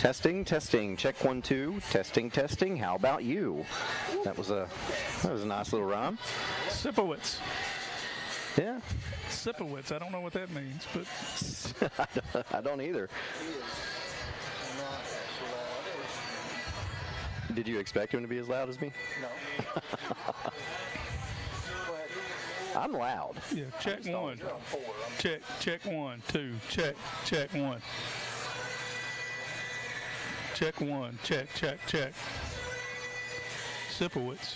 Testing, testing, check 1, 2. Testing, testing. How about you? That was a nice little rhyme. Sipowitz. Yeah. Sipowitz. I don't know what that means, but I don't either. Did you expect him to be as loud as me? No. I'm loud. yeah. Check 1. Check 1, 2. Check 1. Check 1. Check. Sipowitz.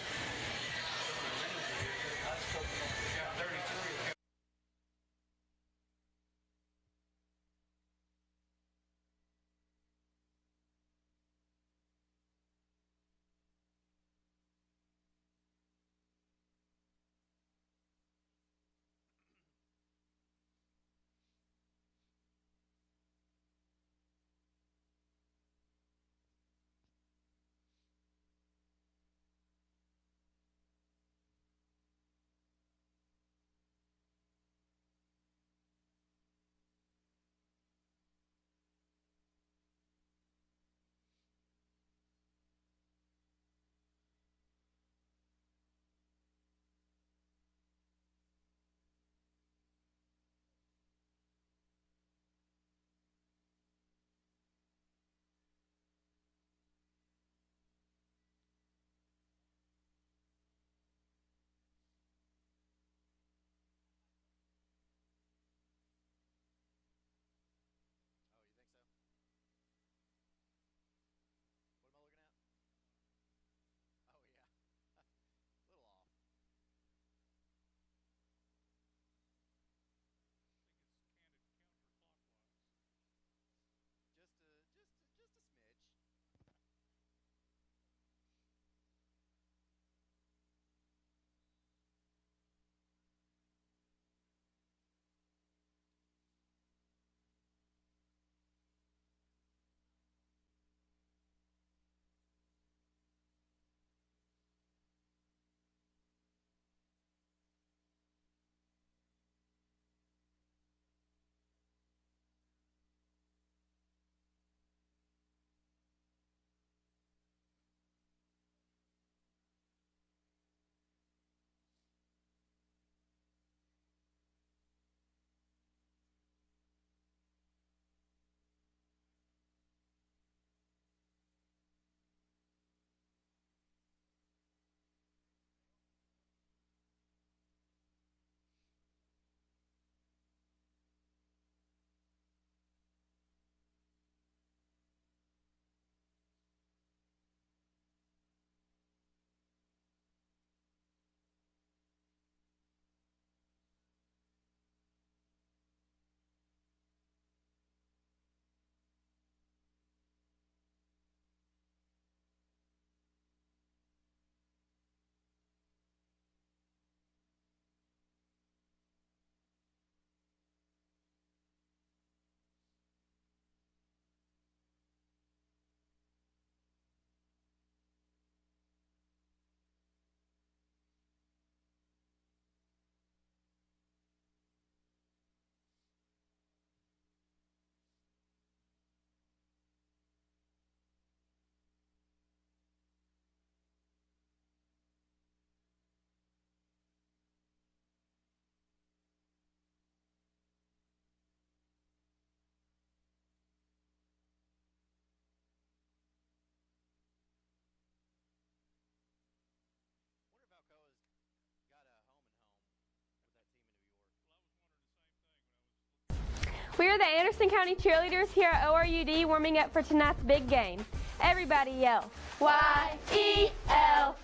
We are the Anderson County Cheerleaders here at ORUD warming up for tonight's big game. Everybody yell, Y-E-L-L,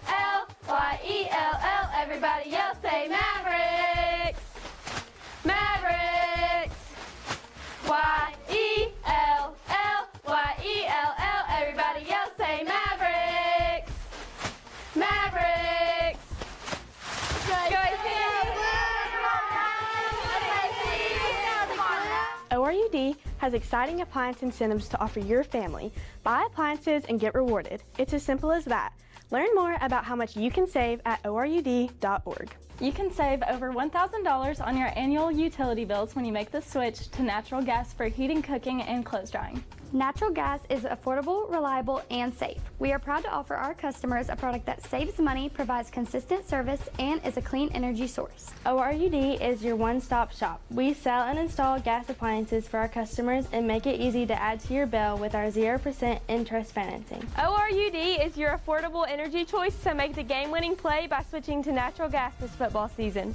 Y-E-L-L. Everybody yell, say Mavericks, Mavericks. Y-E-L-L, Y-E-L-L. Everybody yell, say Mavericks, Mavericks. ORUD has exciting appliance incentives to offer your family. Buy appliances and get rewarded. It's as simple as that. Learn more about how much you can save at ORUD.org. You can save over $1,000 on your annual utility bills when you make the switch to natural gas for heating, cooking, and clothes drying. Natural gas is affordable, reliable, and safe. We are proud to offer our customers a product that saves money, provides consistent service, and is a clean energy source. ORUD is your one-stop shop. We sell and install gas appliances for our customers and make it easy to add to your bill with our 0% interest financing. ORUD is your affordable energy choice, so make the game-winning play by switching to natural gas this football season.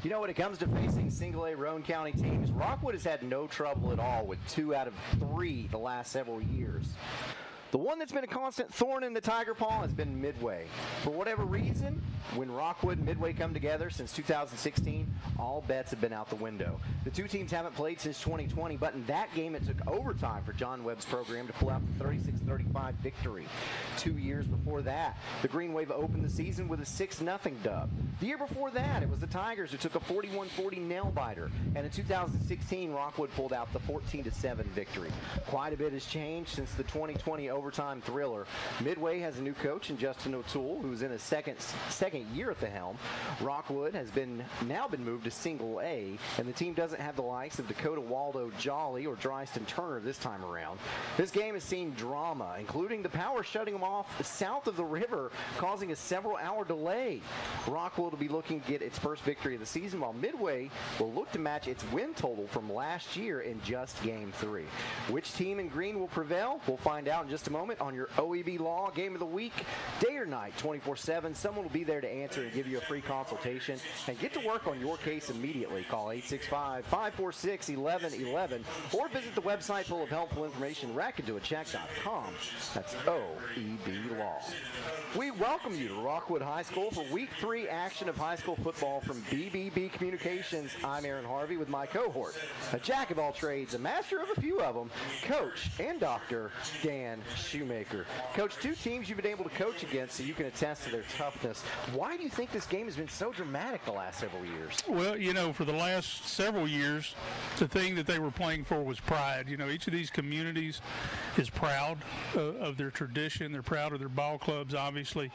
You know, when it comes to facing single-A Roane County teams, Rockwood has had no trouble at all with 2 out of 3 the last several years. The one that's been a constant thorn in the Tiger paw has been Midway. For whatever reason, when Rockwood and Midway come together since 2016, all bets have been out the window. The two teams haven't played since 2020, but in that game it took overtime for John Webb's program to pull out the 36-35 victory. 2 years before that, the Greenwave opened the season with a 6-0 dub. The year before that, it was the Tigers who took a 41-40 nail-biter. And in 2016, Rockwood pulled out the 14-7 victory. Quite a bit has changed since the 2020 overtime thriller. Midway has a new coach in Justin O'Toole, who's in his second year at the helm. Rockwood has now been moved to single A, and the team doesn't have the likes of Dakota Waldo Jolly or Dryston Turner this time around. This game has seen drama, including the power shutting them off south of the river, causing a several-hour delay. Rockwood will be looking to get its first victory of the season, while Midway will look to match its win total from last year in just Game 3. Which team in green will prevail? We'll find out in just a moment on your OEB Law Game of the Week. Day or night, 24/7, someone will be there to answer and give you a free consultation. And get to work on your case immediately. Call 865-546-1111 or visit the website full of helpful information, rackanddoacheck.com. That's OEB Law. We welcome you to Rockwood High School for Week 3 action of high school football from BBB Communications. I'm Aaron Harvey with my cohort, a jack of all trades, a master of a few of them, Coach and Dr. Dan Shoemaker. Coach, two teams you've been able to coach against, so you can attest to their toughness. Why do you think this game has been so dramatic the last several years? Well, you know, for the last several years, the thing that they were playing for was pride. You know, each of these communities is proud of their tradition. They're proud of their ball clubs, obviously.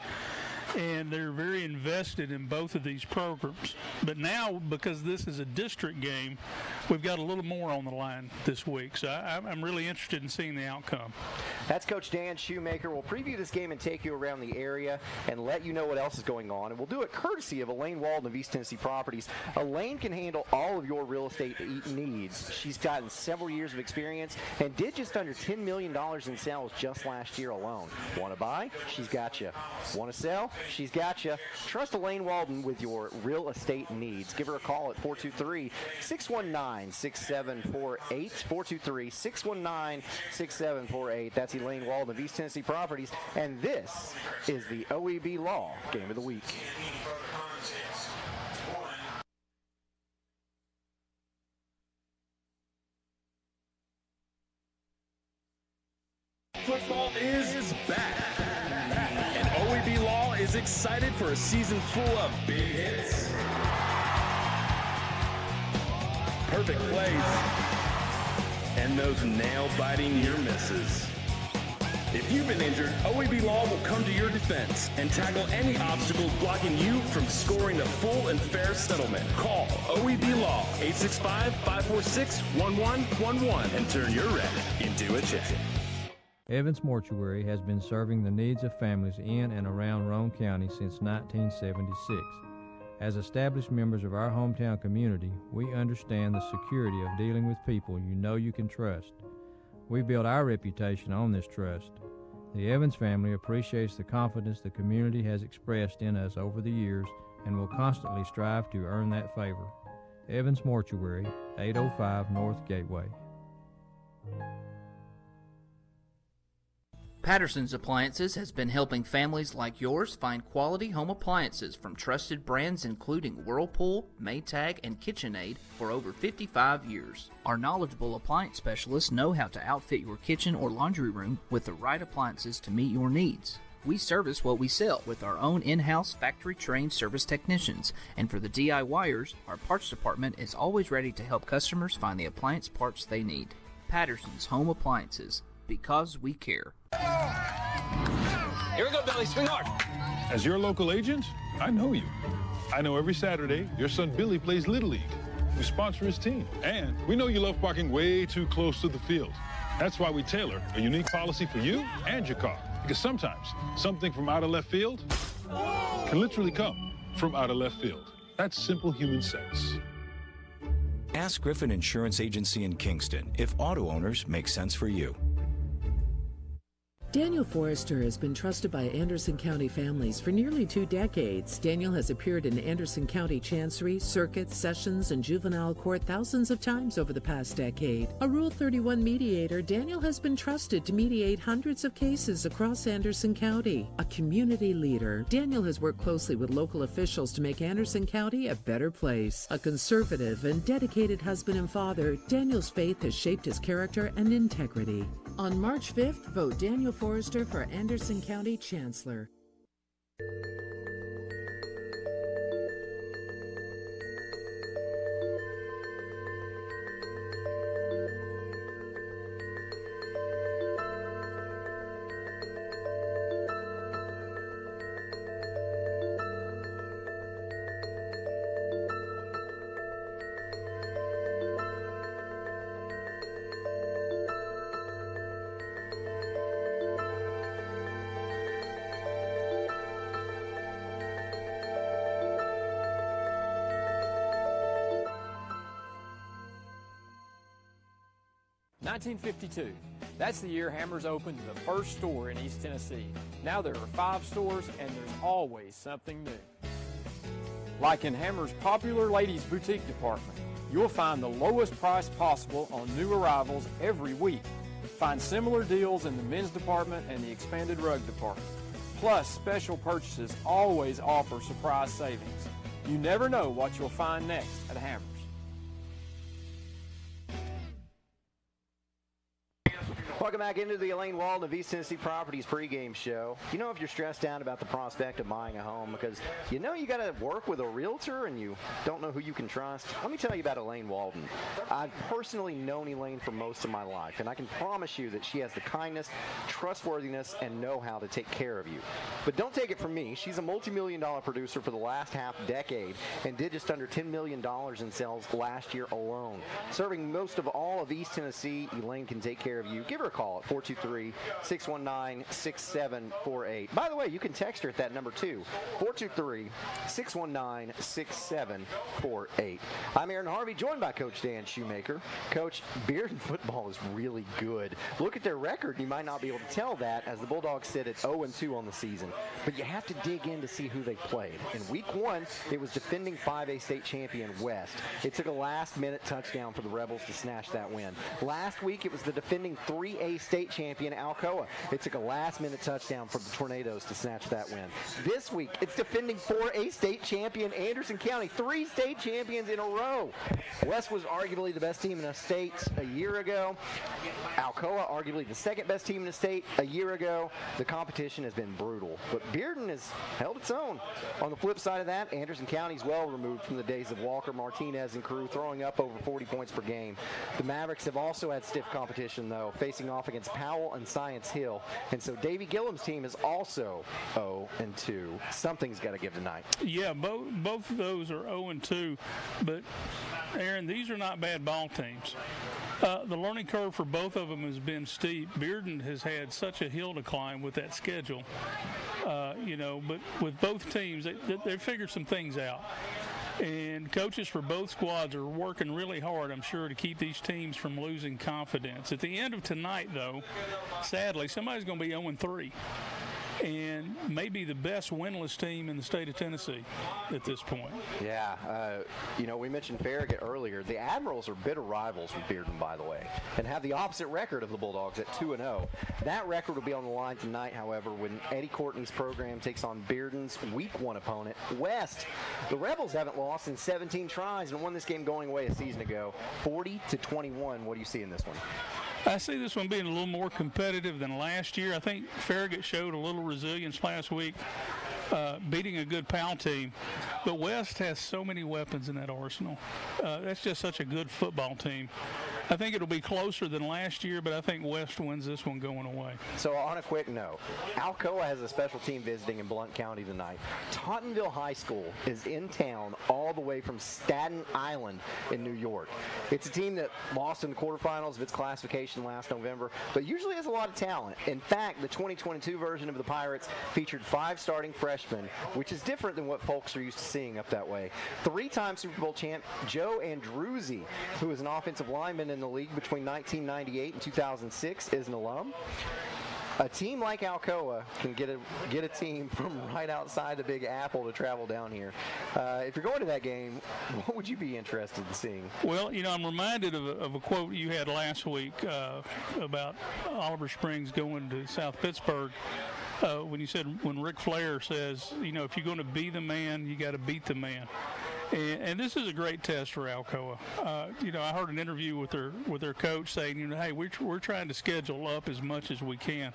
And they're very invested in both of these programs. But now, because this is a district game, we've got a little more on the line this week. So I'm really interested in seeing the outcome. That's Coach Dan Shoemaker. We'll preview this game and take you around the area and let you know what else is going on. And we'll do it courtesy of Elaine Walden of East Tennessee Properties. Elaine can handle all of your real estate needs. She's gotten several years of experience and did just under $10 million in sales just last year alone. Want to buy? She's got you. Want to sell? She's got you. Trust Elaine Walden with your real estate needs. Give her a call at 423-619-6748. 423-619-6748. That's Elaine Walden of East Tennessee Properties. And this is the OEB Law Game of the Week. Football is back. And OEB Law is excited for a season full of big hits, perfect plays, and those nail-biting near misses. If you've been injured, OEB Law will come to your defense and tackle any obstacles blocking you from scoring a full and fair settlement. Call OEB Law 865-546-1111 and turn your wreck into a check. Evans Mortuary has been serving the needs of families in and around Roane County since 1976. As established members of our hometown community, we understand the security of dealing with people you know you can trust. We build our reputation on this trust. The Evans family appreciates the confidence the community has expressed in us over the years and will constantly strive to earn that favor. Evans Mortuary, 805 North Gateway. Patterson's Appliances has been helping families like yours find quality home appliances from trusted brands including Whirlpool, Maytag, and KitchenAid for over 55 years. Our knowledgeable appliance specialists know how to outfit your kitchen or laundry room with the right appliances to meet your needs. We service what we sell with our own in-house factory-trained service technicians, and for the DIYers, our parts department is always ready to help customers find the appliance parts they need. Patterson's Home Appliances, because we care. Here we go, Billy. Swing hard. As your local agent, I know you. I know every Saturday your son Billy plays Little League. We sponsor his team. And we know you love parking way too close to the field. That's why we tailor a unique policy for you and your car. Because sometimes something from out of left field can literally come from out of left field. That's simple human sense. Ask Griffin Insurance Agency in Kingston if auto owners make sense for you. Daniel Forrester has been trusted by Anderson County families for nearly 2 decades. Daniel has appeared in Anderson County Chancery, Circuit, Sessions, and Juvenile Court thousands of times over the past decade. A Rule 31 mediator, Daniel has been trusted to mediate hundreds of cases across Anderson County. A community leader, Daniel has worked closely with local officials to make Anderson County a better place. A conservative and dedicated husband and father, Daniel's faith has shaped his character and integrity. On March 5th, vote Daniel Forrester for Anderson County Chancellor. $1952. That's the year Hammers opened the first store in East Tennessee. Now there are 5 stores and there's always something new. Like in Hammers' popular ladies' boutique department, you'll find the lowest price possible on new arrivals every week. Find similar deals in the men's department and the expanded rug department. Plus, special purchases always offer surprise savings. You never know what you'll find next at Hammers. Welcome back into the Elaine Walden of East Tennessee Properties pregame show. You know, if you're stressed out about the prospect of buying a home because you know you got to work with a realtor and you don't know who you can trust, let me tell you about Elaine Walden. I've personally known Elaine for most of my life, and I can promise you that she has the kindness, trustworthiness, and know-how to take care of you. But don't take it from me. She's a multi-million-dollar producer for the last half-decade and did just under $10 million in sales last year alone. Serving most of all of East Tennessee, Elaine can take care of you. Give her a call at 423-619-6748. By the way, you can text her at that number too, 423-619-6748. I'm Aaron Harvey, joined by Coach Dan Shoemaker. Coach, Bearden football is really good. Look at their record. You might not be able to tell that, as the Bulldogs sit at 0-2 on the season. But you have to dig in to see who they played. In Week 1, it was defending 5A state champion West. It took a last-minute touchdown for the Rebels to snatch that win. Last week, it was the defending 3A state champion Alcoa. It took a last-minute touchdown for the Tornadoes to snatch that win. This week, it's defending 4A state champion Anderson County. 3 state champions in a row. West was arguably the best team in the state a year ago. Alcoa, arguably the second best team in the state a year ago. The competition has been brutal, but Bearden has held its own. On the flip side of that, Anderson County's well removed from the days of Walker, Martinez, and crew throwing up over 40 points per game. The Mavericks have also had stiff competition, though, facing off against Powell and Science Hill. And so Davy Gillum's team is also 0-2. Something's got to give tonight. Yeah, both of those are 0-2. But, Aaron, these are not bad ball teams. The learning curve for both of them has been steep. Bearden has had such a hill to climb with that schedule. But with both teams, they figured some things out. And coaches for both squads are working really hard, I'm sure, to keep these teams from losing confidence. At the end of tonight, though, sadly, somebody's going to be 0-3. And maybe the best winless team in the state of Tennessee at this point. Yeah, we mentioned Farragut earlier. The Admirals are bitter rivals with Bearden, by the way, and have the opposite record of the Bulldogs at 2-0. That record will be on the line tonight, however, when Eddie Courtney's program takes on Bearden's Week 1 opponent, West. The Rebels haven't lost in 17 tries and won this game going away a season ago, 40-21. What do you see in this one? I see this one being a little more competitive than last year. I think Farragut showed a little resilience last week, beating a good Powell team. But West has so many weapons in that arsenal. That's just such a good football team. I think it'll be closer than last year, but I think West wins this one going away. So on a quick note, Alcoa has a special team visiting in Blount County tonight. Tottenville High School is in town all the way from Staten Island in New York. It's a team that lost in the quarterfinals of its classification last November, but usually has a lot of talent. In fact, the 2022 version of the Pirates featured 5 starting freshmen, which is different than what folks are used to seeing up that way. 3-time Super Bowl champ Joe Andruzzi, who is an offensive lineman in the league between 1998 and 2006, is an alum. A team like Alcoa can get a team from right outside the Big Apple to travel down here. If you're going to that game, what would you be interested in seeing? Well, I'm reminded of a quote you had last week about Oliver Springs going to South Pittsburgh. When you said, when Ric Flair says, if you're going to be the man, you got to beat the man. And this is a great test for Alcoa. I heard an interview with their coach saying, hey, we're trying to schedule up as much as we can.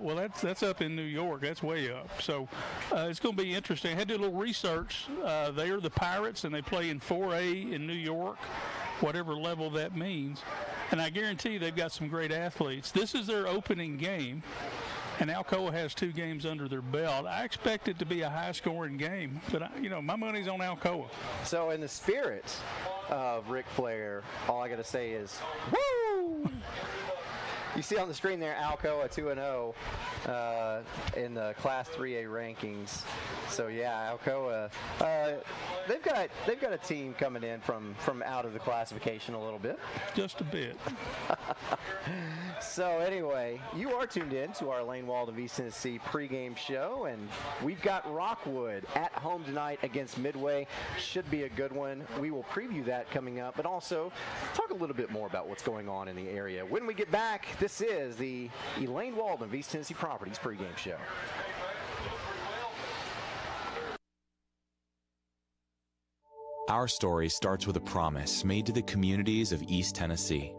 Well, that's up in New York. That's way up. So it's going to be interesting. I had to do a little research. They are the Pirates, and they play in 4A in New York, whatever level that means. And I guarantee they've got some great athletes. This is their opening game. And Alcoa has 2 games under their belt. I expect it to be a high-scoring game, but my money's on Alcoa. So, in the spirit of Ric Flair, all I got to say is, woo! You see on the screen there, Alcoa 2-0 in the Class 3A rankings. So yeah, Alcoa, they've got a team coming in from out of the classification a little bit. Just a bit. So anyway, you are tuned in to our Lane Wald of East Tennessee pregame show, and we've got Rockwood at home tonight against Midway. Should be a good one. We will preview that coming up, but also talk a little bit more about what's going on in the area. When we get back, this is the Elaine Walden of East Tennessee Properties pregame show. Our story starts with a promise made to the communities of East Tennessee.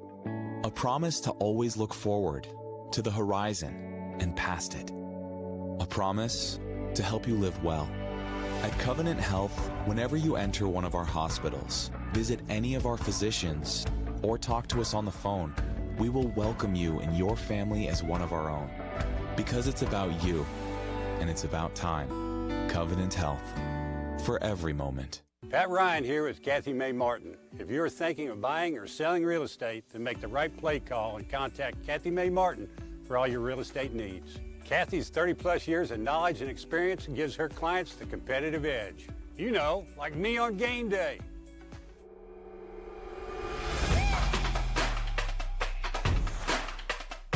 A promise to always look forward, to the horizon, and past it. A promise to help you live well. At Covenant Health, whenever you enter one of our hospitals, visit any of our physicians, or talk to us on the phone, we will welcome you and your family as one of our own. Because it's about you, and it's about time. Covenant Health. For every moment. Pat Ryan here with Kathy Mae Martin. If you're thinking of buying or selling real estate, then make the right play call and contact Kathy Mae Martin for all your real estate needs. Kathy's 30-plus years of knowledge and experience gives her clients the competitive edge. You know, like me on game day.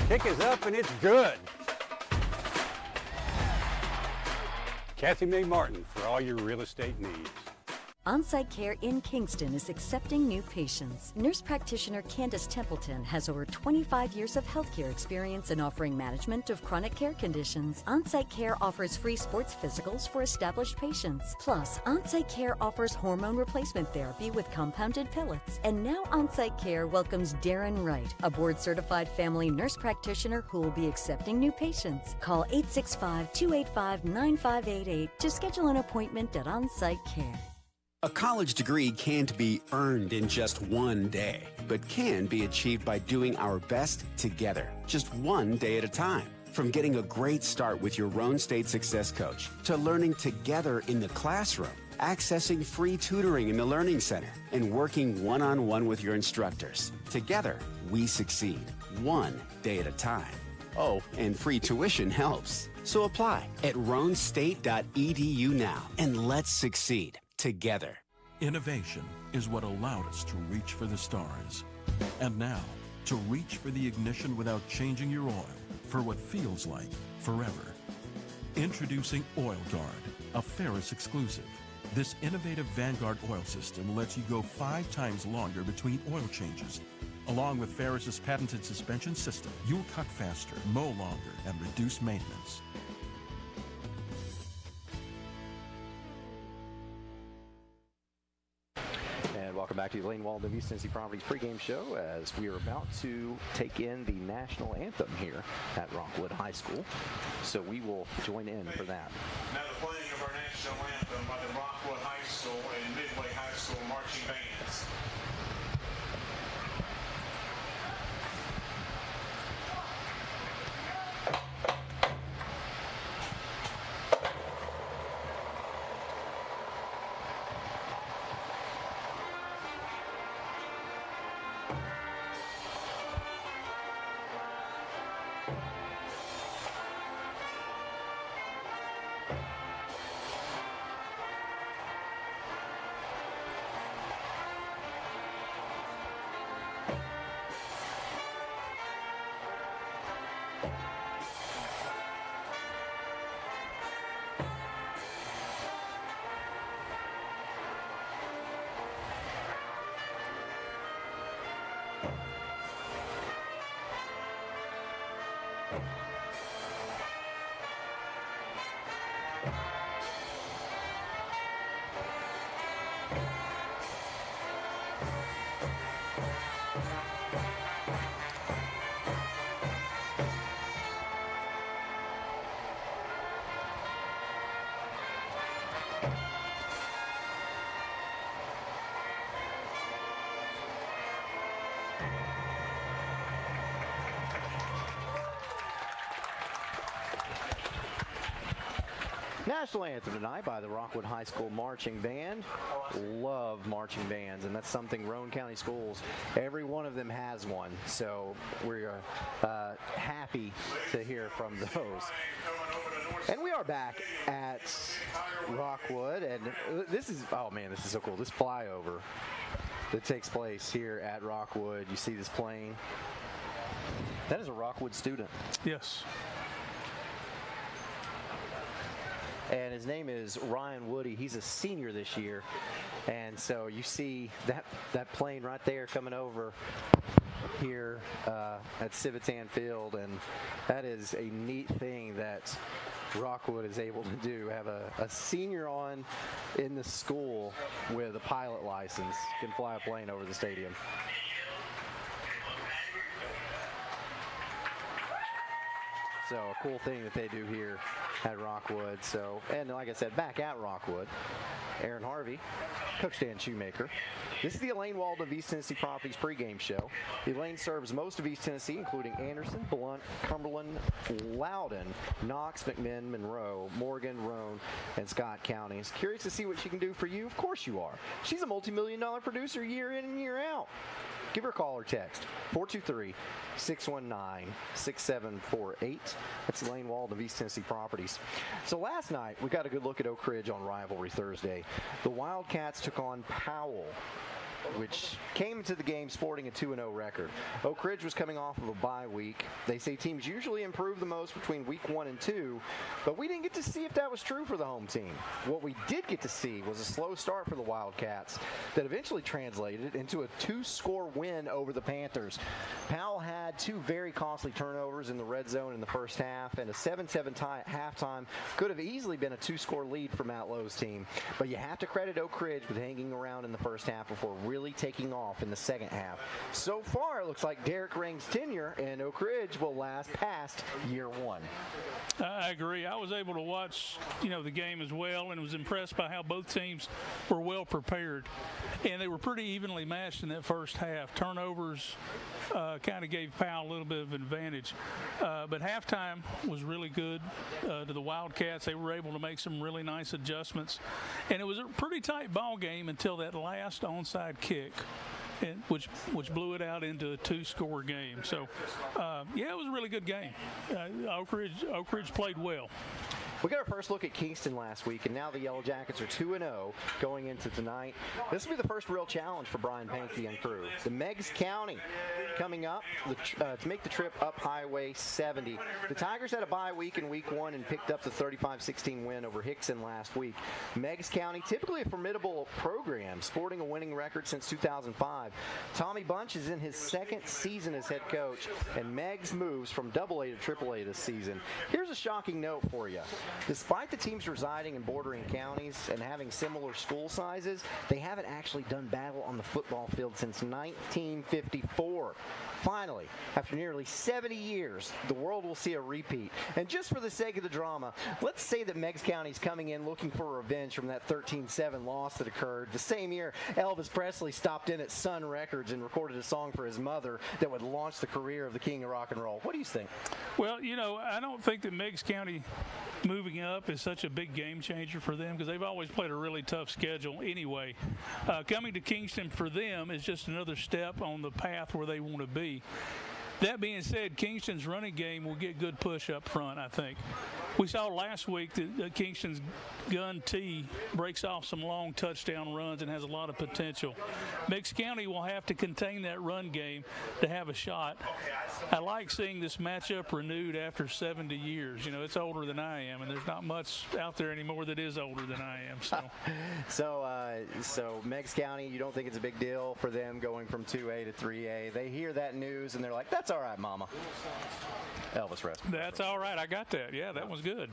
Kick is up and it's good. Kathy Mae Martin for all your real estate needs. On-Site Care in Kingston is accepting new patients. Nurse practitioner Candace Templeton has over 25 years of healthcare experience in offering management of chronic care conditions. On-Site Care offers free sports physicals for established patients. Plus, On-Site Care offers hormone replacement therapy with compounded pellets. And now On-Site Care welcomes Darren Wright, a board-certified family nurse practitioner who will be accepting new patients. Call 865-285-9588 to schedule an appointment at On-Site Care. A college degree can't be earned in just one day, but can be achieved by doing our best together, just one day at a time. From getting a great start with your Roane State Success Coach, to learning together in the classroom, accessing free tutoring in the Learning Center, and working one-on-one with your instructors. Together, we succeed, one day at a time. Oh, and free tuition helps. So apply at roanstate.edu now, and let's succeed together. Innovation is what allowed us to reach for the stars. And now, to reach for the ignition without changing your oil for what feels like forever. Introducing Oil Guard, a Ferris exclusive. This innovative Vanguard oil system lets you go 5 times longer between oil changes. Along with Ferris's patented suspension system, you'll cut faster, mow longer, and reduce maintenance. Welcome back to the Elaine Walden of East Tennessee Properties pregame show as we are about to take in the national anthem here at Rockwood High School. So we will join in for that. Now the playing of our national anthem by the Rockwood High School and Midway High School marching bands. National anthem tonight by the Rockwood High School Marching Band. Love marching bands, and that's something Roane County Schools, every one of them has one. So we're happy to hear from those. And we are back at Rockwood, and this is, oh man, this is so cool. This flyover that takes place here at Rockwood. You see this plane? That is a Rockwood student. Yes. And his name is Ryan Woody. He's a senior this year. And so you see that plane right there coming over here at Civitan Field. And that is a neat thing that Rockwood is able to do. Have a senior on in the school with a pilot license can fly a plane over the stadium. So a cool thing that they do here at Rockwood. So, and like I said, back at Rockwood, Aaron Harvey, Coach Dan Shoemaker. This is the Elaine Walden of East Tennessee Properties pregame show. Elaine serves most of East Tennessee, including Anderson, Blount, Cumberland, Loudon, Knox, McMinn, Monroe, Morgan, Roane, and Scott counties. Curious to see what she can do for you? Of course you are. She's a multi-million-dollar producer year in and year out. Give her a call or text, 423-619-6748. That's Elaine Walden of East Tennessee Properties. So last night, we got a good look at Oak Ridge on Rivalry Thursday. The Wildcats took on Powell, which came into the game sporting a 2-0 record. Oak Ridge was coming off of a bye week. They say teams usually improve the most between week 1 and 2, but we didn't get to see if that was true for the home team. What we did get to see was a slow start for the Wildcats that eventually translated into a 2-score win over the Panthers. Powell had 2 very costly turnovers in the red zone in the first half, and a 7-7 tie at halftime could have easily been a 2-score lead for Matt Lowe's team. But you have to credit Oak Ridge with hanging around in the first half before really taking off in the second half. So far, it looks like Derek Ring's tenure in Oak Ridge will last past year 1. I agree. I was able to watch, the game as well, and was impressed by how both teams were well prepared, and they were pretty evenly matched in that first half. Turnovers kind of gave Powell a little bit of advantage, but halftime was really good to the Wildcats. They were able to make some really nice adjustments, and it was a pretty tight ball game until that last onside kick, which blew it out into a 2-score game. So, it was a really good game. Oak Ridge played well. We got our first look at Kingston last week, and now the Yellow Jackets are 2-0 going into tonight. This will be the first real challenge for Brian Pankey and crew. The Meigs County coming up to make the trip up Highway 70. The Tigers had a bye week in Week 1 and picked up the 35-16 win over Hickson last week. Meigs County, typically a formidable program, sporting a winning record since 2005. Tommy Bunch is in his second season as head coach, and Meigs moves from AA to AAA this season. Here's a shocking note for you. Despite the teams residing in bordering counties and having similar school sizes, they haven't actually done battle on the football field since 1954. Finally, after nearly 70 years, the world will see a repeat. And just for the sake of the drama, let's say that Meigs County is coming in looking for revenge from that 13-7 loss that occurred the same year Elvis Presley stopped in at Sun Records and recorded a song for his mother that would launch the career of the king of rock and roll. What do you think? Well, I don't think that Meigs County moving up is such a big game changer for them because they've always played a really tough schedule anyway. Coming to Kingston for them is just another step on the path where they want to be. That being said, Kingston's running game will get good push up front, I think. We saw last week that Kingston's gun T breaks off some long touchdown runs and has a lot of potential. Meigs County will have to contain that run game to have a shot. I like seeing this matchup renewed after 70 years. It's older than I am, and there's not much out there anymore that is older than I am. So Meigs County, you don't think it's a big deal for them going from 2A to 3A? They hear that news, and they're like, that's all right, Mama. Elvis rest. That's all right. I got that. Yeah, that was good.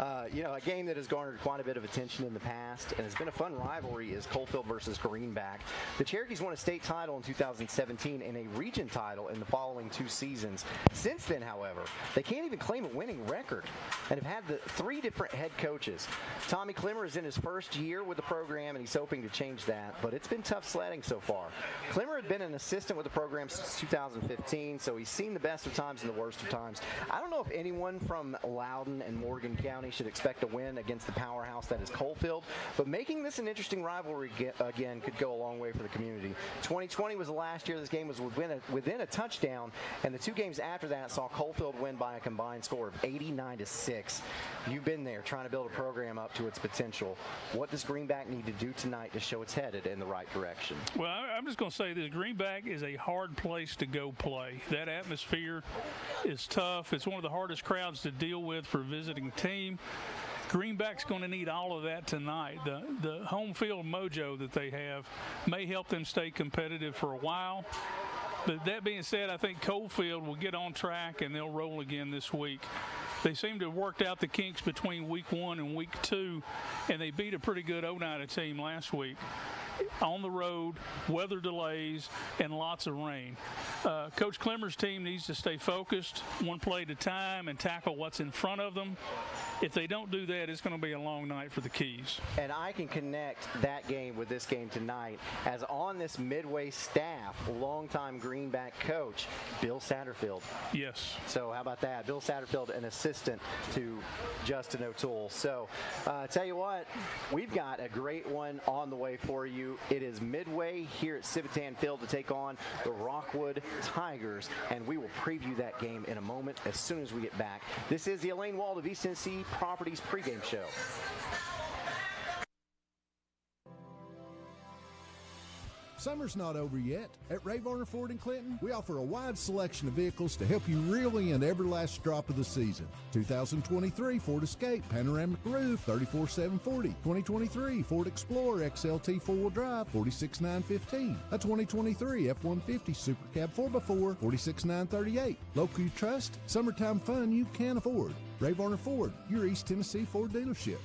A game that has garnered quite a bit of attention in the past and has been a fun rivalry is Coalfield versus Greenback. The Cherokees won a state title in 2017 and a region title in the following 2 seasons. Since then, however, they can't even claim a winning record and have had 3 different head coaches. Tommy Clemmer is in his first year with the program, and he's hoping to change that, but it's been tough sledding so far. Clemmer had been an assistant with the program since 2015, so he's seen the best of times and the worst of times. I don't know if anyone from Loudoun and Morgan County should expect a win against the powerhouse that is Coalfield, but making this an interesting rivalry again could go a long way for the community. 2020 was the last year this game was within a touchdown, and the 2 games after that saw Coalfield win by a combined score of 89-6. You've been there trying to build a program up to its potential. What does Greenback need to do tonight to show it's headed in the right direction? Well, I'm just going to say this. Greenback is a hard place to go play. That atmosphere is tough. It's one of the hardest crowds to deal with for a visiting team. Greenback's going to need all of that tonight. The home field mojo that they have may help them stay competitive for a while. But that being said, I think Coalfield will get on track and they'll roll again this week. They seem to have worked out the kinks between Week 1 and Week 2, and they beat a pretty good Oneida team last week. On the road, weather delays, and lots of rain. Coach Clemmer's team needs to stay focused, one play at a time, and tackle what's in front of them. If they don't do that, it's going to be a long night for the Keys. And I can connect that game with this game tonight, as on this Midway staff, longtime Greenback coach, Bill Satterfield. Yes. So how about that? Bill Satterfield, an assistant to Justin O'Toole. So tell you what, we've got a great one on the way for you. It is Midway here at Civitan Field to take on the Rockwood Tigers, and we will preview that game in a moment as soon as we get back. This is the Elaine Wald of East Tennessee Properties pregame show. Summer's not over yet. At Ray Varner Ford in Clinton, we offer a wide selection of vehicles to help you reel in every last drop of the season. 2023 Ford Escape Panoramic Roof, $34,740. 2023 Ford Explorer XLT 4-wheel drive, $46,915. A 2023 F-150 Super Cab 4x4, $46,938. Local you trust, summertime fun you can afford. Ray Varner Ford, your East Tennessee Ford dealership.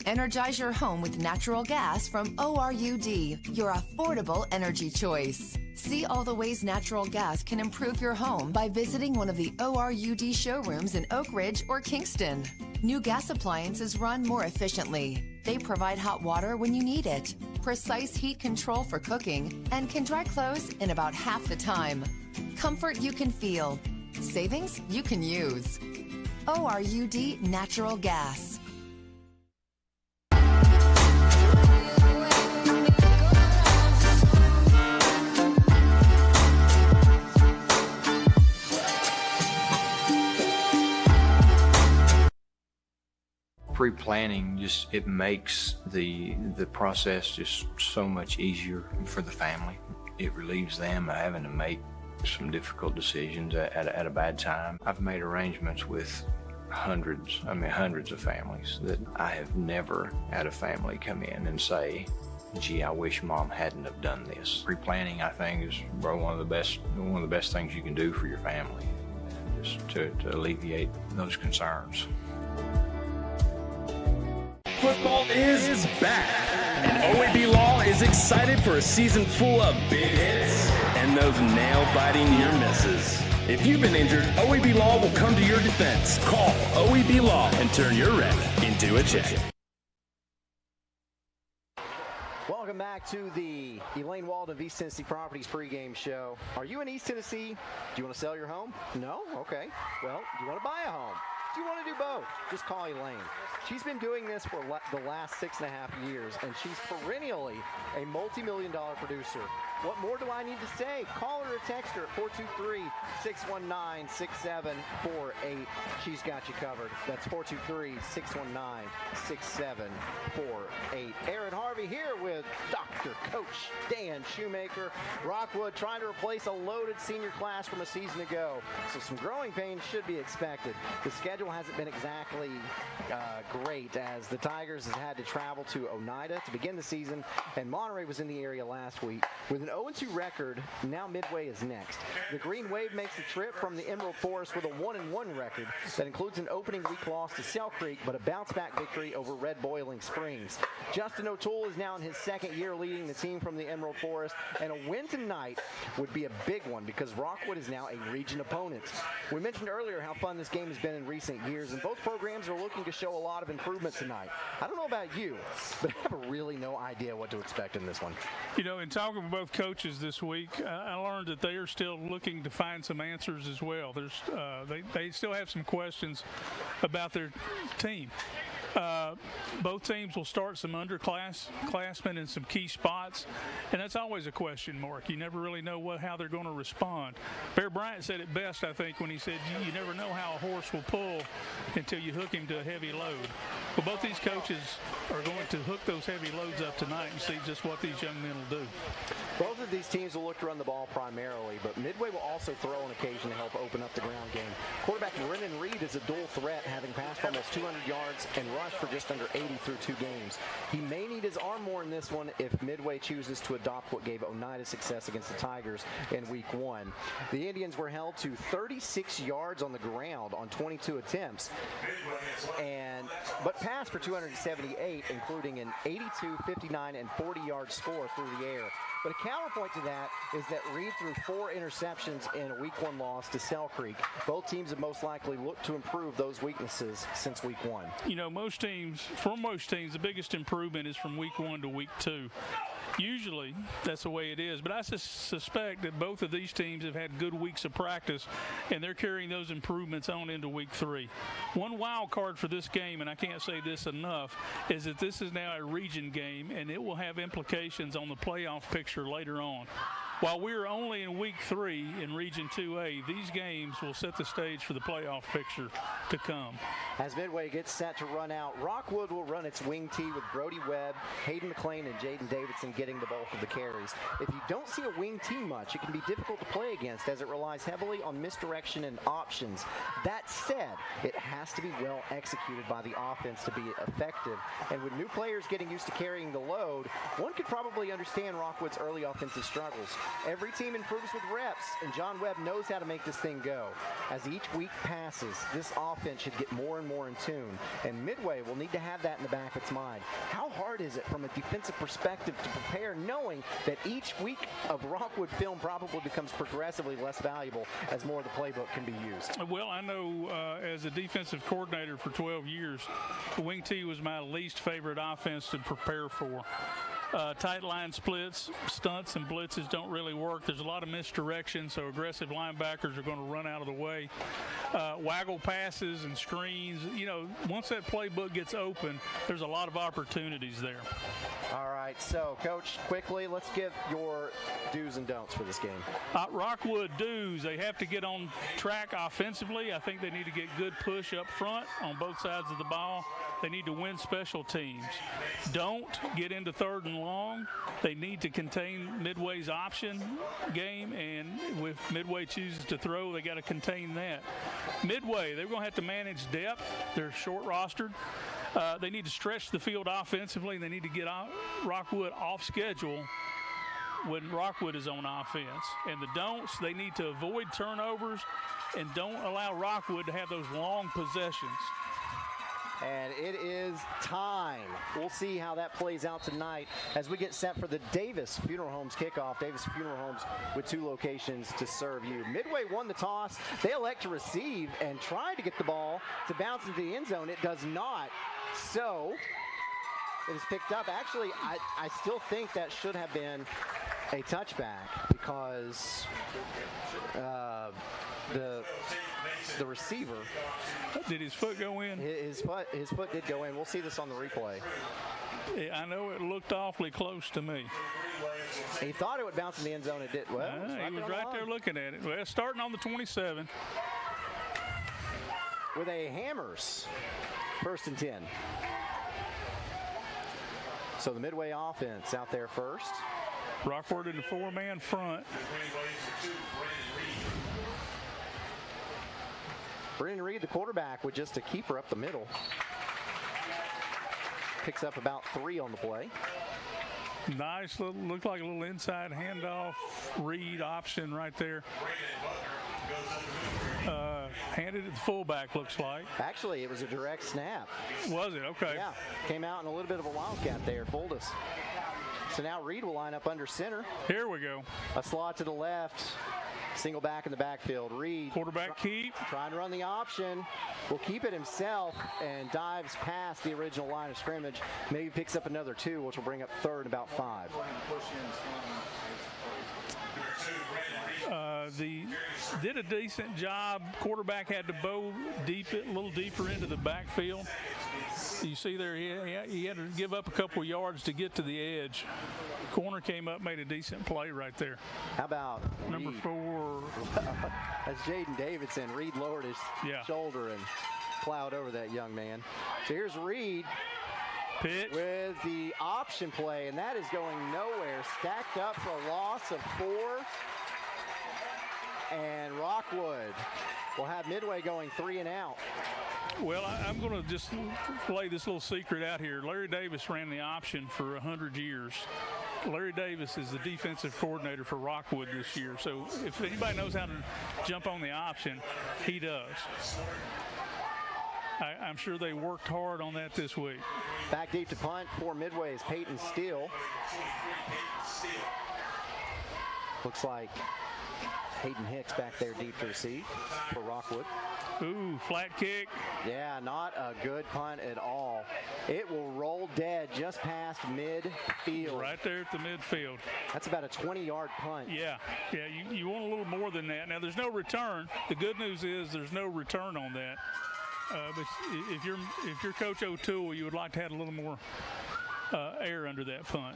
Energize your home with natural gas from ORUD, your affordable energy choice. See all the ways natural gas can improve your home by visiting one of the ORUD showrooms in Oak Ridge or Kingston. New gas appliances run more efficiently. They provide hot water when you need it, precise heat control for cooking, and can dry clothes in about half the time. Comfort you can feel. Savings you can use. ORUD Natural Gas. pre-planning it makes the process just so much easier for the family. It relieves them of having to make some difficult decisions at a bad time. I've made arrangements with hundreds of families that I have never had a family come in and say, gee, I wish Mom hadn't have done this. Pre-planning, I think, is one of the best things you can do for your family, just to alleviate those concerns. Football is back, and OEB Law is excited for a season full of big hits and those nail-biting near misses. If you've been injured, OEB Law will come to your defense. Call OEB Law and turn your wreck into a check. Welcome back to the Elaine Walden of East Tennessee Properties pregame show. Are you in East Tennessee? Do you want to sell your home? No? Okay. Well, do you want to buy a home? Do you want to do both? Just call Elaine. She's been doing this for the last 6.5 years, and she's perennially a multi-million-dollar producer. What more do I need to say? Call her or text her at 423-619-6748. She's got you covered. That's 423-619-6748. Aaron Harvey here with Dr. Coach Dan Shoemaker. Rockwood trying to replace a loaded senior class from a season ago, so some growing pains should be expected. The schedule hasn't been exactly great, as the Tigers has had to travel to Oneida to begin the season, and Monterey was in the area last week. With an 0-2 record, now Midway is next. The Green Wave makes the trip from the Emerald Forest with a 1-1 record that includes an opening week loss to Sell Creek, but a bounce-back victory over Red Boiling Springs. Justin O'Toole is now in his second year leading the team from the Emerald Forest, and a win tonight would be a big one because Rockwood is now a region opponent. We mentioned earlier how fun this game has been in recent years, and both programs are looking to show a lot of improvement tonight. I don't know about you, but I have really no idea what to expect in this one. You know, in talking with both coaches this week, I learned that they are still looking to find some answers as well. They still have some questions about their team. Both teams will start some underclassmen in some key spots, and that's always a question mark. You never really know how they're going to respond. Bear Bryant said it best, I think, when he said, you never know how a horse will pull until you hook him to a heavy load. Well, both these coaches are going to hook those heavy loads up tonight and see just what these young men will do. Both of these teams will look to run the ball primarily, but Midway will also throw on occasion to help open up the ground game. Quarterback Brennan Reed is a dual threat, having passed for almost 200 yards and rushed for just under 80 through 2 games. He may need his arm more in this one if Midway chooses to adopt what gave Oneida success against the Tigers in week 1. The Indians were held to 36 yards on the ground on 22 attempts, but passed for 278, including an 82, 59, and 40-yard score through the air. But a counterpoint to that is that Reed threw 4 interceptions in a week 1 loss to Sell Creek. Both teams have most likely looked to improve those weaknesses since week 1. You know, most teams, the biggest improvement is from week 1 to week 2. Usually, that's the way it is. But I suspect that both of these teams have had good weeks of practice, and they're carrying those improvements on into week 3. One wild card for this game, and I can't say this enough, is that this is now a region game, and it will have implications on the playoff picture later on. While we're only in week 3 in Region 2A, these games will set the stage for the playoff picture to come. As Midway gets set to run out, Rockwood will run its wing tee with Brody Webb, Hayden McClain, and Jaden Davidson getting the bulk of the carries. If you don't see a wing tee much, it can be difficult to play against as it relies heavily on misdirection and options. That said, it has to be well executed by the offense to be effective. And with new players getting used to carrying the load, one could probably understand Rockwood's early offensive struggles. Every team improves with reps, and John Webb knows how to make this thing go. As each week passes, this offense should get more and more in tune, and Midway will need to have that in the back of its mind. How hard is it from a defensive perspective to prepare knowing that each week of Rockwood film probably becomes progressively less valuable as more of the playbook can be used? Well, I know as a defensive coordinator for 12 years, the wing tee was my least favorite offense to prepare for. Tight line splits, stunts, and blitzes don't really work. There's a lot of misdirection, so aggressive linebackers are going to run out of the way. Waggle passes and screens. You know, once that playbook gets open, there's a lot of opportunities there. All right, so, Coach, quickly, let's give your do's and don'ts for this game. Rockwood do's, they have to get on track offensively. I think they need to get good push up front on both sides of the ball. They need to win special teams. Don't get into 3rd and long. They need to contain Midway's option game, and if Midway chooses to throw, they got to contain that. Midway, they're going to have to manage depth. They're short rostered. They need to stretch the field offensively, and they need to get Rockwood off schedule when Rockwood is on offense. And the don'ts, they need to avoid turnovers and don't allow Rockwood to have those long possessions. And it is time. We'll see how that plays out tonight as we get set for the Davis Funeral Homes kickoff. Davis Funeral Homes with 2 locations to serve you. Midway won the toss. They elect to receive and try to get the ball to bounce into the end zone. It does not. So it is picked up. Actually, I still think that should have been a touchback because the receiver. Did his foot go in? His foot did go in. We'll see this on the replay. I know it looked awfully close to me. He thought it would bounce in the end zone. It did. Well, he was right there looking at it. Well, starting on the 27. With a Hammers 1st and 10. So the Midway offense out there first. Rockwood in the 4-man front. Brennan Reed, the quarterback, with just a keeper up the middle. Picks up about 3 on the play. Nice, looked like a little inside handoff, Reed option right there. Handed it to the fullback, looks like. Actually, it was a direct snap. Was it? Okay. Yeah, came out in a little bit of a wildcat there, fooled us. So now Reed will line up under center. Here we go. A slot to the left. Single back in the backfield. Reed. Quarterback keep. Trying to run the option. Will keep it himself and dives past the original line of scrimmage. Maybe picks up another 2, which will bring up 3rd and about 5. Did a decent job. Quarterback had to bow a little deeper into the backfield. You see there, he had to give up a couple yards to get to the edge. Corner came up, made a decent play right there. How about number Reed? 4? That's Jaden Davidson. Reed lowered his shoulder and plowed over that young man. So here's Reed. Pitch. With the option play, and that is going nowhere. Stacked up for a loss of 4. And Rockwood will have Midway going 3 and out. Well, I'm going to just lay this little secret out here. Larry Davis ran the option for 100 years. Larry Davis is the defensive coordinator for Rockwood this year. So if anybody knows how to jump on the option, he does. I'm sure they worked hard on that this week. Back deep to punt for Midway is Peyton Steele. Looks like Hayden Hicks back there deep to receive for Rockwood. Ooh, flat kick. Yeah, not a good punt at all. It will roll dead just past midfield. Right there at the midfield. That's about a 20-yard punt. Yeah, you want a little more than that. Now, there's no return. The good news is there's no return on that. But if you're Coach O'Toole, you would like to have a little more air under that punt.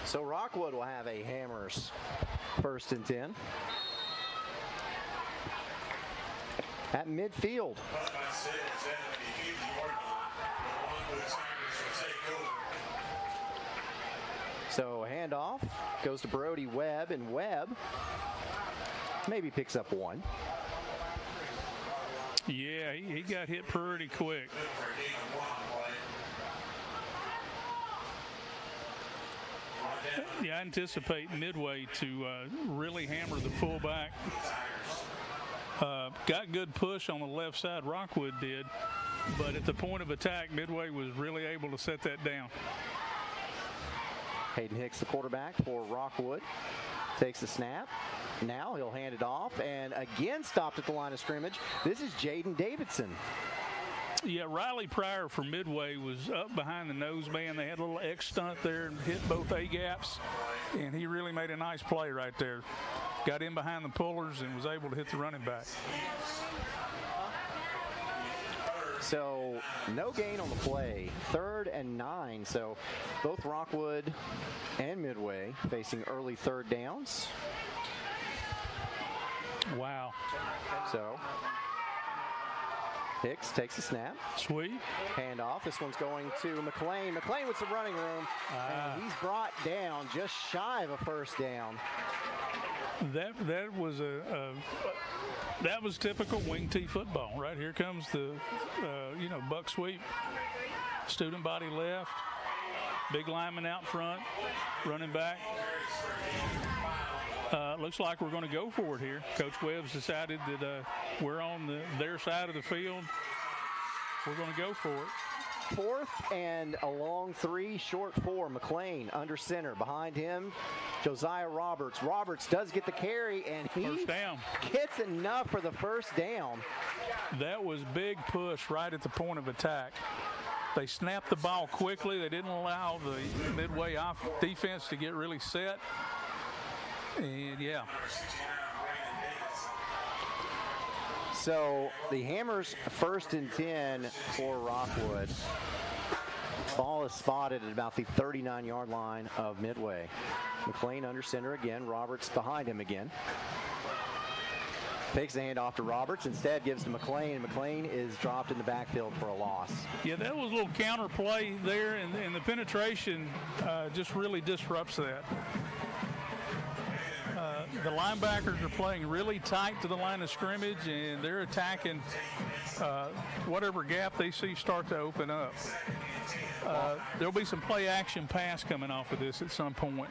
So Rockwood will have a Hammers 1st and 10. At midfield. So handoff goes to Brody Webb, and Webb maybe picks up 1. Yeah, he got hit pretty quick. Yeah, I anticipate Midway to really hammer the fullback. Got good push on the left side, Rockwood did, but at the point of attack, Midway was really able to set that down. Hayden Hicks, the quarterback for Rockwood, takes the snap. Now he'll hand it off, and again stopped at the line of scrimmage. This is Jaden Davidson. Yeah, Riley Pryor from Midway was up behind the nose man. They had a little X stunt there and hit both A-gaps, and he really made a nice play right there. Got in behind the pullers and was able to hit the running back. So no gain on the play. 3rd and 9. So both Rockwood and Midway facing early 3rd downs. Wow. So Hicks takes the snap. Sweep. Handoff. This one's going to McLean. McLean with some running room. And he's brought down just shy of a first down. That was that was typical wing T football. Right here comes the buck sweep. Student body left. Big lineman out front. Running back. Looks like we're going to go for it here. Coach Webb's decided that we're on their side of the field. We're going to go for it. 4th and a long 3, short 4. McLean under center. Behind him, Josiah Roberts. Roberts does get the carry, and he first down. Gets enough for the first down. That was big push right at the point of attack. They snapped the ball quickly. They didn't allow the Midway defense to get really set. And, yeah. So the Hammers 1st and 10 for Rockwood. Ball is spotted at about the 39-yard line of Midway. McLean under center again. Roberts behind him again. Takes the handoff to Roberts. Instead gives to McLean. McLean is dropped in the backfield for a loss. Yeah, that was a little counter play there, and the penetration just really disrupts that. The linebackers are playing really tight to the line of scrimmage, and they're attacking whatever gap they see start to open up. There'll be some play action pass coming off of this at some point.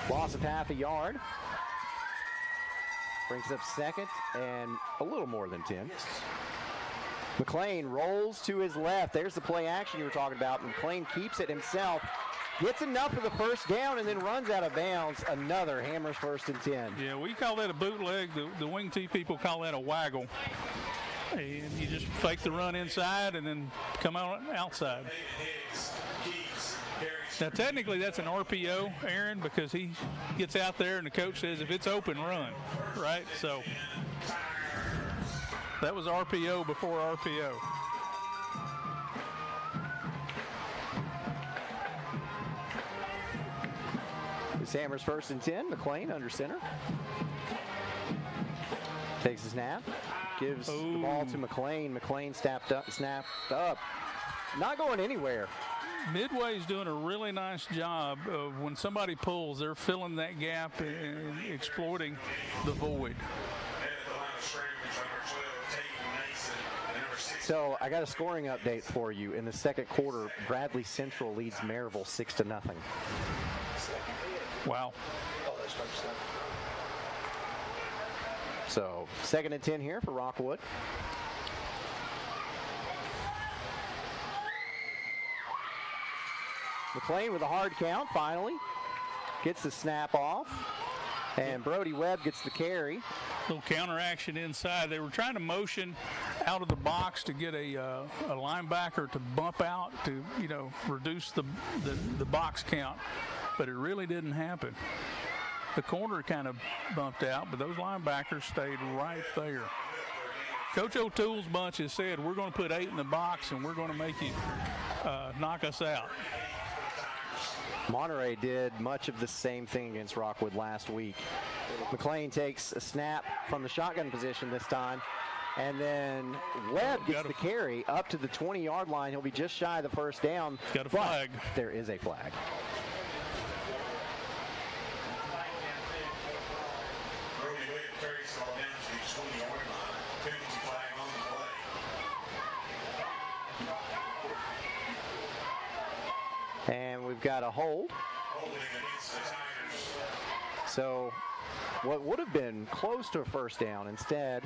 Loss of half a yard. Brings up 2nd and a little more than 10. McLean rolls to his left. There's the play action you were talking about. McLean keeps it himself. Gets enough for the first down and then runs out of bounds. Another Hammers 1st and 10. Yeah, we call that a bootleg. The wing T people call that a waggle. And you just fake the run inside and then come out outside. Now, technically, that's an RPO, Aaron, because he gets out there and the coach says, if it's open, run, right? So that was RPO before RPO. It's Hammers 1st and 10. McLean under center. Takes a snap. Gives the ball to McLean. McLean snapped up. Not going anywhere. Midway's doing a really nice job of when somebody pulls, they're filling that gap and exploiting the void. So I got a scoring update for you. In the second quarter, Bradley Central leads Maryville 6-0. Wow. So 2nd and 10 here for Rockwood. McLean with a hard count finally. Gets the snap off. And Brody Webb gets the carry. Little counter action inside. They were trying to motion out of the box to get a linebacker to bump out to, reduce the box count. But it really didn't happen. The corner kind of bumped out, but those linebackers stayed right there. Coach O'Toole's bunch has said, we're going to put 8 in the box and we're going to make you knock us out. Monterey did much of the same thing against Rockwood last week. McLean takes a snap from the shotgun position this time. And then Webb gets the carry up to the 20-yard line. He'll be just shy of the first down. Got a flag. There is a flag. And we've got a hold. So what would have been close to a first down instead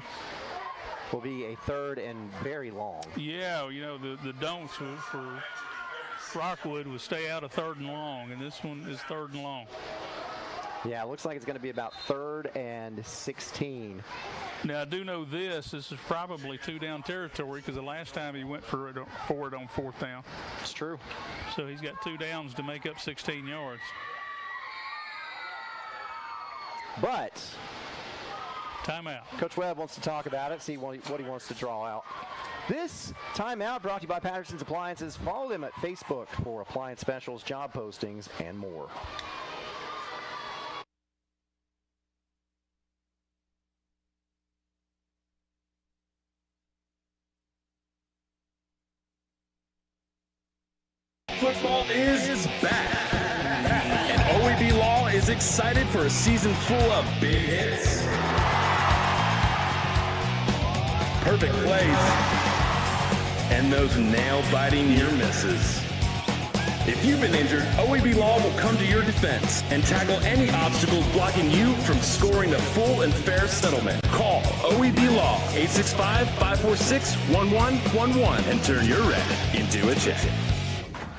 will be a 3rd and very long. Yeah, the don'ts for Rockwood was stay out of 3rd and long, and this one is 3rd and long. Yeah, it looks like it's going to be about 3rd and 16. Now, I do know this is probably 2-down territory because the last time he went for it on 4th down. It's true. So he's got 2 downs to make up 16 yards. But timeout. Coach Webb wants to talk about it, see what he wants to draw out. This timeout brought to you by Patterson's Appliances. Follow them at Facebook for appliance specials, job postings, and more. Football is back. And OEB Law is excited for a season full of big hits, perfect plays, and those nail-biting near misses. If you've been injured, OEB Law will come to your defense and tackle any obstacles blocking you from scoring a full and fair settlement. Call OEB Law 865-546-1111 and turn your red into a check.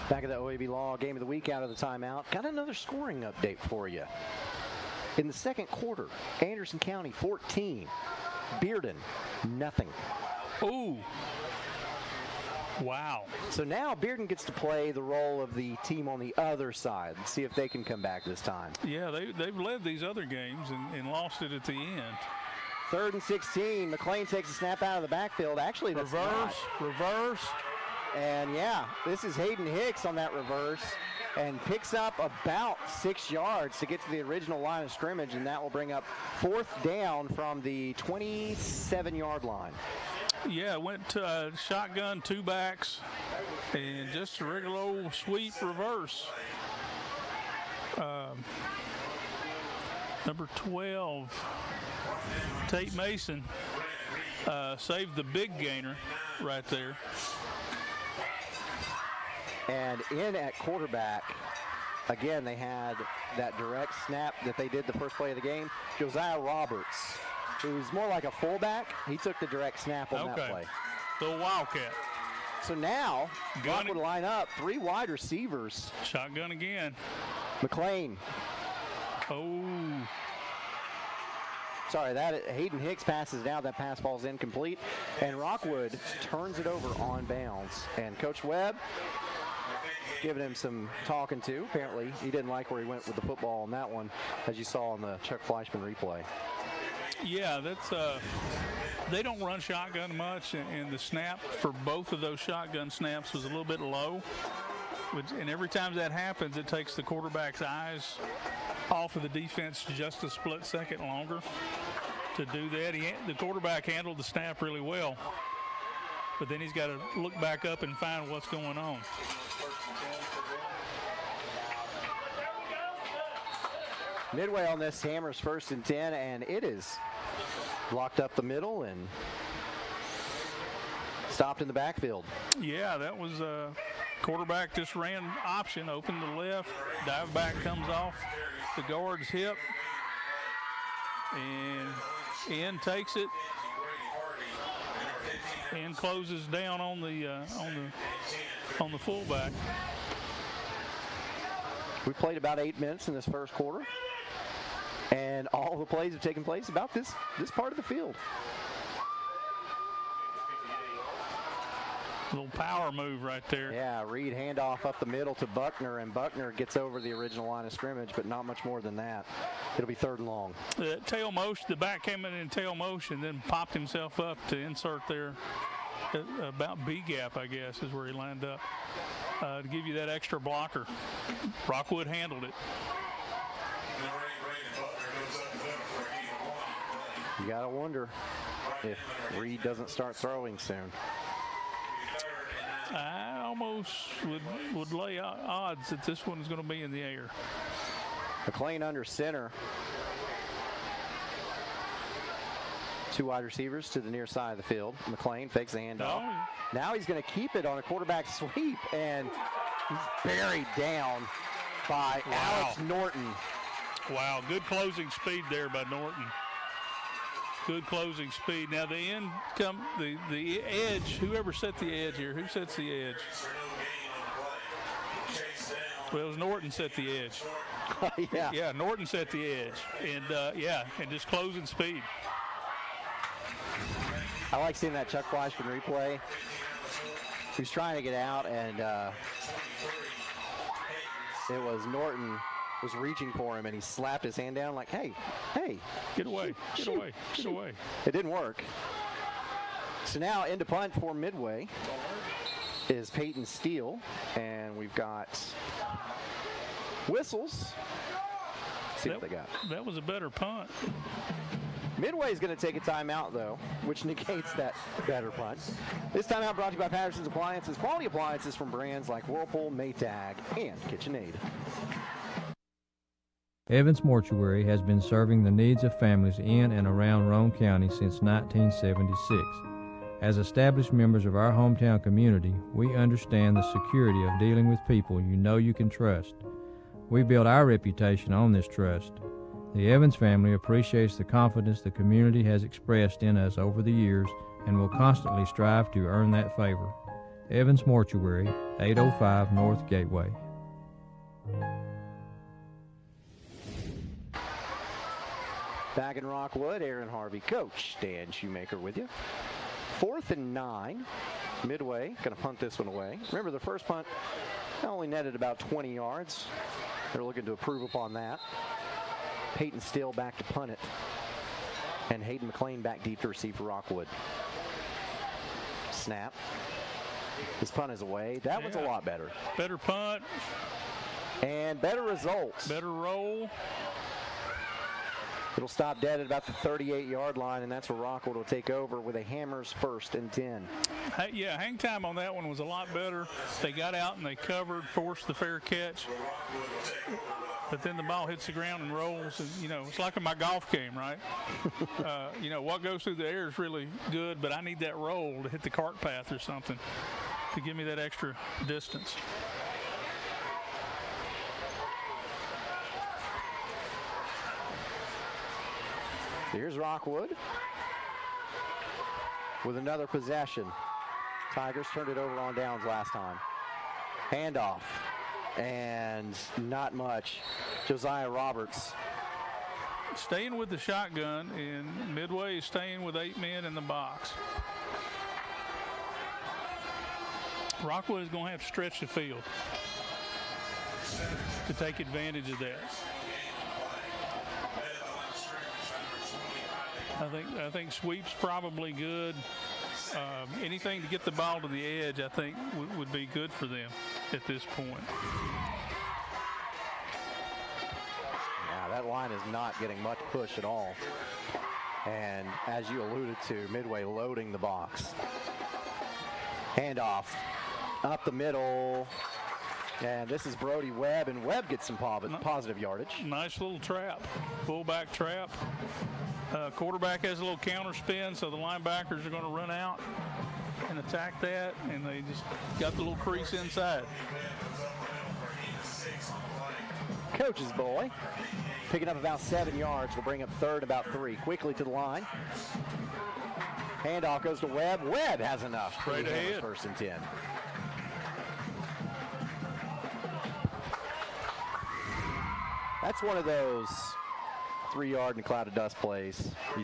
Back at the OEB Law Game of the Week out of the timeout. Got another scoring update for you. In the second quarter, Anderson County 14, Bearden nothing. Ooh. Wow. So now Bearden gets to play the role of the team on the other side. See if they can come back this time. Yeah, they've led these other games and lost it at the end. 3rd and 16. McLean takes a snap out of the backfield. Actually, that's reverse. And yeah, this is Hayden Hicks on that reverse and picks up about 6 yards to get to the original line of scrimmage, and that will bring up 4th down from the 27-yard line. Yeah, went to shotgun, 2 backs, and just a regular old sweep reverse. Number 12, Tate Mason, saved the big gainer right there. And in at quarterback, again, they had that direct snap that they did the first play of the game. Josiah Roberts, who's more like a fullback, he took the direct snap on that play. The Wildcat. So now, Rockwood line up, 3 wide receivers. Shotgun again. McLean. Oh. Sorry, that Hayden Hicks passes down. That pass falls incomplete. And Rockwood turns it over on bounds. And Coach Webb giving him some talking to. Apparently, he didn't like where he went with the football on that one, as you saw on the Chuck Fleischman replay. Yeah, that's they don't run shotgun much, and the snap for both of those shotgun snaps was a little bit low. And every time that happens, it takes the quarterback's eyes off of the defense just a split second longer to do that. The quarterback handled the snap really well, but then he's got to look back up and find what's going on. Midway on this, Hammers 1st and 10, and it is blocked up the middle and stopped in the backfield. Yeah, that was quarterback just ran option, opened the left, dive back comes off the guard's hip, and in takes it and closes down on the fullback. We played about 8 minutes in this first quarter, and all the plays have taken place about this part of the field. Little power move right there. Yeah, Reed handoff up the middle to Buckner, and Buckner gets over the original line of scrimmage, but not much more than that. It'll be 3rd and long. The tail motion, the back came in tail motion, then popped himself up to insert there about B gap, I guess, is where he lined up to give you that extra blocker. Rockwood handled it. You gotta wonder if Reed doesn't start throwing soon. I almost would lay odds that this one is going to be in the air. McLean under center. 2 wide receivers to the near side of the field. McLean fakes the handoff. Now he's going to keep it on a quarterback sweep, and he's buried down by Alex Norton. Wow, good closing speed there by Norton. Good closing speed. Now the end come the edge. Whoever set the edge here? Who sets the edge? Well, it was Norton set the edge. Yeah. Yeah, Norton set the edge, and and just closing speed. I like seeing that Chuck Fleischman replay. He was trying to get out, and it was Norton was reaching for him, and he slapped his hand down like, hey, get away, get away, get away. It didn't work. So now into punt for Midway is Peyton Steele, and we've got whistles. Let's see what they got. That was a better punt. Midway is going to take a timeout, though, which negates that better punt. This timeout brought to you by Patterson's Appliances. Quality appliances from brands like Whirlpool, Maytag, and KitchenAid. Evans Mortuary has been serving the needs of families in and around Roane County since 1976. As established members of our hometown community, we understand the security of dealing with people you know you can trust. We build our reputation on this trust. The Evans family appreciates the confidence the community has expressed in us over the years and will constantly strive to earn that favor. Evans Mortuary, 805 North Gateway. Back in Rockwood, Aaron Harvey, Coach Dan Shoemaker with you. 4th and 9. Midway going to punt this one away. Remember, the first punt only netted about 20 yards. They're looking to improve upon that. Peyton Steele back to punt it. And Hayden McLean back deep to receive for Rockwood. Snap. This punt is away. That one's a lot better. Better punt. And better results. Better roll. It'll stop dead at about the 38-yard line, and that's where Rockwood will take over with a Hammers 1st and 10. Yeah, hang time on that one was a lot better. They got out and they covered, forced the fair catch. But then the ball hits the ground and rolls. And, you know, it's like in my golf game, right? You know, what goes through the air is really good, but I need that roll to hit the cart path or something to give me that extra distance. Here's Rockwood with another possession. Tigers turned it over on downs last time. Handoff. And not much. Josiah Roberts. Staying with the shotgun, and Midway is staying with 8 men in the box. Rockwood is going to have to stretch the field to take advantage of that. I think sweep's probably good. Anything to get the ball to the edge, I think, would be good for them at this point. Yeah, that line is not getting much push at all. And as you alluded to, Midway loading the box. Handoff up the middle. And this is Brody Webb, and Webb gets some positive yardage. Nice little trap, fullback trap. Quarterback has a little counter spin, so the linebackers are going to run out and attack that, and they just got the little crease inside. Coach's boy picking up about 7 yards. Will bring up 3rd, about 3. Quickly to the line. Handoff goes to Webb. Webb has enough. Straight ahead. 1st and 10. That's one of those 3-yard and cloud of dust plays. You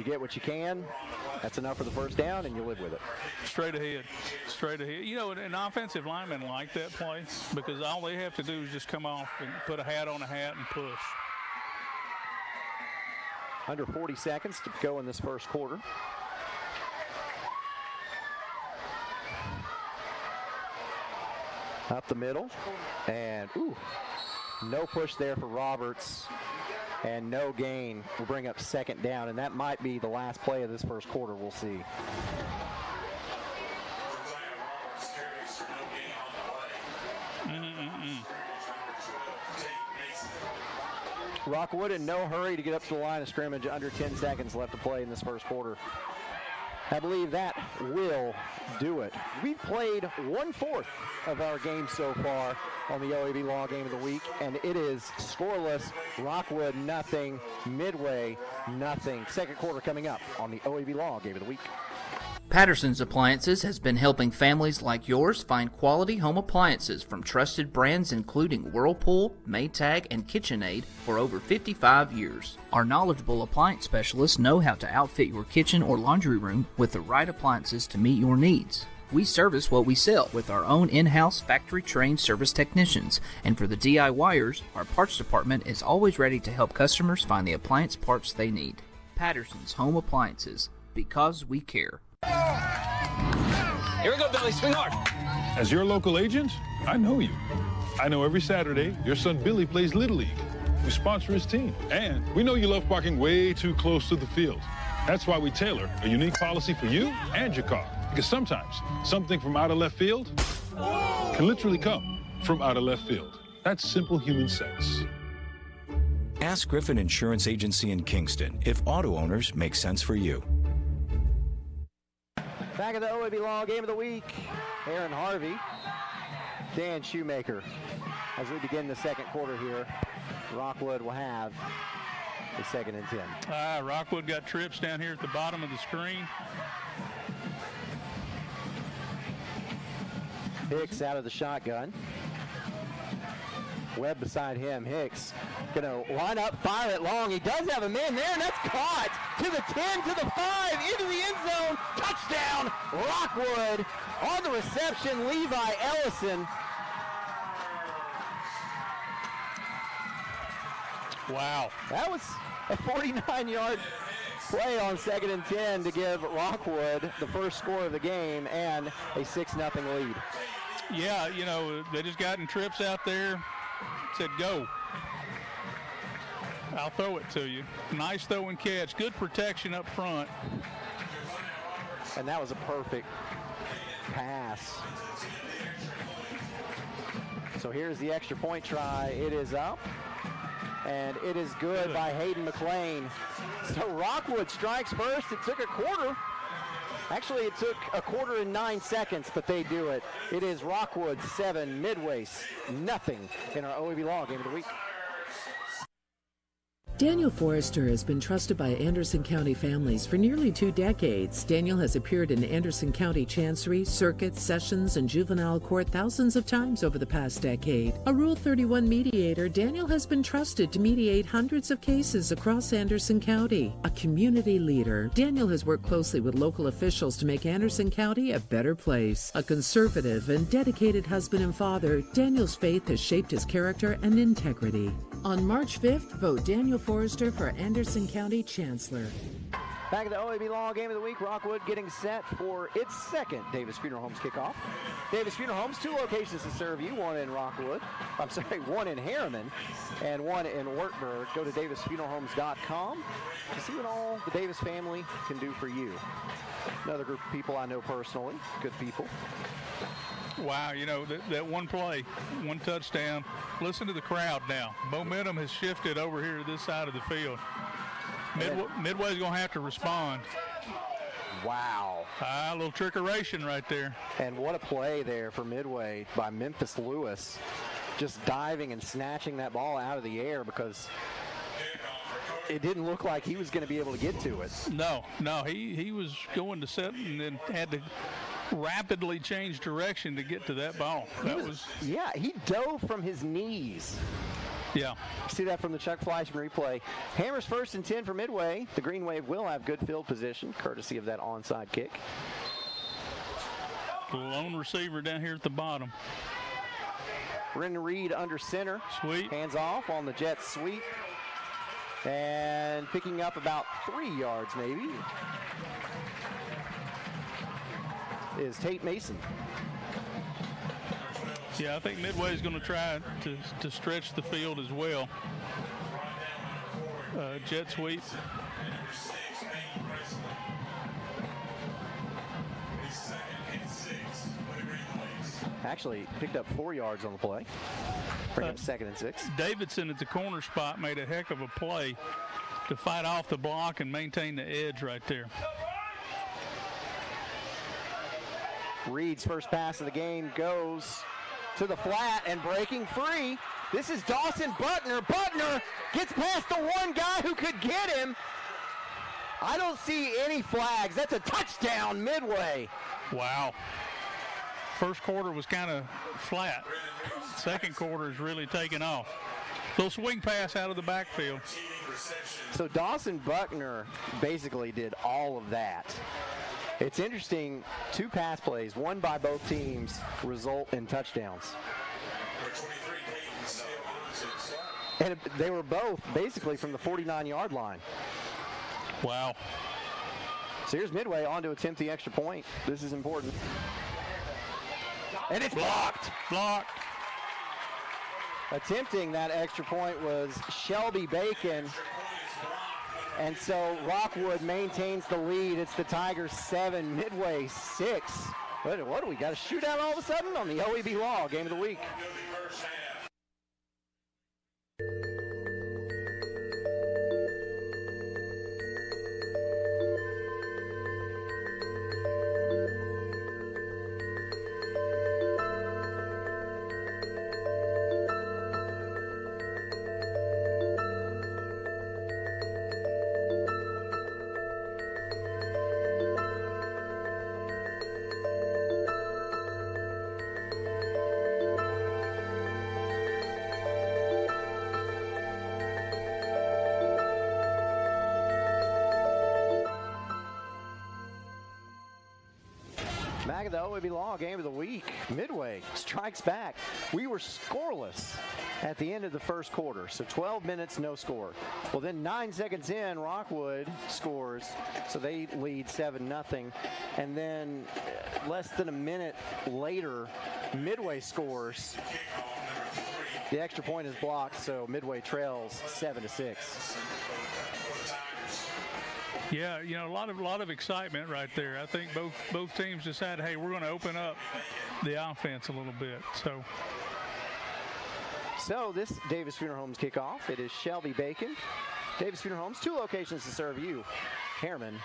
get what you can. That's enough for the first down, and you live with it. Straight ahead. Straight ahead. You know, an offensive lineman like that play because all they have to do is just come off and put a hat on a hat and push. Under 40 seconds to go in this first quarter. Up the middle, and no push there for Roberts, and no gain will bring up 2nd down, and that might be the last play of this first quarter. We'll see. Rockwood in no hurry to get up to the line of scrimmage. Under 10 seconds left to play in this first quarter. I believe that will do it. We've played 1/4 of our game so far on the OEB Law Game of the Week, and it is scoreless. Rockwood nothing, Midway nothing. Second quarter coming up on the OEB Law Game of the Week. Patterson's Appliances has been helping families like yours find quality home appliances from trusted brands including Whirlpool, Maytag, and KitchenAid for over 55 years. Our knowledgeable appliance specialists know how to outfit your kitchen or laundry room with the right appliances to meet your needs. We service what we sell with our own in-house factory-trained service technicians, and for the DIYers, our parts department is always ready to help customers find the appliance parts they need. Patterson's Home Appliances, because we care. Here we go, Billy. Swing hard. As your local agent, I know you. I know every Saturday your son Billy plays Little League. we sponsor his team. And we know you love parking way too close to the field. That's why we tailor a unique policy for you and your car. Because sometimes something from out of left field can literally come from out of left field. That's simple human sense. Ask Griffin Insurance Agency in Kingston if auto owners make sense for you. Back at the OEB Law Game of the Week, Aaron Harvey, Dan Shoemaker. As we begin the second quarter here, Rockwood will have the 2nd and 10. Rockwood got trips down here at the bottom of the screen. Hicks out of the shotgun. Webb beside him. Hicks gonna line up, fire it long. He does have a man there, and that's caught to the 10, to the 5, into the end zone. Touchdown, Rockwood. On the reception, Levi Ellison. Wow. That was a 49-yard play on 2nd and 10 to give Rockwood the first score of the game and a 6-0 lead. Yeah, you know, they just gotten trips out there, said go. I'll throw it to you. Nice throw and catch. Good protection up front. And that was a perfect pass. So here's the extra point try. It is up. And it is good by Hayden McLean. So Rockwood strikes first. It took a quarter. Actually, it took a quarter and 9 seconds, but they do it. It is Rockwood 7, Midway nothing in our OEB Law Game of the Week. Daniel Forrester has been trusted by Anderson County families for nearly 2 decades. Daniel has appeared in Anderson County Chancery, Circuit, Sessions, and Juvenile Court thousands of times over the past decade. A Rule 31 mediator, Daniel has been trusted to mediate hundreds of cases across Anderson County. A community leader, Daniel has worked closely with local officials to make Anderson County a better place. A conservative and dedicated husband and father, Daniel's faith has shaped his character and integrity. On March 5th, vote Daniel Forrester for Anderson County Chancellor. Back at the OEB Law Game of the Week, Rockwood getting set for its second Davis Funeral Homes kickoff. Davis Funeral Homes, 2 locations to serve you, one in Rockwood, one in Harriman, and one in Wartburg. Go to davisfuneralhomes.com to see what all the Davis family can do for you. Another group of people I know personally, good people. Wow, you know, that one play, one touchdown. Listen to the crowd now. Momentum has shifted over here to this side of the field. Midway's going to have to respond. Wow. A little trickeration right there. And what a play there for Midway by Memphis Lewis. Just diving and snatching that ball out of the air because it didn't look like he was going to be able to get to it. No, he was going to set and then had to rapidly change direction to get to that ball. Yeah, he dove from his knees. Yeah. See that from the Chuck Fleischman replay. Hammers 1st and 10 for Midway. The Greenwave will have good field position, courtesy of that onside kick. Lone receiver down here at the bottom. Brendan Reed under center. Sweep. Hands off on the Jets sweep. And picking up about 3 yards maybe is Tate Mason. Yeah, I think Midway is going to try to stretch the field as well. Jet sweep. Actually picked up 4 yards on the play. Bring up 2nd and 6. Davidson at the corner spot made a heck of a play to fight off the block and maintain the edge right there. Reed's first pass of the game goes to the flat and breaking free. This is Dawson Butner. Butner gets past the one guy who could get him. I don't see any flags. That's a touchdown, Midway. Wow. First quarter was kind of flat. Second quarter is really taking off. Little swing pass out of the backfield. So Dawson Buckner basically did all of that. It's interesting, 2 pass plays, one by both teams, result in touchdowns. And they were both basically from the 49-yard line. Wow. So here's Midway on to attempt the extra point. This is important. And it's blocked. Blocked. Attempting that extra point was Shelby Bacon. And so Rockwood maintains the lead. It's the Tigers 7, Midway 6. What do we got? A shootout all of a sudden on the OEB Law Game of the Week. Back at the OEB Law Game of the Week, Midway strikes back. We were scoreless at the end of the first quarter, so 12 minutes, no score. Well, then 9 seconds in, Rockwood scores, so they lead 7-0. And then less than a minute later, Midway scores. The extra point is blocked, so Midway trails 7-6. Yeah, you know, a lot of excitement right there. I think both teams decided, hey, we're going to open up the offense a little bit. So this Davis Funeral Homes kickoff, it is Shelby Bacon. Davis Funeral Homes, 2 locations to serve you, Harriman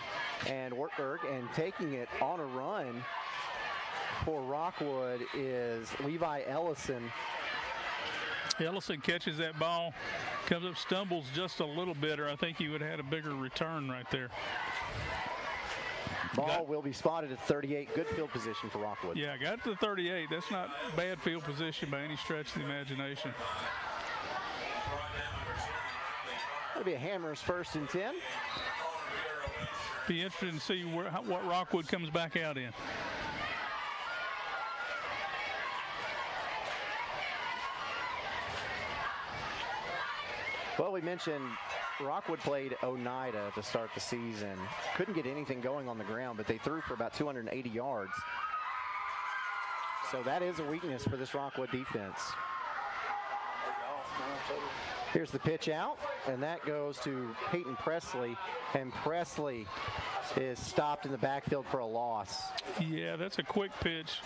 and Wartburg, and taking it on a run for Rockwood is Levi Ellison. Ellison catches that ball, comes up, stumbles just a little bit, or I think he would have had a bigger return right there. Ball will be spotted at 38. Good field position for Rockwood. Yeah, got to the 38. That's not bad field position by any stretch of the imagination. That'll be a Hammers 1st and 10. Be interested to see what Rockwood comes back out in. Well, we mentioned Rockwood played Oneida to start the season. Couldn't get anything going on the ground, but they threw for about 280 yards. So that is a weakness for this Rockwood defense. Here's the pitch out, and that goes to Peyton Presley, and Presley is stopped in the backfield for a loss. Yeah, that's a quick pitch.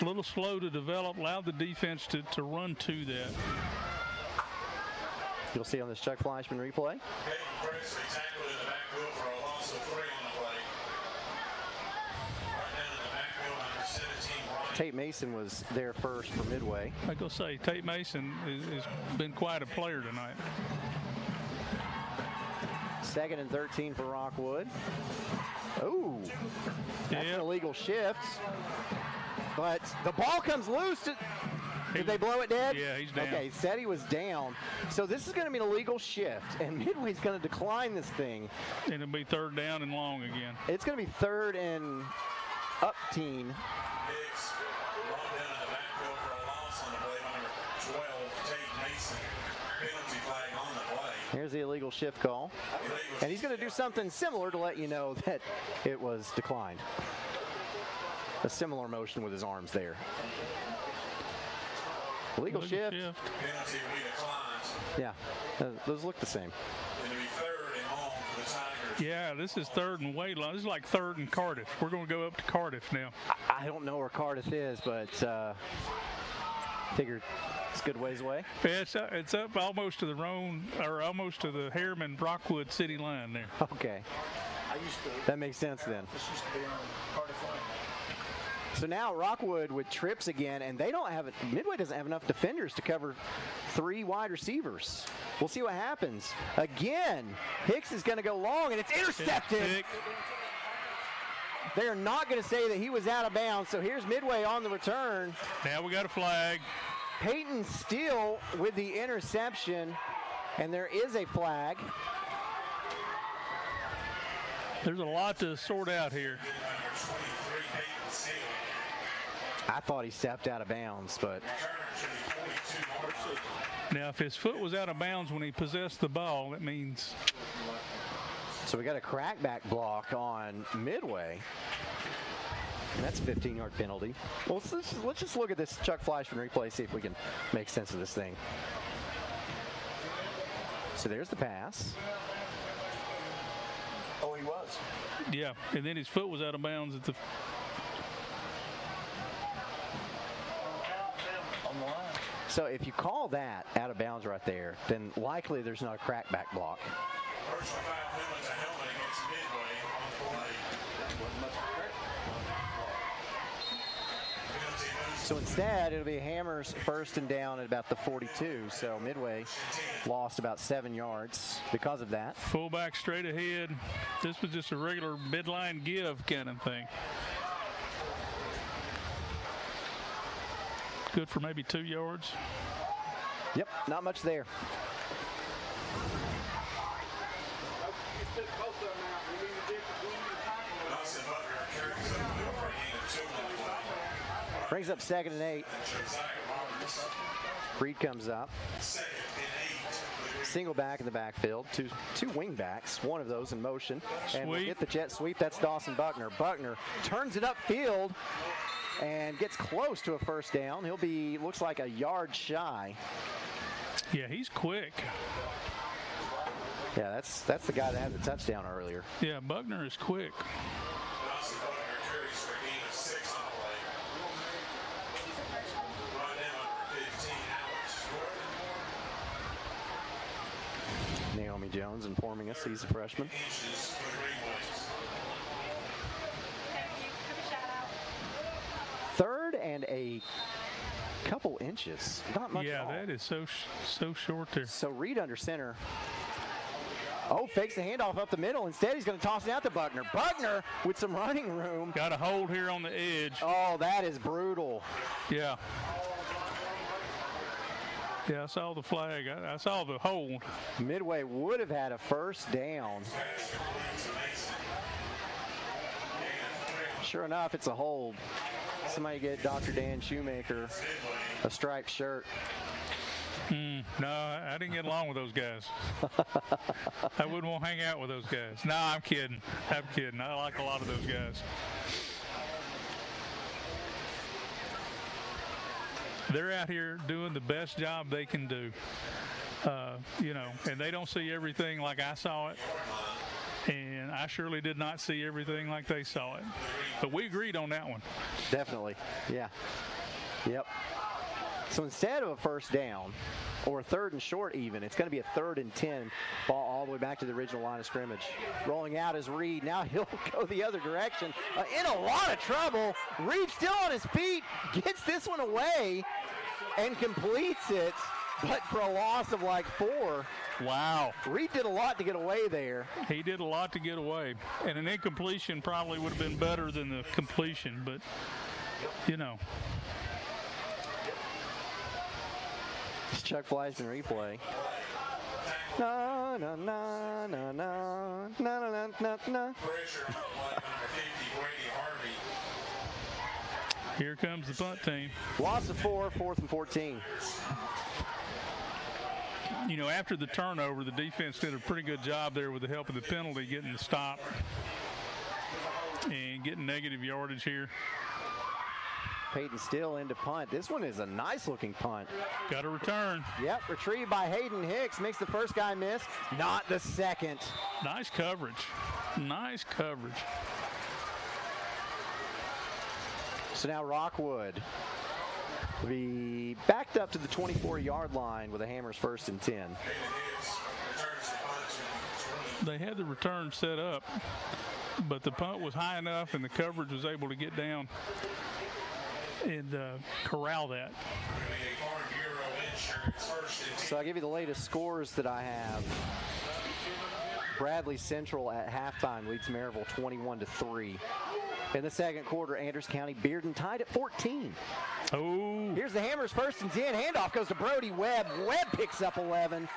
A little slow to develop, allowed the defense to run to that. You'll see on this Chuck Fleischman replay. Tate Mason was there first for Midway. I go say, Tate Mason has been quite a player tonight. 2nd and 13 for Rockwood. Oh, that's an illegal shift. But the ball comes loose. Did they blow it dead? Yeah, he's down. Okay, said he was down. So this is going to be an illegal shift, and Midway's going to decline this thing. And it'll be 3rd down and long again. It's going to be 3rd and up teen. Here's the illegal shift call. And he's going to do something similar to let you know that it was declined. A similar motion with his arms there. Illegal shift. Yeah, those look the same. Yeah, this is 3rd and way long. This is like 3rd and Cardiff. We're going to go up to Cardiff now. I don't know where Cardiff is, but figured it's a good ways away. Yeah, it's up almost to the Roane, or almost to the Harriman Rockwood city line there. Okay. That makes sense then. This used to be on Cardiff line. So now Rockwood with trips again, and they don't have it. Midway doesn't have enough defenders to cover 3 wide receivers. We'll see what happens. Again, Hicks is going to go long, and it's intercepted. They're not going to say that he was out of bounds, so here's Midway on the return. Now we got a flag. Peyton Steele with the interception, and there is a flag. There's a lot to sort out here. I thought he stepped out of bounds, but now if his foot was out of bounds when he possessed the ball, that means. So we got a crackback block on Midway. And that's a 15-yard penalty. Well, let's just look at this Chuck Fleischman replay, see if we can make sense of this thing. So there's the pass. Oh, he was. Yeah, and then his foot was out of bounds at the. On the line. So if you call that out of bounds right there, then likely there's not a crackback block. Personal foul, helmet to helmet against Midway on the play. Wasn't much of a crack. So instead, it'll be Hammers first and down at about the 42. So Midway lost about 7 yards because of that. Fullback straight ahead. This was just a regular midline give kind of thing. Good for maybe 2 yards. Yep, not much there. Brings up 2nd and 8. Reed comes up. Single back in the backfield. Two wing backs. One of those in motion. And we'll get the jet sweep. That's Dawson Buckner. Buckner turns it upfield and gets close to a first down. He'll be, looks like, a yard shy. Yeah, he's quick. Yeah, that's the guy that had the touchdown earlier. Yeah, Buckner is quick. Naomi Jones informing us he's a freshman. Third and a couple inches. Not much at all. Yeah, that is so short there. So Reed under center. Oh, fakes the handoff up the middle. Instead, he's going to toss it out to Buckner. Buckner with some running room. Got a hold here on the edge. Oh, that is brutal. Yeah. Yeah, I saw the flag. I saw the hold. Midway would have had a first down. Sure enough, it's a hold. Somebody get Dr. Dan Shoemaker a striped shirt. No, I didn't get along with those guys. I wouldn't want to hang out with those guys. No, I'm kidding. I'm kidding. I like a lot of those guys. They're out here doing the best job they can do, you know, and they don't see everything like I saw it, and I surely did not see everything like they saw it. But we agreed on that one. Definitely, yeah. Yep. So instead of a first down, or a 3rd and short even, it's going to be a 3rd and 10, ball all the way back to the original line of scrimmage. Rolling out is Reed. Now he'll go the other direction. In a lot of trouble. Reed still on his feet, gets this one away, and completes it, but for a loss of like 4. Wow. Reed did a lot to get away there. He did a lot to get away. And an incompletion probably would have been better than the completion, but, you know. Chuck Fleischman replay. Na na na na na na na na. Here comes the punt team. Loss of 4, 4th and 14. You know, after the turnover, the defense did a pretty good job there with the help of the penalty, getting the stop and getting negative yardage here. Peyton still into punt. This one is a nice-looking punt. Got a return. Yep, retrieved by Hayden Hicks. Makes the first guy miss, not the second. Nice coverage. Nice coverage. So now Rockwood will be backed up to the 24-yard line with the Hammers 1st and 10. They had the return set up, but the punt was high enough and the coverage was able to get down and corral that. So I'll give you the latest scores that I have. Bradley Central at halftime leads Maryville 21-3. In the second quarter, Anderson County Bearden tied at 14. Oh. Here's the Hammers 1st and 10. Handoff goes to Brody Webb. Webb picks up 11.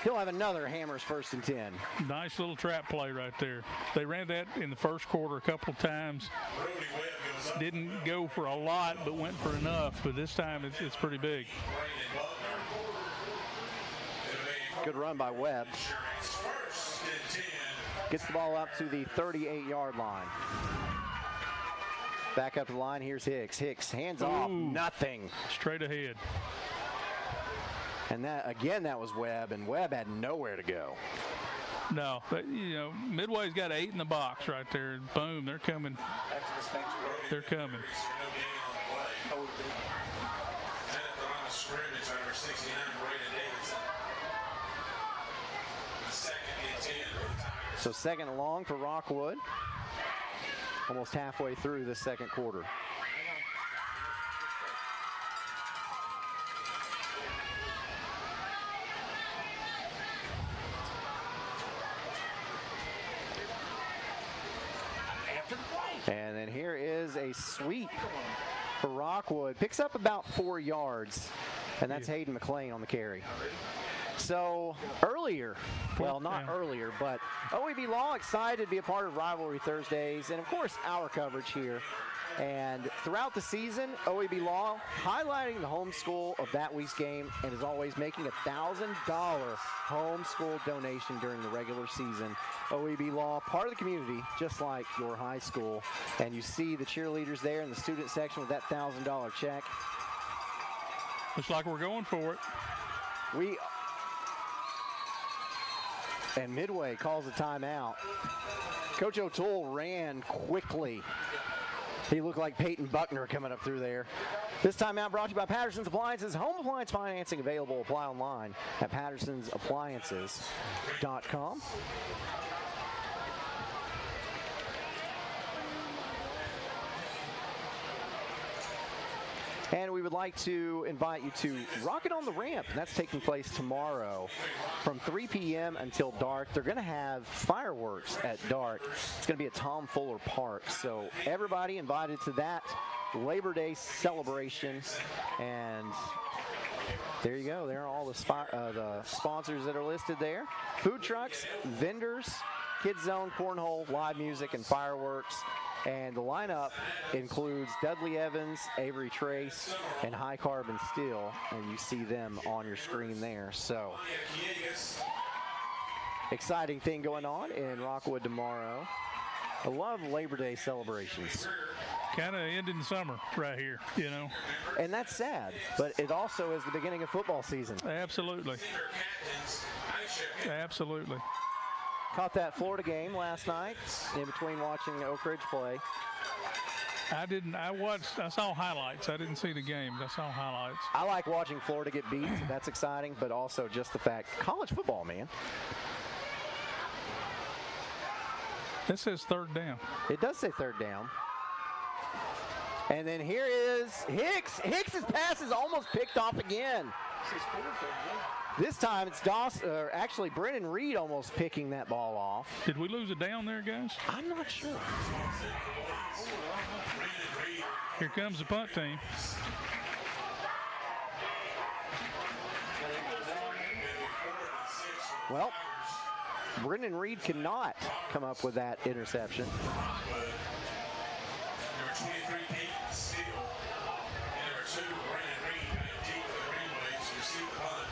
He'll have another Hammers 1st and 10. Nice little trap play right there. They ran that in the first quarter a couple of times. Didn't go for a lot, but went for enough. But this time it's pretty big. Good run by Webb. Gets the ball up to the 38-yard line. Back up to the line. Here's Hicks. Hicks, hands off, nothing. Straight ahead. And that, again, that was Webb, and Webb had nowhere to go. No, but, you know, Midway's got 8 in the box right there. Boom, they're coming. They're coming. So second and long for Rockwood. Almost halfway through the second quarter. And then here is a sweep for Rockwood. Picks up about 4 yards, and that's Hayden McLean on the carry. So earlier, well, not earlier, but OEB Law excited to be a part of Rivalry Thursdays, and of course our coverage here. And throughout the season, OEB Law highlighting the homeschool of that week's game, and as always making a $1,000 homeschool donation during the regular season. OEB Law, part of the community, just like your high school. And you see the cheerleaders there in the student section with that $1,000 check. Looks like we're going for it. And Midway calls a timeout. Coach O'Toole ran quickly. He looked like Peyton Buckner coming up through there. This timeout brought to you by Patterson's Appliances. Home appliance financing available. Apply online at pattersonsappliances.com. And we would like to invite you to Rocket on the Ramp. And that's taking place tomorrow from 3 p.m. until dark. They're going to have fireworks at dark. It's going to be at Tom Fuller Park. So everybody invited to that Labor Day celebration. And there you go. There are all the sponsors that are listed there. Food trucks, vendors, Kids Zone, cornhole, live music, and fireworks. And the lineup includes Dudley Evans, Avery Trace, and High Carbon Steel. And you see them on your screen there. So, exciting thing going on in Rockwood tomorrow. I love Labor Day celebrations. Kind of ending summer right here, you know. And that's sad, but it also is the beginning of football season. Absolutely. Absolutely. Caught that Florida game last night in between watching Oak Ridge play. I saw highlights. I didn't see the games. I saw highlights. I like watching Florida get beat. That's exciting, but also just the fact, college football, man. That says third down. It does say third down. And then here is Hicks. Hicks's pass is almost picked off again. This time it's actually Brennan Reed almost picking that ball off. Did we lose a down there, guys? I'm not sure. Here comes the punt team. Well, Brennan Reed cannot come up with that interception. Number 23, Peyton Steele. And number 2, Brandon Reed, deep for the Greenwave to receive the punt.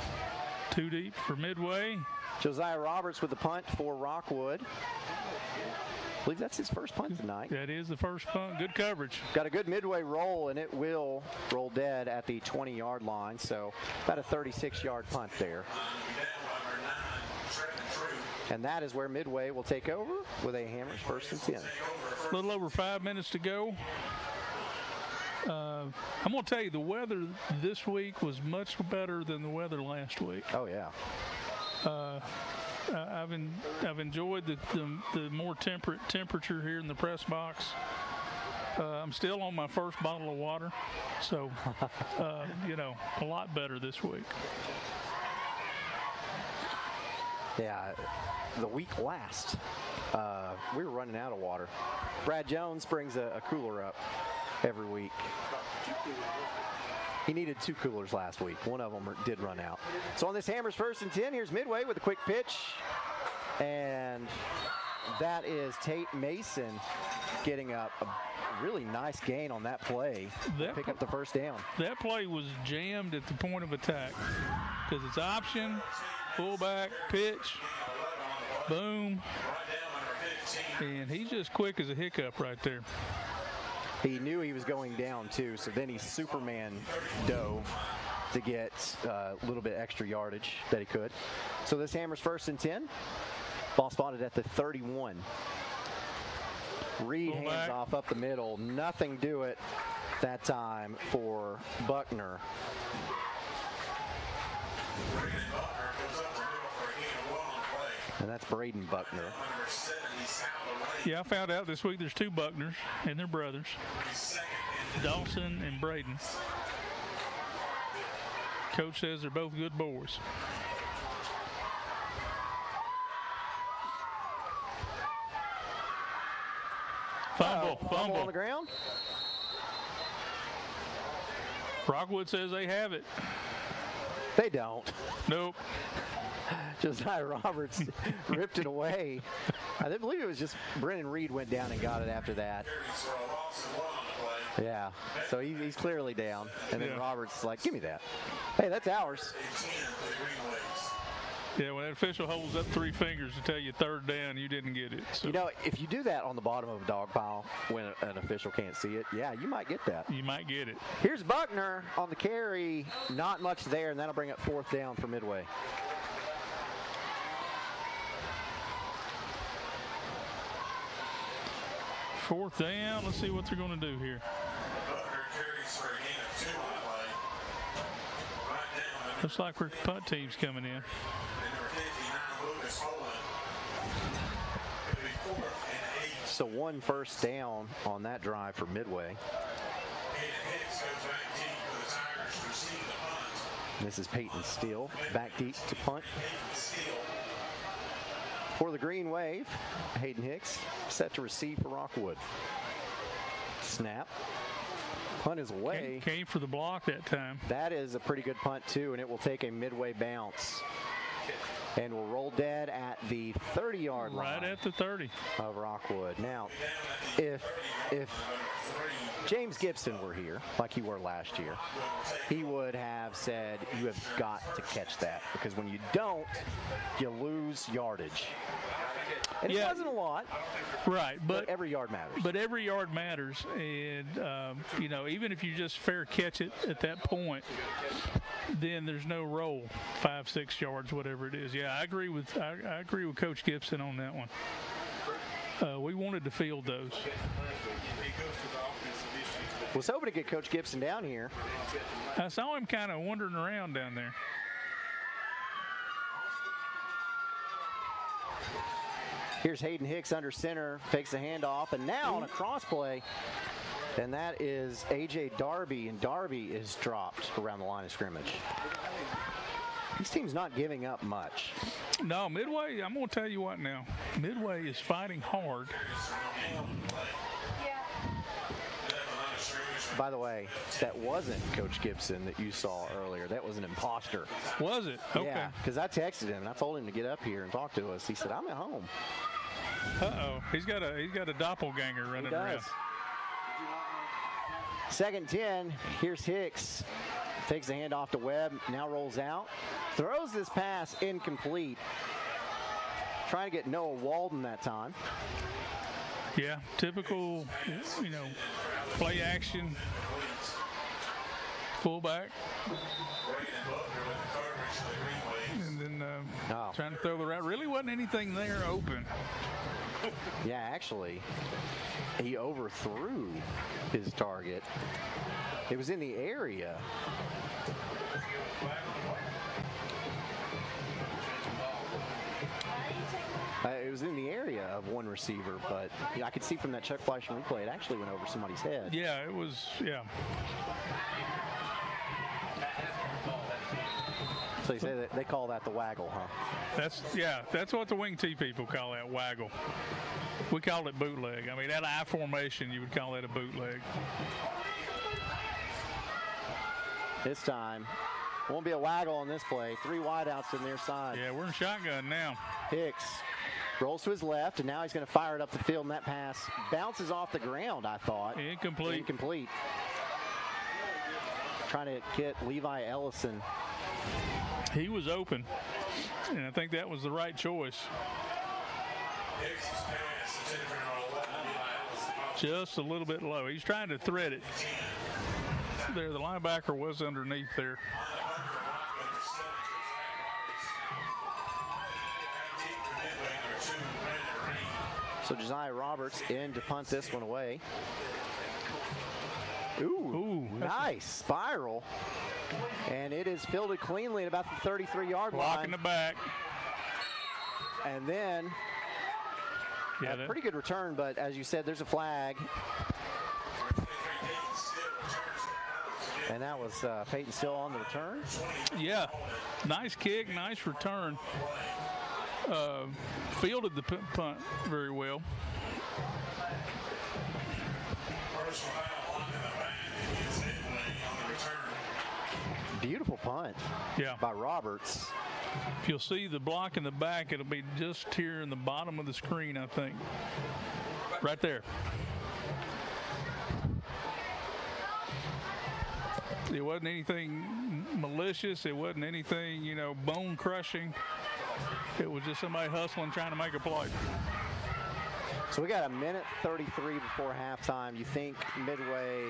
2 deep for Midway. Josiah Roberts with the punt for Rockwood. I believe that's his first punt tonight. That is the first punt. Good coverage. Got a good Midway roll, and it will roll dead at the 20-yard line. So about a 36-yard punt there. And that is where Midway will take over with a Hammers 1st and 10. A little over 5 minutes to go. I'm going to tell you, the weather this week was much better than the weather last week. Oh, yeah. I've enjoyed the more temperate temperature here in the press box. I'm still on my first bottle of water, so, you know, a lot better this week. Yeah, the week last, we were running out of water. Brad Jones brings a cooler up every week. He needed 2 coolers last week. One of them did run out. So on this Hammers 1st and 10, here's Midway with a quick pitch. And that is Tate Mason getting up a really nice gain on that play. Pick up the first down. That play was jammed at the point of attack because it's option, fullback, pitch, boom. And he's just quick as a hiccup right there. He knew he was going down, too, so then he Superman dove to get a little bit extra yardage that he could. So this hammer's 1st and 10. Ball spotted at the 31. Reed hands off up the middle. Nothing do it that time for Buckner. And that's Braden Buckner. Yeah, I found out this week there's 2 Buckners and their brothers, Dawson and Braden. Coach says they're both good boys. Fumble on the ground. Rockwood says they have it. They don't. Nope. Josiah Roberts ripped it away. I believe it was just Brennan Reed went down and got it after that. Yeah, so he's clearly down. And then Roberts is like, give me that. Hey, that's ours. Yeah, when that official holds up 3 fingers to tell you 3rd down, you didn't get it. So. You know, if you do that on the bottom of a dog pile when an official can't see it, yeah, you might get that. You might get it. Here's Buckner on the carry. Not much there, and that'll bring up 4th down for Midway. Fourth down. Let's see what they're going to do here. Looks like we're punt team's coming in. So 1 first down on that drive for Midway. This is Peyton Steele, back deep to punt. For the Green Wave, Hayden Hicks set to receive for Rockwood. Snap. Punt is away. Came for the block that time. That is a pretty good punt, too, and it will take a Midway bounce. And will roll dead at the 30-yard line. Right at the 30. Of Rockwood. Now, if James Gibson were here, like he were last year, he would have said, you have got to catch that. Because when you don't, you lose yardage. And it wasn't a lot. Right, but every yard matters. But every yard matters, and you know, even if you just fair catch it at that point, then there's no roll, 5-6 yards, whatever it is. Yeah, I agree with Coach Gibson on that one. We wanted to field those. Was hoping to get Coach Gibson down here. I saw him kind of wandering around down there. Here's Hayden Hicks under center, fakes the handoff, and now on a cross play, and that is A.J. Darby, and Darby is dropped around the line of scrimmage. This team's not giving up much. No, Midway, I'm going to tell you what now. Midway is fighting hard. By the way, that wasn't Coach Gibson that you saw earlier. That was an imposter. Was it? Okay. Yeah, because I texted him and I told him to get up here and talk to us. He said, I'm at home. Uh-oh. He's got a doppelganger running around. 2nd and 10. Here's Hicks. Takes the handoff to Webb. Now rolls out. Throws this pass incomplete. Trying to get Noah Walden that time. Yeah, typical, you know, play action, fullback. And then trying to throw the route. Really wasn't anything there open. Yeah, actually, he overthrew his target. It was in the area. It was in the area of one receiver, but I could see from that Chuck Fleishman replay, it actually went over somebody's head. Yeah, it was, yeah. So you say that they call that the waggle, huh? That's what the wing T people call that, waggle. We call it bootleg. I mean, that I formation, you would call that a bootleg. This time, won't be a waggle on this play. 3 wideouts in their side. Yeah, we're in shotgun now. Hicks rolls to his left, and now he's going to fire it up the field, and that pass bounces off the ground, I thought. Incomplete. Trying to get Levi Ellison. He was open, and I think that was the right choice. Just a little bit low. He's trying to thread it. There, the linebacker was underneath there. So Josiah Roberts in to punt this one away. Ooh, nice spiral. And it is fielded cleanly at about the 33-yard line. Block in the back. And then a pretty good return, but as you said, there's a flag. And that was Peyton Still on the return. Yeah, nice kick, nice return. Fielded the punt very well. Beautiful punt by Roberts. If you'll see the block in the back, it'll be just here in the bottom of the screen, I think. Right there. It wasn't anything malicious. It wasn't anything, bone crushing. It was just somebody hustling, trying to make a play. So we got a minute 33 before halftime. You think Midway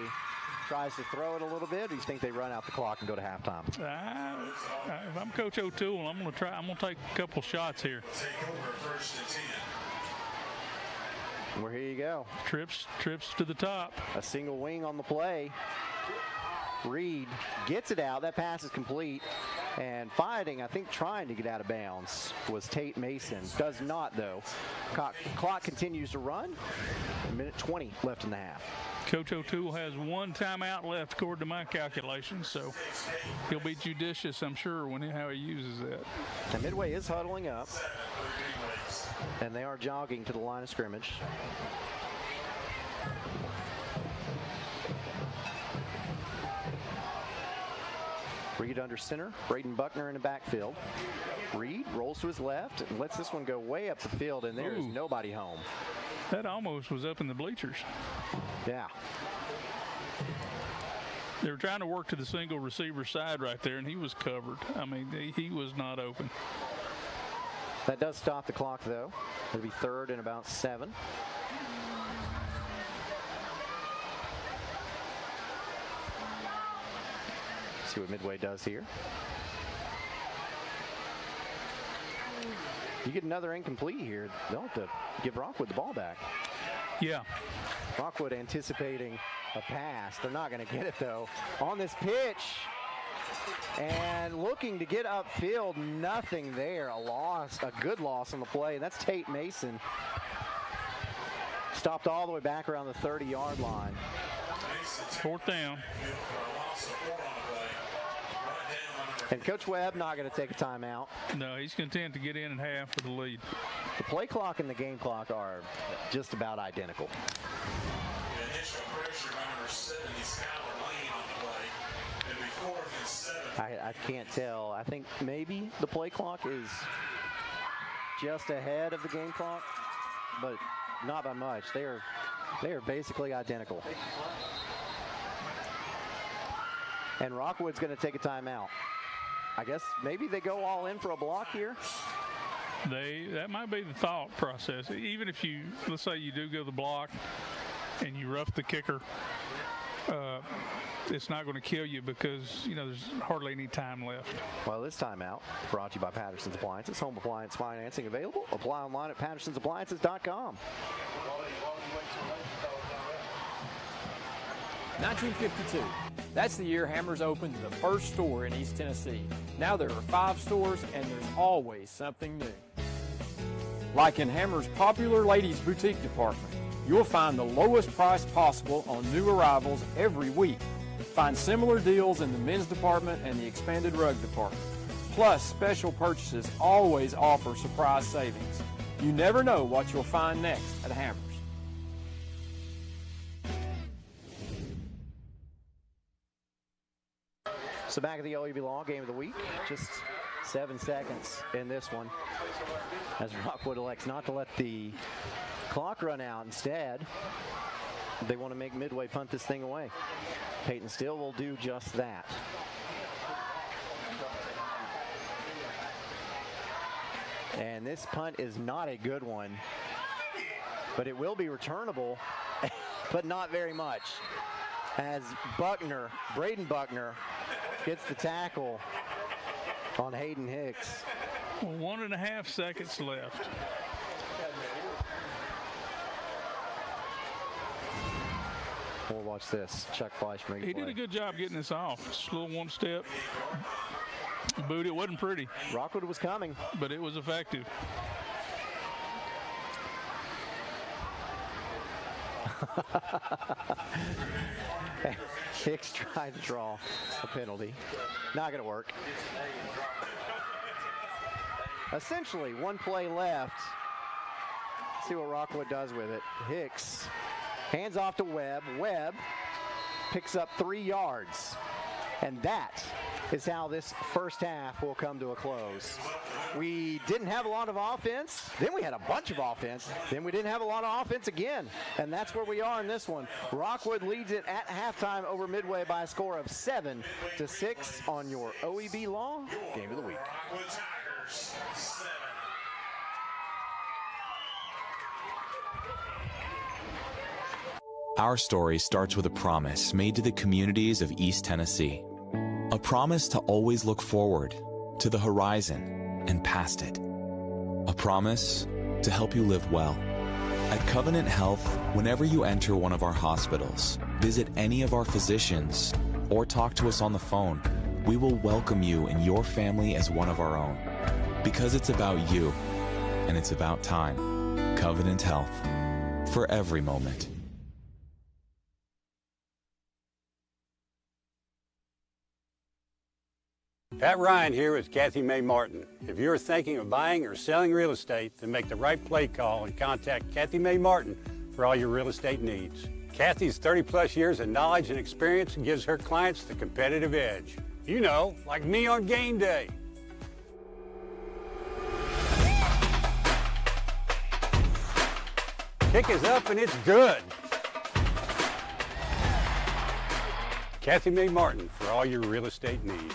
tries to throw it a little bit, or you think they run out the clock and go to halftime? If I'm Coach O'Toole, I'm going to take a couple shots here. Well, here you go. Trips to the top. A single wing on the play. Reed gets it out. That pass is complete. And fighting, I think trying to get out of bounds, was Tate Mason. Does not, though. Clock continues to run. A minute 20 left in the half. Coach O'Toole has one timeout left, according to my calculations, so he'll be judicious, I'm sure, how he uses that. And Midway is huddling up, and they are jogging to the line of scrimmage. Reed under center, Braden Buckner in the backfield. Reed rolls to his left and lets this one go way up the field, and there's nobody home. That almost was up in the bleachers. Yeah. They were trying to work to the single receiver side right there, and he was covered. I mean, he was not open. That does stop the clock, though. It'll be third and about 7. See what Midway does here. You get another incomplete here. They'll have to give Rockwood the ball back. Yeah. Rockwood anticipating a pass. They're not going to get it, though. On this pitch. And looking to get upfield, nothing there. A good loss on the play. And that's Tate Mason. Stopped all the way back around the 30-yard line. Fourth down. And Coach Webb not going to take a timeout. No, he's content to get in at half with the lead. The play clock and the game clock are just about identical. The initial pressure by number 70, Skylar Lane on the play. It'll be 4th and 7. I can't tell. I think maybe the play clock is just ahead of the game clock, but not by much. They are basically identical. And Rockwood's going to take a timeout. I guess maybe they go all in for a block here. That might be the thought process. Even if let's say you do go the block and you rough the kicker, it's not going to kill you because, there's hardly any time left. Well, this timeout brought to you by Patterson's Appliances. Home appliance financing available. Apply online at pattersonsappliances.com. 1952. That's the year Hammers opened the first store in East Tennessee. Now there are 5 stores, and there's always something new. Like in Hammers' popular ladies' boutique department, you'll find the lowest price possible on new arrivals every week. Find similar deals in the men's department and the expanded rug department. Plus, special purchases always offer surprise savings. You never know what you'll find next at Hammers. So back at the OEB Law Game of the week, just 7 seconds in this one, as Rockwood elects not to let the clock run out. Instead, they want to make Midway punt this thing away. Peyton Still will do just that. And this punt is not a good one but it will be returnable, but not very much. As Braden Buckner gets the tackle on Hayden Hicks. 1.5 seconds left. We'll watch this. Chuck Fleischman. He did a good job getting this off. Just a little one step. Boot, it wasn't pretty. Rockwood was coming. But it was effective. Hicks tried to draw a penalty. Not going to work. Essentially, one play left. Let's see what Rockwood does with it. Hicks hands off to Webb. Webb picks up 3 yards. And that is how this first half will come to a close. We didn't have a lot of offense. Then we had a bunch of offense. Then we didn't have a lot of offense again. And that's where we are in this one. Rockwood leads it at halftime over Midway by a score of 7-6 on your OEB Law Game of the Week. Rockwood Tigers, 7. Our story starts with a promise made to the communities of East Tennessee. A promise to always look forward, to the horizon, and past it. A promise to help you live well. At Covenant Health, whenever you enter one of our hospitals, visit any of our physicians, or talk to us on the phone, we will welcome you and your family as one of our own. Because it's about you, and it's about time. Covenant Health, for every moment. Pat Ryan here with Kathy Mae Martin. If you're thinking of buying or selling real estate, then make the right play call and contact Kathy Mae Martin for all your real estate needs. Kathy's 30-plus years of knowledge and experience gives her clients the competitive edge. You know, like me on game day. Kick is up and it's good. Kathy Mae Martin for all your real estate needs.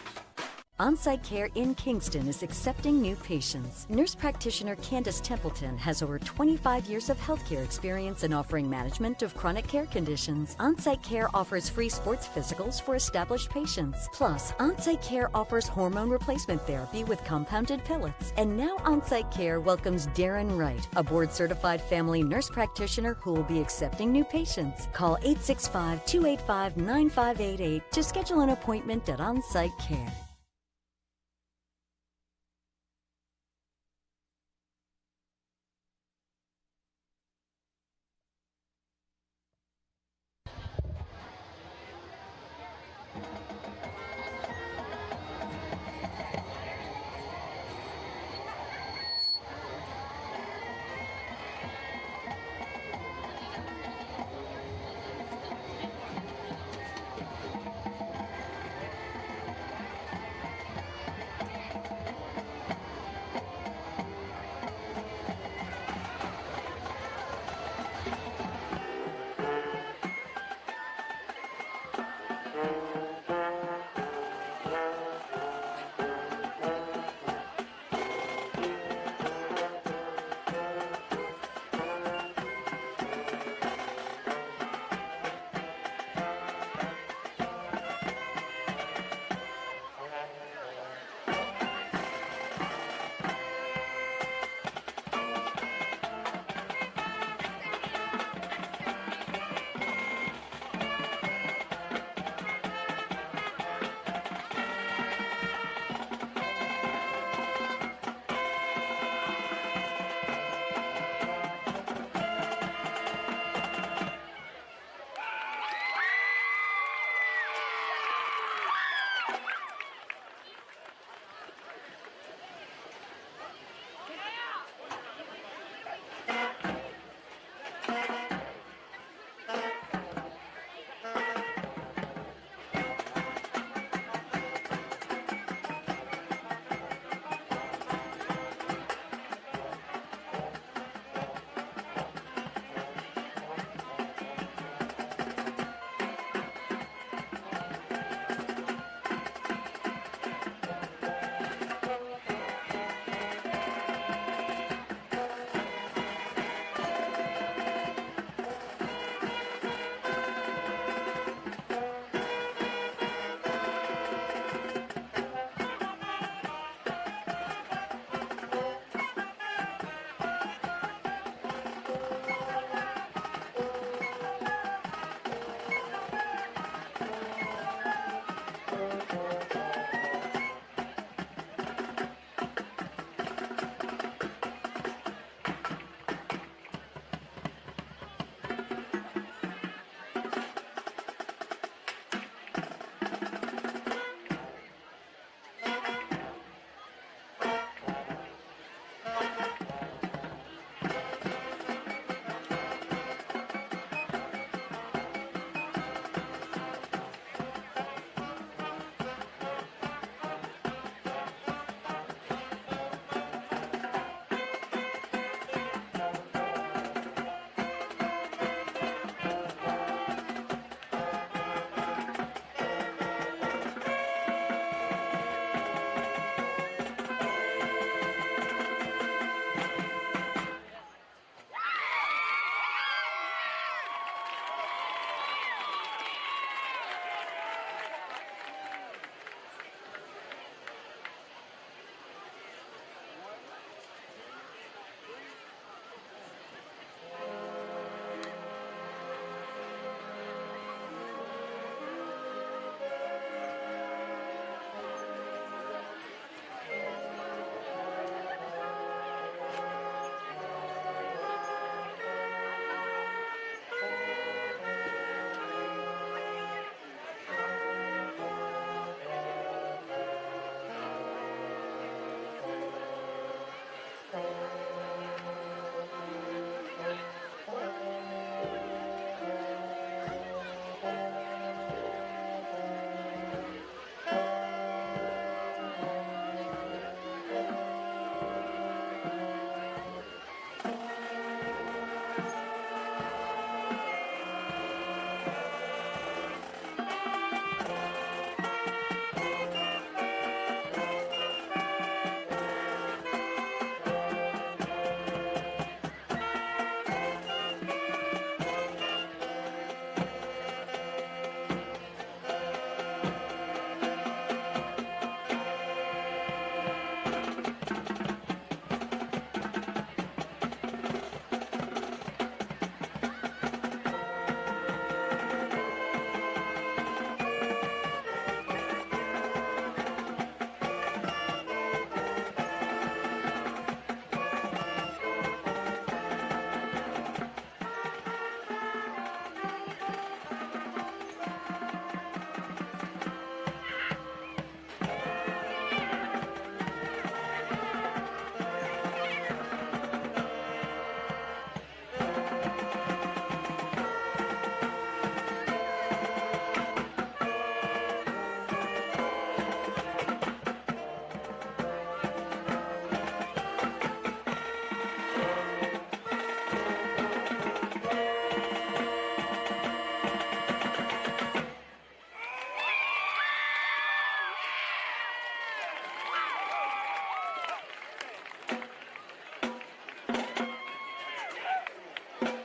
On-Site Care in Kingston is accepting new patients. Nurse practitioner Candace Templeton has over 25 years of healthcare experience in offering management of chronic care conditions. On-Site Care offers free sports physicals for established patients. Plus, On-Site Care offers hormone replacement therapy with compounded pellets. And now On-Site Care welcomes Darren Wright, a board-certified family nurse practitioner who will be accepting new patients. Call 865-285-9588 to schedule an appointment at On-Site Care.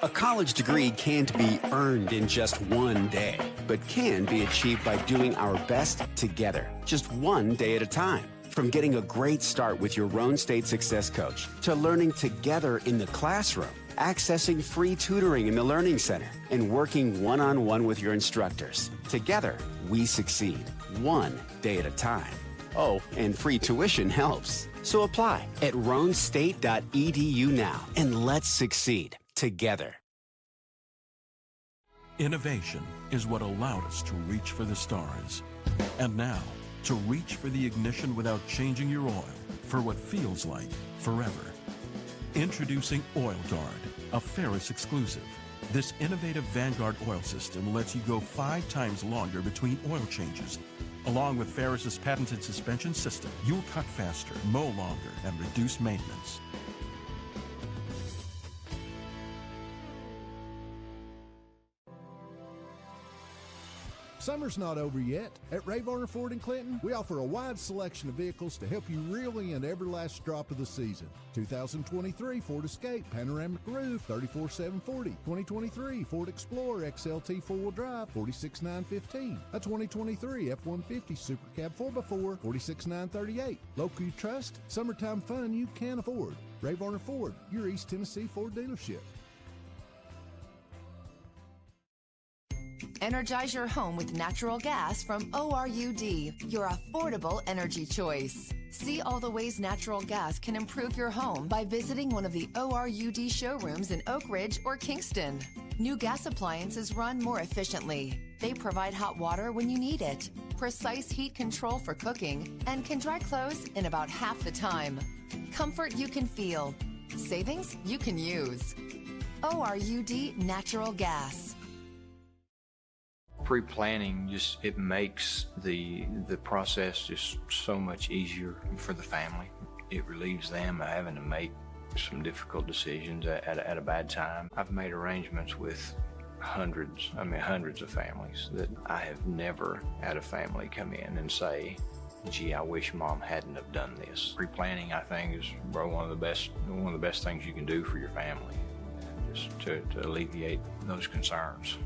A college degree can't be earned in just one day, but can be achieved by doing our best together, just one day at a time. From getting a great start with your Roane State Success Coach to learning together in the classroom, accessing free tutoring in the Learning Center, and working one-on-one with your instructors. Together, we succeed, one day at a time. Oh, and free tuition helps. So apply at roanstate.edu now, and let's succeed together. Innovation is what allowed us to reach for the stars. And now, to reach for the ignition without changing your oil for what feels like forever. Introducing Oil Guard, a Ferris exclusive. This innovative Vanguard oil system lets you go 5 times longer between oil changes. Along with Ferris's patented suspension system, you'll cut faster, mow longer, and reduce maintenance. Summer's not over yet. At Ray Varner Ford in Clinton, we offer a wide selection of vehicles to help you reel in every last drop of the season. 2023 Ford Escape Panoramic Roof, $34,740. 2023 Ford Explorer XLT 4-wheel drive, $46,915. A 2023 F-150 Super Cab 4x4, $46,938. Local you trust, summertime fun you can afford. Ray Varner Ford, your East Tennessee Ford dealership. Energize your home with natural gas from ORUD, your affordable energy choice. See all the ways natural gas can improve your home by visiting one of the ORUD showrooms in Oak Ridge or Kingston. New gas appliances run more efficiently. They provide hot water when you need it, precise heat control for cooking, and can dry clothes in about half the time. Comfort you can feel. Savings you can use. ORUD Natural Gas. Pre-planning it makes the process just so much easier for the family. It relieves them of having to make some difficult decisions at a bad time. I've made arrangements with hundreds of families that I have never had a family come in and say, gee, I wish Mom hadn't have done this. Pre-planning, I think, is one of the best things you can do for your family, just to alleviate those concerns.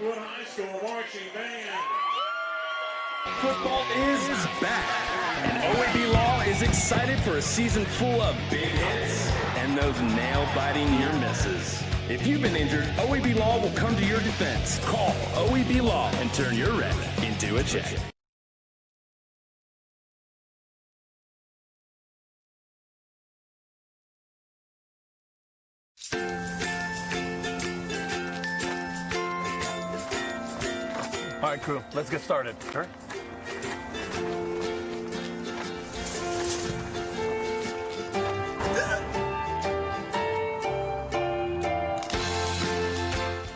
Rockwood High School Marching Band. Football is back, and OEB Law is excited for a season full of big hits and those nail-biting near misses. If you've been injured, OEB Law will come to your defense. Call OEB Law and turn your wreck into a check. All right, crew, let's get started. Sure.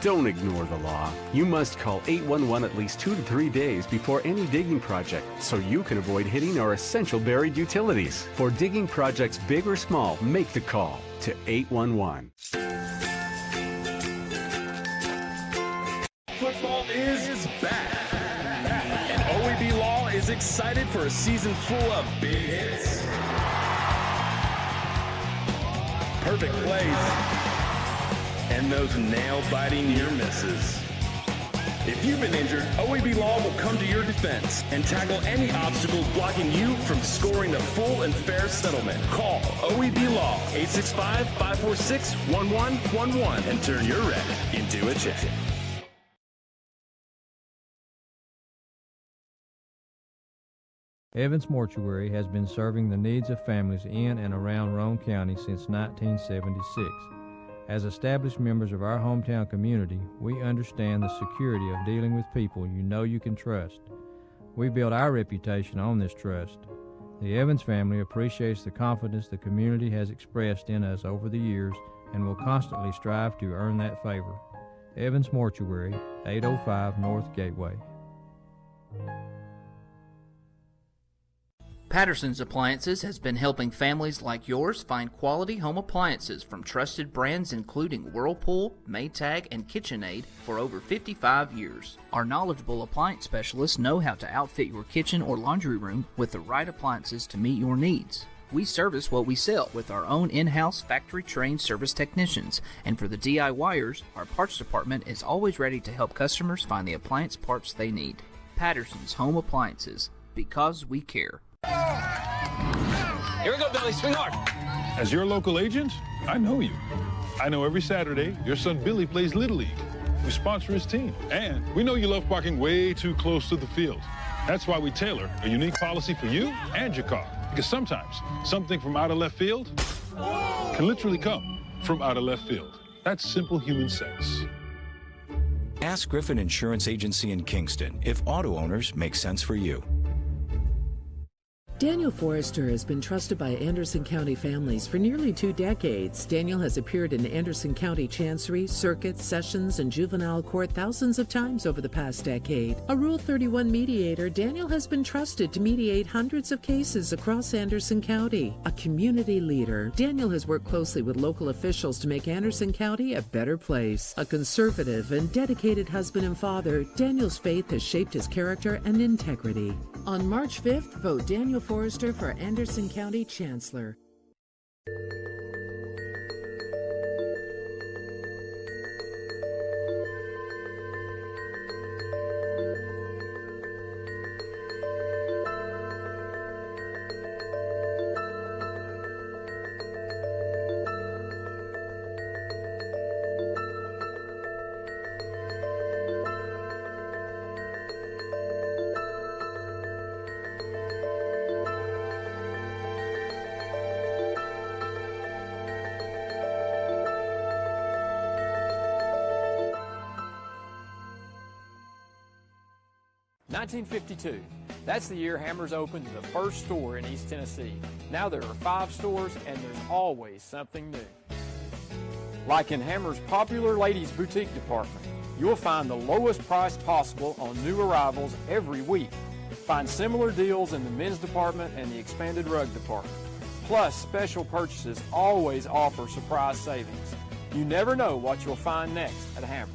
Don't ignore the law. You must call 811 at least 2 to 3 days before any digging project so you can avoid hitting our essential buried utilities. For digging projects big or small, make the call to 811. Football is back, and OEB Law is excited for a season full of big hits, perfect plays, and those nail-biting near misses. If you've been injured, OEB Law will come to your defense and tackle any obstacles blocking you from scoring a full and fair settlement. Call OEB Law 865-546-1111 and turn your wreck into a check. Evans Mortuary has been serving the needs of families in and around Roane County since 1976. As established members of our hometown community, we understand the security of dealing with people you know you can trust. We build our reputation on this trust. The Evans family appreciates the confidence the community has expressed in us over the years and will constantly strive to earn that favor. Evans Mortuary, 805 North Gateway. Patterson's Appliances has been helping families like yours find quality home appliances from trusted brands including Whirlpool, Maytag, and KitchenAid for over 55 years. Our knowledgeable appliance specialists know how to outfit your kitchen or laundry room with the right appliances to meet your needs. We service what we sell with our own in-house factory-trained service technicians, and for the DIYers, our parts department is always ready to help customers find the appliance parts they need. Patterson's Home Appliances, because we care. Here we go, Billy. Swing hard. As your local agent, I know you. I know every Saturday your son Billy plays Little League. We sponsor his team. And we know you love parking way too close to the field. That's why we tailor a unique policy for you and your car. Because sometimes something from out of left field can literally come from out of left field. That's simple human sense. Ask Griffin Insurance Agency in Kingston if auto owners make sense for you. Daniel Forrester has been trusted by Anderson County families for nearly 2 decades. Daniel has appeared in Anderson County Chancery, Circuit, Sessions, and Juvenile Court thousands of times over the past decade. A Rule 31 mediator, Daniel has been trusted to mediate hundreds of cases across Anderson County. A community leader, Daniel has worked closely with local officials to make Anderson County a better place. A conservative and dedicated husband and father, Daniel's faith has shaped his character and integrity. On March 5th, vote Daniel Forrester for Anderson County Chancellor. $1952. That's the year Hammers opened the first store in East Tennessee. Now there are 5 stores and there's always something new. Like in Hammers' popular ladies boutique department, you'll find the lowest price possible on new arrivals every week. Find similar deals in the men's department and the expanded rug department. Plus, special purchases always offer surprise savings. You never know what you'll find next at Hammers.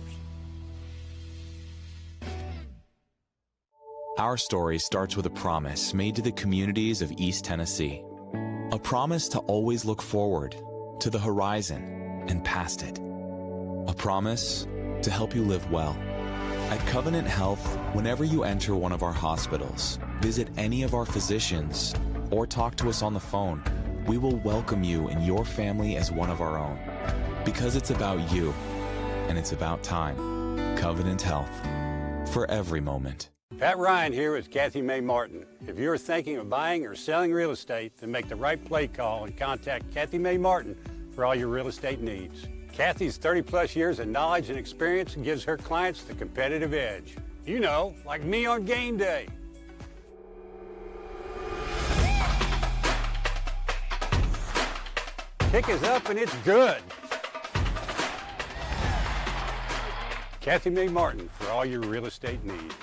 Our story starts with a promise made to the communities of East Tennessee. A promise to always look forward, to the horizon, and past it. A promise to help you live well. At Covenant Health, whenever you enter one of our hospitals, visit any of our physicians, or talk to us on the phone, we will welcome you and your family as one of our own. Because it's about you, and it's about time. Covenant Health, for every moment. Pat Ryan here with Kathy Mae Martin. If you're thinking of buying or selling real estate, then make the right play call and contact Kathy Mae Martin for all your real estate needs. Kathy's 30-plus years of knowledge and experience gives her clients the competitive edge. You know, like me on game day. Kick is up and it's good. Kathy Mae Martin for all your real estate needs.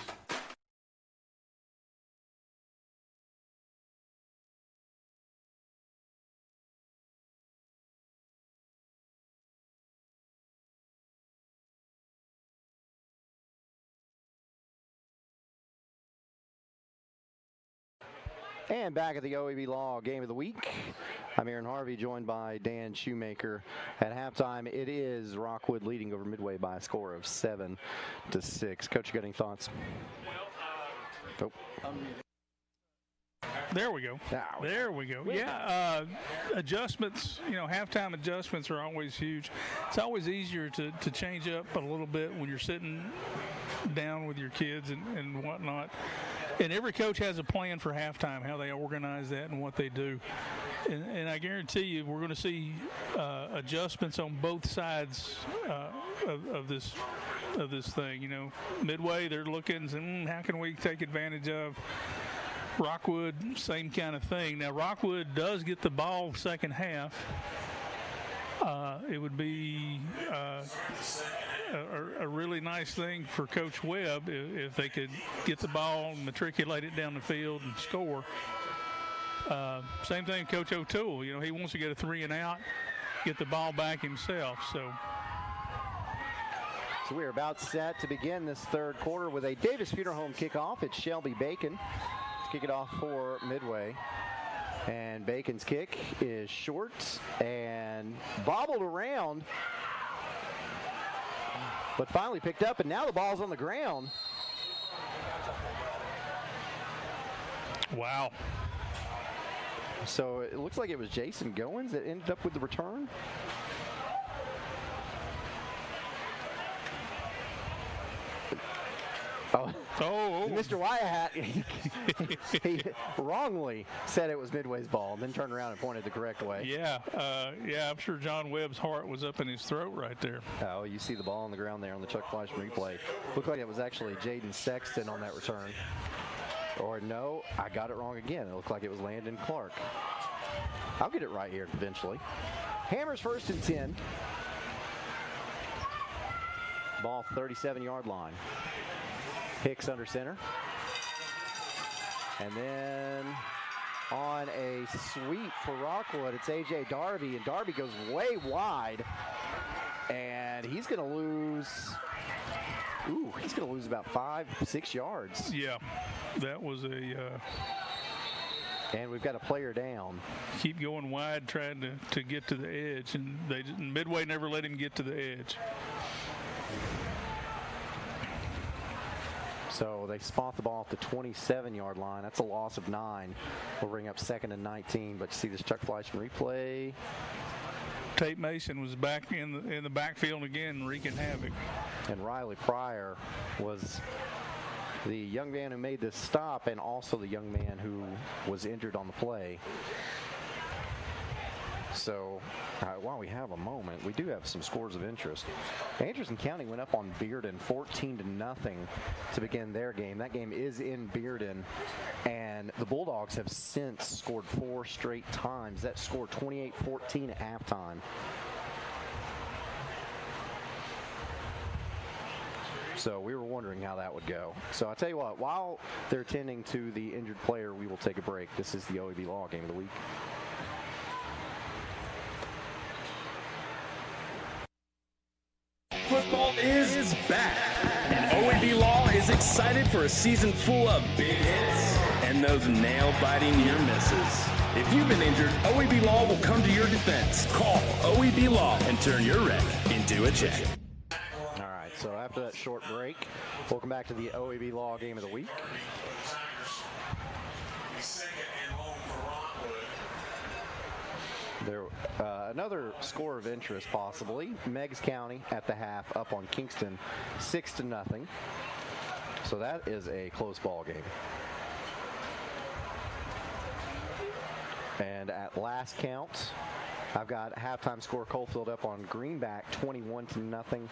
And back at the OEB Law Game of the Week, I'm Aaron Harvey, joined by Dan Shoemaker. At halftime, it is Rockwood leading over Midway by a score of 7-6. Coach, you got any thoughts? Oh. There we go. There we go. Yeah, adjustments, halftime adjustments are always huge. It's always easier to change up a little bit when you're sitting down with your kids and whatnot. And every coach has a plan for halftime, how they organize that and what they do. And I guarantee you we're going to see adjustments on both sides of this thing. Midway, they're looking, saying, how can we take advantage of Rockwood? Same kind of thing. Now, Rockwood does get the ball second half. It would be a really nice thing for Coach Webb if they could get the ball, matriculate it down the field, and score. Same thing Coach O'Toole. He wants to get a 3 and out, get the ball back himself. So we are about set to begin this third quarter with a Davis Funeral Home kickoff. It's Shelby Bacon to kick it off for Midway. And Bacon's kick is short and bobbled around, but finally picked up, and now the ball's on the ground. Wow. So it looks like it was Jason Goins that ended up with the return. Oh. Mr. Wyatt, he wrongly said it was Midway's ball and then turned around and pointed the correct way. Yeah, I'm sure John Webb's heart was up in his throat right there. Oh, you see the ball on the ground there on the Chuck Fleisch replay. Looked like it was actually Jaden Sexton on that return. Or no, I got it wrong again. It looked like it was Landon Clark. I'll get it right here eventually. Hammers first and 10. Ball 37-yard line. Hicks under center. And then on a sweep for Rockwood, it's A.J. Darby, and Darby goes way wide. And he's going to lose, about 5-6 yards. Yeah, that was and we've got a player down. Keep going wide, trying to get to the edge, and Midway never let him get to the edge. So they spot the ball at the 27-yard line. That's a loss of 9. We'll bring up 2nd and 19. But you see this Chuck Fleischman replay. Tate Mason was back in the backfield again, wreaking havoc. And Riley Pryor was the young man who made this stop, and also the young man who was injured on the play. So while we have a moment, we do have some scores of interest. Anderson County went up on Bearden 14-0 to begin their game. That game is in Bearden, and the Bulldogs have since scored 4 straight times. That scored 28-14 at halftime. So we were wondering how that would go. So I'll tell you what, while they're tending to the injured player, we will take a break. This is the OEB Law Game of the Week. Football is back, and OEB Law is excited for a season full of big hits and those nail-biting near misses. If you've been injured, OEB Law will come to your defense. Call OEB Law and turn your wreck into a check. All right, So after that short break, welcome back to the OEB Law Game of the Week. There, another score of interest possibly. Meigs County at the half up on Kingston 6-0. So that is a close ball game. And at last count, I've got halftime score Coalfield up on Greenback 21-0.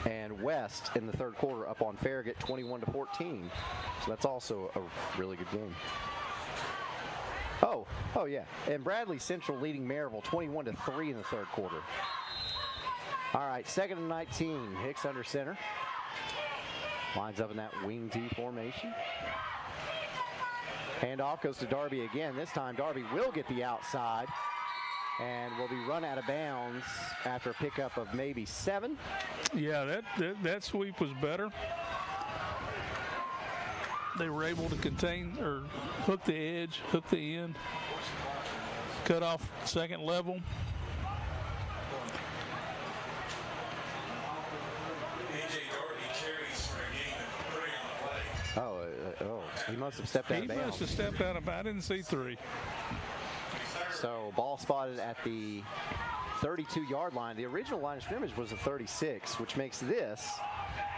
And West in the third quarter up on Farragut 21-14. So that's also a really good game. Oh yeah. And Bradley Central leading Maryville 21-3 in the third quarter. All right, 2nd and 19. Hicks under center. Lines up in that wing T formation. Handoff goes to Darby again. This time Darby will get the outside and will be run out of bounds after a pickup of maybe 7. Yeah, that sweep was better. They were able to contain or hook the edge, hook the end, cut off second level. He must have stepped out of bounds. He must have stepped out of bounds. I didn't see 3. So ball spotted at the 32-yard line. The original line of scrimmage was a 36, which makes this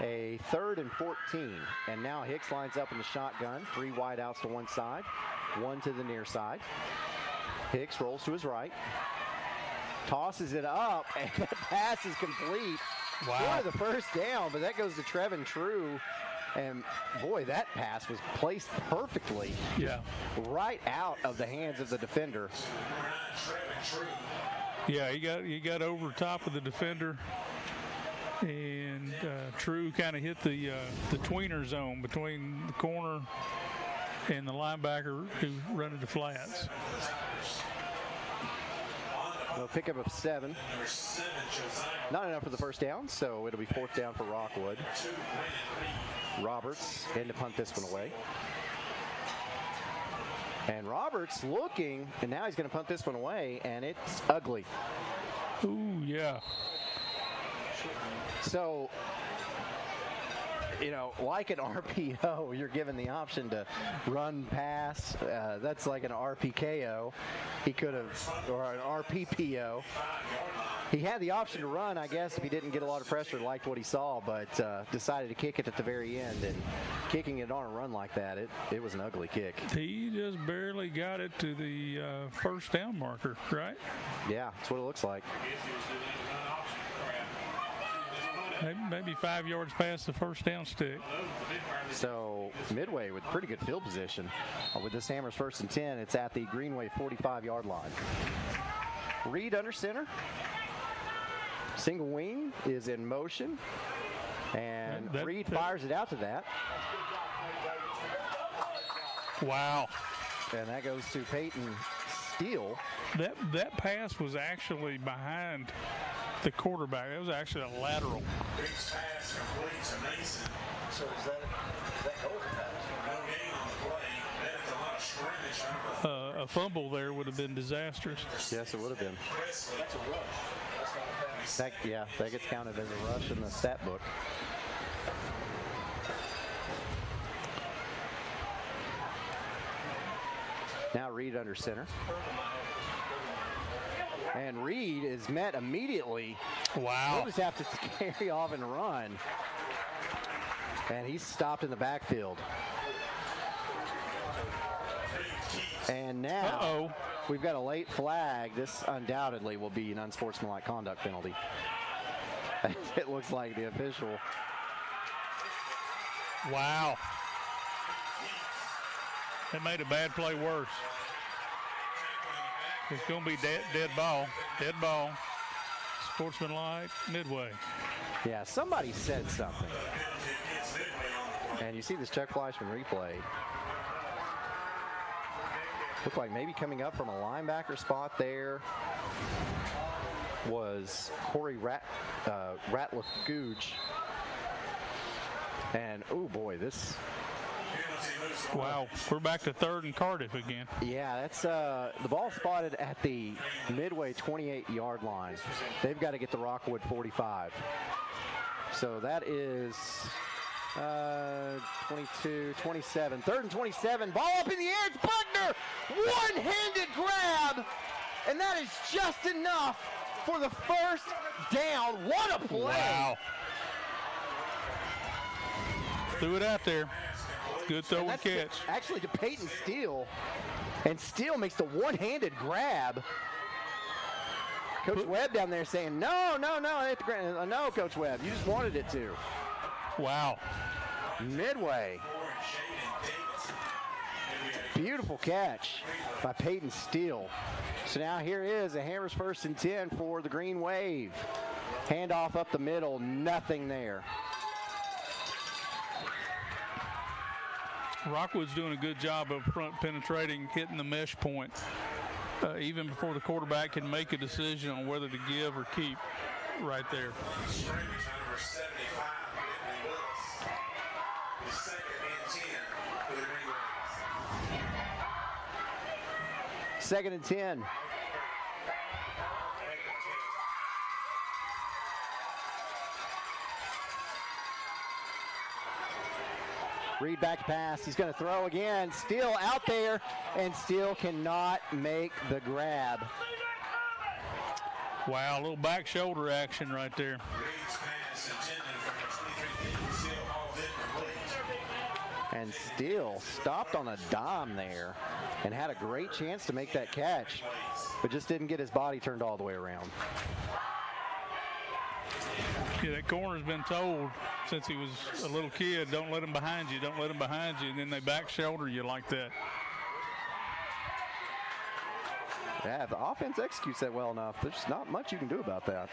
a 3rd and 14. And now Hicks lines up in the shotgun. 3 wide outs to one side, 1 to the near side. Hicks rolls to his right, tosses it up, and the pass is complete. Wow. For the first down, but that goes to Trevin True. And boy, that pass was placed perfectly. Yeah. Right out of the hands of the defender. Yeah, he got over top of the defender, and True kind of hit the tweener zone between the corner and the linebacker who running the flats. A pickup of 7. Not enough for the first down, so it'll be 4th down for Rockwood. Roberts in to punt this one away. And Roberts looking, and now he's going to punt this one away, and it's ugly. Ooh, yeah. So, you know, like an RPO, you're given the option to run, pass. That's like an RPKO. He could have, or an RPPO. He had the option to run, I guess, if he didn't get a lot of pressure, liked what he saw, but decided to kick it at the very end. And kicking it on a run like that, it was an ugly kick. He just barely got it to the first down marker, right? Yeah, that's what it looks like. Maybe 5 yards past the first down stick. So Midway with pretty good field position. With this Hammers 1st and 10, it's at the Greenwave 45-yard line. Reed under center. Single wing is in motion. And Reed fires it out to that. Wow. And that goes to Peyton Steele. That pass was actually behind the quarterback. It was actually a lateral. Big pass complete to Mason. So is that goal pass? No gain on the play. That's a lot of scrimmage. A fumble there would have been disastrous. Yes, it would have been. That's a rush. That's not a pass. That gets counted as a rush in the stat book. Now Reed under center. And Reed is met immediately. Wow. He'll just have to carry off and run. And he's stopped in the backfield. And now we've got a late flag. This undoubtedly will be an unsportsmanlike conduct penalty. It looks like the official. Wow. That made a bad play worse. It's going to be dead ball. Dead ball. Sportsmanlike, Midway. Yeah, somebody said something. And you see this Chuck Fleischman replay. Looked like maybe coming up from a linebacker spot there was Corey Ratliff Googe. And, oh boy, this... Wow, we're back to 3rd and Cardiff again. Yeah, that's the ball spotted at the Midway 28-yard line. They've got to get the Rockwood 45. So that is 22, 27. 3rd and 27. Ball up in the air. It's Buckner. One-handed grab. And that is just enough for the first down. What a play. Wow. Threw it out there. Good throw and catch. Actually to Peyton Steele. And Steele makes the one-handed grab. Coach Webb down there saying, no, no, Coach Webb. You just wanted it to. Wow. Midway. Beautiful catch by Peyton Steele. So now here is a Hammers 1st and 10 for the Green Wave. Handoff up the middle, nothing there. Rockwood's doing a good job of front penetrating, hitting the mesh point, even before the quarterback can make a decision on whether to give or keep right there. Second and 10. Reed back to pass. He's going to throw again. Steele out there, and Steele cannot make the grab. Wow, a little back shoulder action right there. And Steele stopped on a dime there and had a great chance to make that catch, but just didn't get his body turned all the way around. Yeah, that corner's been told since he was a little kid, don't let him behind you, don't let him behind you, and then they back shoulder you like that. Yeah, if the offense executes that well enough, there's not much you can do about that.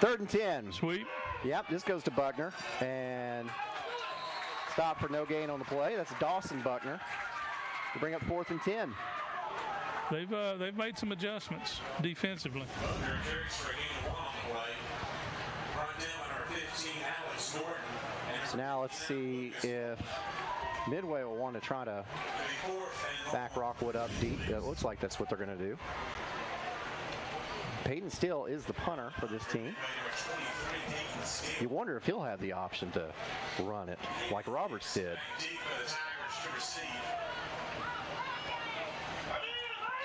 3rd and 10. Sweep. Yep, this goes to Buckner, and stop for no gain on the play. That's Dawson Buckner to bring up 4th and 10. They've made some adjustments defensively. Buckner carries for a gain of 1 on the play. Brought down by number 15, Alex Gordon. So now let's see if Midway will want to try to back Rockwood up deep. It looks like that's what they're going to do. Peyton Steele is the punter for this team. You wonder if he'll have the option to run it like Roberts did.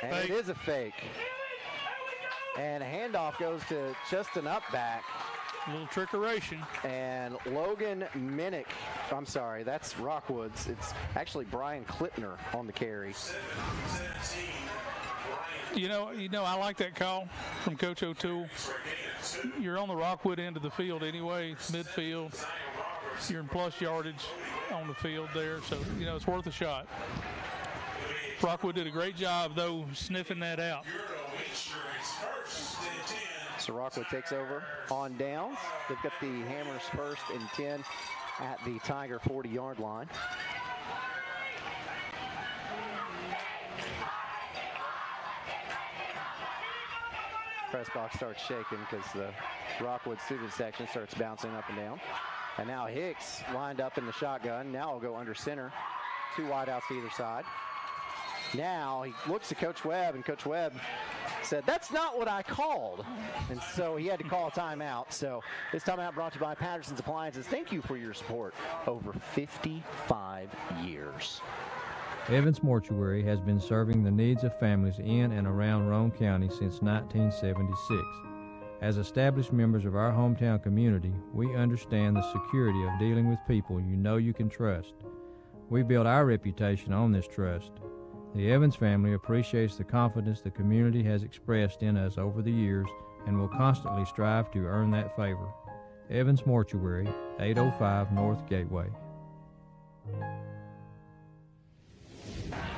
And it is a fake. And a handoff goes to just an up back. A little trickeration. And Logan Minnick, I'm sorry, that's Rockwood's. It's actually Brian Klipner on the carry. You know, I like that call from Coach O'Toole. You're on the Rockwood end of the field anyway, midfield. You're in plus yardage on the field there, so, you know, it's worth a shot. Rockwood did a great job, though, sniffing that out. So Rockwood takes over on downs. They've got the Hammers 1st and 10 at the Tiger 40-yard line. Press box starts shaking because the Rockwood student section starts bouncing up and down. And now Hicks lined up in the shotgun. Now he'll go under center. 2 wideouts to either side. Now he looks at Coach Webb, and Coach Webb said, "That's not what I called." And so he had to call a timeout. So this timeout brought to you by Patterson's Appliances. Thank you for your support over 55 years. Evans Mortuary has been serving the needs of families in and around Roane County since 1976. As established members of our hometown community, we understand the security of dealing with people you know you can trust. We build our reputation on this trust. The Evans family appreciates the confidence the community has expressed in us over the years and will constantly strive to earn that favor. Evans Mortuary, 805 North Gateway.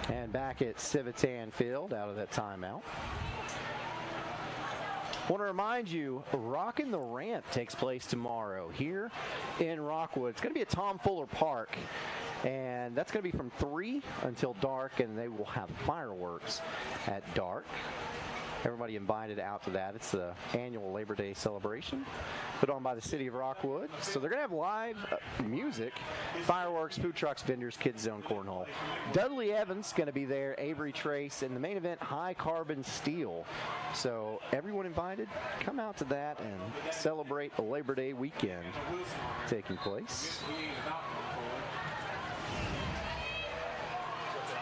And back at Civitan Field out of that timeout. Want to remind you, Rockin' the Ramp takes place tomorrow here in Rockwood. It's going to be at Tom Fuller Park, and that's going to be from 3 until dark, and they will have fireworks at dark. everybody invited out to that. It's the annual Labor Day celebration put on by the city of Rockwood. So they're going to have live music, fireworks, food trucks, vendors, kids zone, cornhole. Dudley Evans going to be there, Avery Trace, and the main event, high carbon steel. So everyone invited, come out to that and celebrate the Labor Day weekend taking place.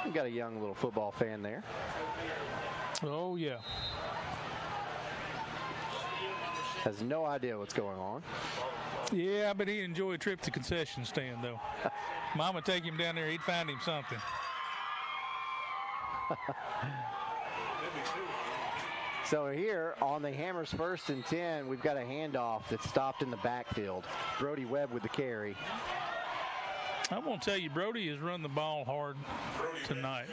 We've got a young little football fan there. Oh, yeah. Has no idea what's going on. Yeah, I bet he'd enjoy a trip to concession stand, though. Mama take him down there, he'd find him something. So here on the Hammers 1st and 10, we've got a handoff that's stopped in the backfield. Brody Webb with the carry. I'm going to tell you, Brody has run the ball hard tonight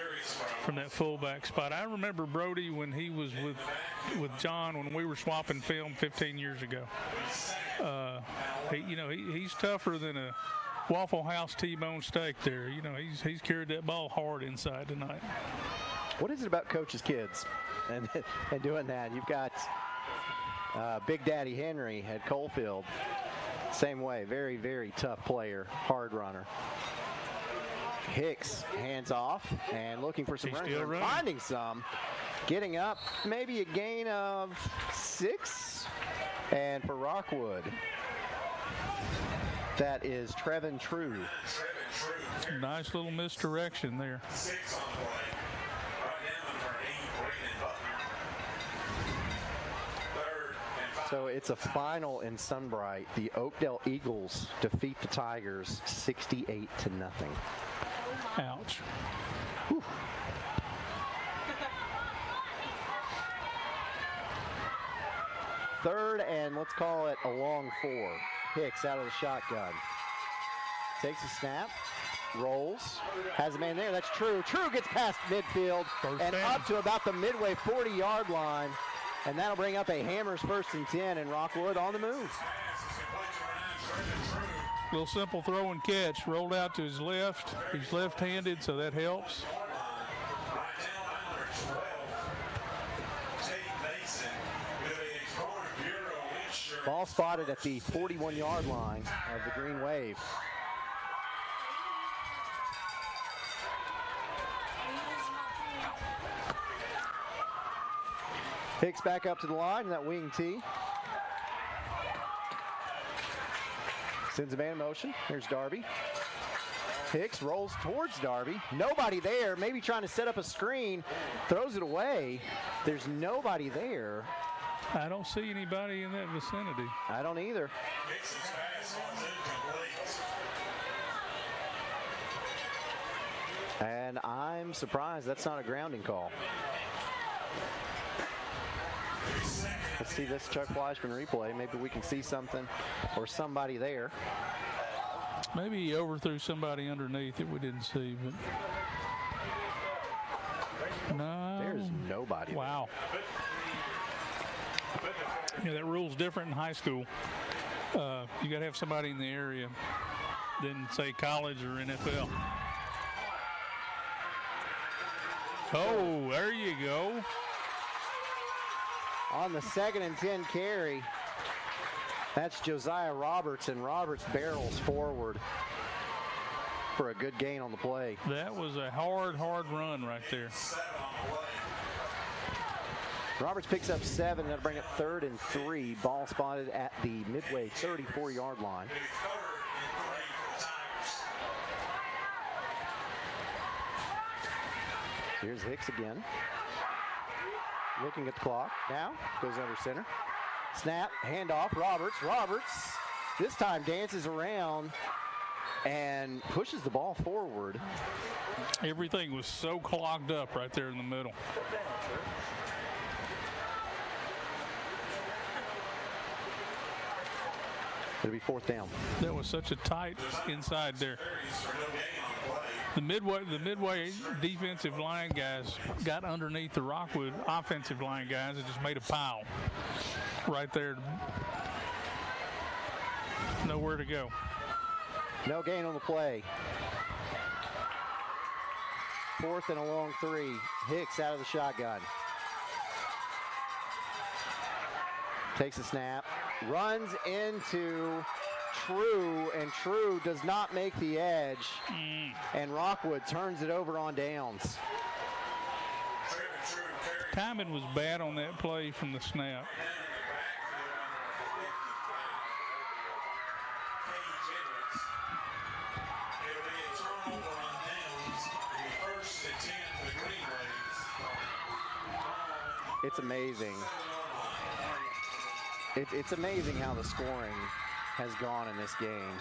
from that fullback spot. I remember Brody when he was with John when we were swapping film 15 years ago. He's tougher than a Waffle House T-bone steak there. You know, he's carried that ball hard inside tonight. What is it about coaches' kids and doing that? You've got Big Daddy Henry at Coalfield. Same way, very, very tough player, hard runner. Hicks hands off and looking for some running. Finding some. Getting up, maybe a gain of 6. And for Rockwood, that is Trevin True. Nice little misdirection there. 6 on the play. Right down for 8, So it's a final in Sunbright. The Oakdale Eagles defeat the Tigers 68-0. Ouch. Whew. Third and let's call it a long 4. Hicks out of the shotgun. Takes a snap. Rolls. Has a man there. That's True. True gets past midfield and up to about the Midway 40-yard line. And that'll bring up a Hammers 1st and 10 and Rockwood on the move. Little simple throw and catch. Rolled out to his left. He's left-handed, so that helps. Ball spotted at the 41-yard line of the Green Wave. Hicks back up to the line in that wing tee. Sends a man in motion. Here's Darby. Hicks rolls towards Darby. Nobody there. Maybe trying to set up a screen. Throws it away. There's nobody there. I don't see anybody in that vicinity. I don't either. Hicks's pass was incomplete. And I'm surprised that's not a grounding call. Let's see this Chuck Fleischman replay. Maybe we can see something or somebody there. Maybe he overthrew somebody underneath that we didn't see, but no. There's nobody. Wow. Yeah, that rule's different in high school. You got to have somebody in the area than, say, college or NFL. Oh, there you go. On the 2nd and 10 carry, that's Josiah Roberts, and Roberts barrels forward for a good gain on the play. That was a hard run right there. Roberts picks up 7. That'll bring up 3rd and 3. Ball spotted at the Midway 34-yard line. Here's Hicks again. Looking at the clock. Now goes under center. Snap, handoff, Roberts. Roberts this time dances around and pushes the ball forward. Everything was so clogged up right there in the middle. It'll be 4th down. That was such a tight inside there. The Midway defensive line guys got underneath the Rockwood offensive line guys and just made a pile right there. Nowhere to go. No gain on the play. 4th and a long 3. Hicks out of the shotgun. Takes a snap, runs into True, and True does not make the edge. And Rockwood turns it over on downs. Timing was bad on that play from the snap. It's amazing. It's amazing how the scoring has gone in this game.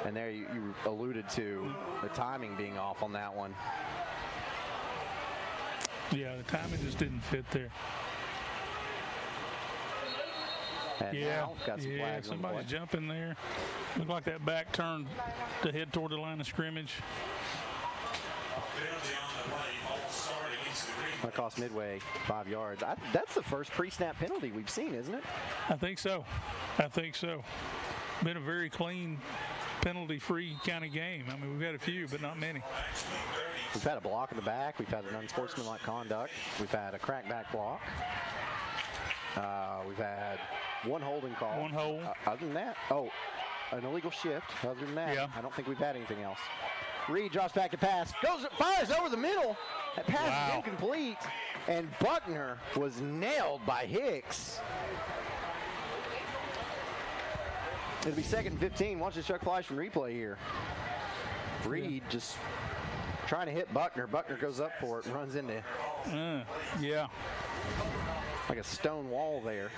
And there you alluded to the timing being off on that one. Yeah, the timing just didn't fit there. And now, got some flags on the somebody's play. jumping there. Looked like that back turned to head toward the line of scrimmage. That cost Midway 5 yards. That's the first pre-snap penalty we've seen, isn't it? I think so. Been a very clean, penalty-free kind of game. I mean, we've had a few, but not many. We've had a block in the back. We've had an unsportsmanlike conduct. We've had a crackback block. We've had one holding call. One hold. Other than that, an illegal shift. Other than that, Yeah. I don't think we've had anything else. Reed drops back to pass. Fires over the middle. That pass is incomplete. And Buckner was nailed by Hicks. It'll be 2nd and 15. Watch the Chuck Flash from replay here. Reed just trying to hit Buckner. Buckner goes up for it and runs into like a stone wall there.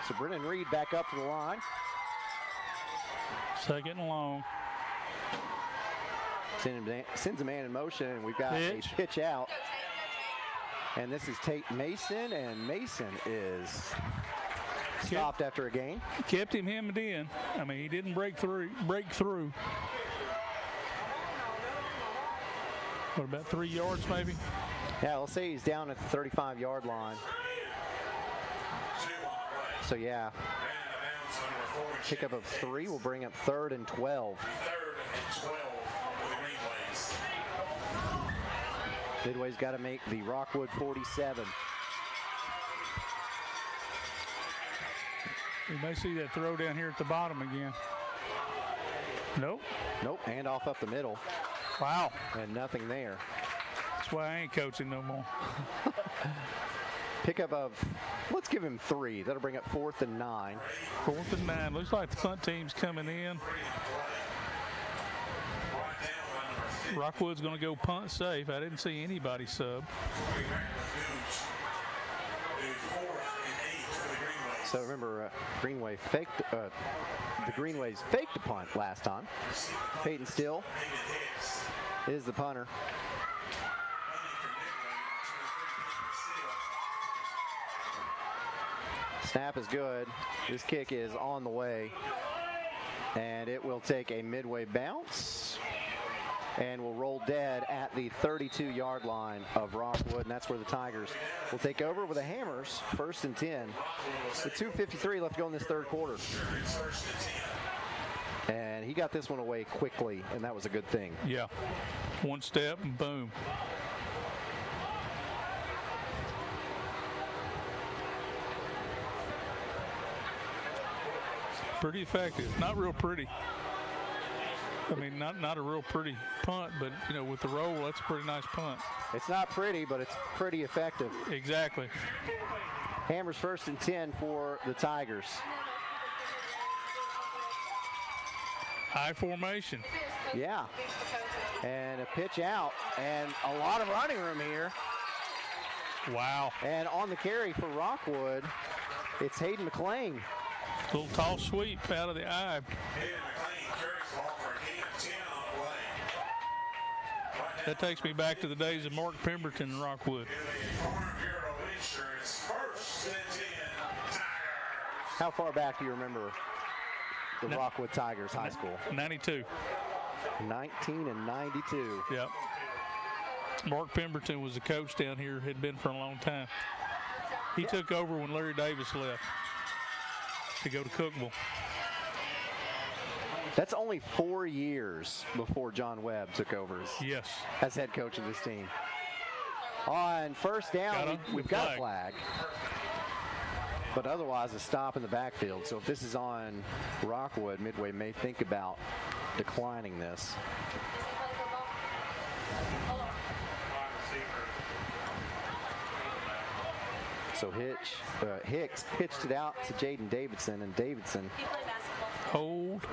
So Brennan Reed back up to the line. 2nd and long. Sends a man in motion, and we've got a pitch out. And this is Tate Mason, and Mason is stopped after a gain. Kept him hemmed in. I mean, he didn't break through. What, about 3 yards maybe? Yeah, let's say he's down at the 35-yard line. So, yeah. Pickup of 3 will bring up 3rd and 12. Midway's got to make the Rockwood 47. We may see that throw down here at the bottom again. Nope. Hand off up the middle. Wow. And nothing there. That's why I ain't coaching no more. Pickup of, let's give him 3. That'll bring up 4th and 9. 4th and 9. Looks like the punt team's coming in. Rockwood's going to go punt safe. I didn't see anybody sub. So remember, Greenwave faked, the Greenwaves faked the punt last time. Peyton Still is the punter. Snap is good. This kick is on the way. And it will take a Midway bounce. And will roll dead at the 32-yard line of Rockwood. And that's where the Tigers will take over with the Hammers. 1st and 10. With 2:53 left to go in this 3rd quarter. And he got this one away quickly, and that was a good thing. Yeah. One step and boom. Pretty effective. Not real pretty. I mean, not a real pretty punt, but, you know, with the roll, that's a pretty nice punt. It's not pretty, but it's pretty effective. Exactly. Hammers 1st and 10 for the Tigers. High formation. Yeah. And a pitch out, and a lot of running room here. Wow. And on the carry for Rockwood, it's Hayden McClain. Little tall sweep out of the eye. That takes me back to the days of Mark Pemberton and Rockwood. How far back do you remember the Rockwood Tigers High School? 92. 1992. Yep. Mark Pemberton was the coach down here, had been for a long time. He took over when Larry Davis left to go to Cookville. That's only 4 years before John Webb took over as head coach of this team. On first down, we've got a flag. But otherwise, a stop in the backfield. So if this is on Rockwood, Midway may think about declining this. So Hicks pitched it out to Jaden Davidson, and Davidson hold.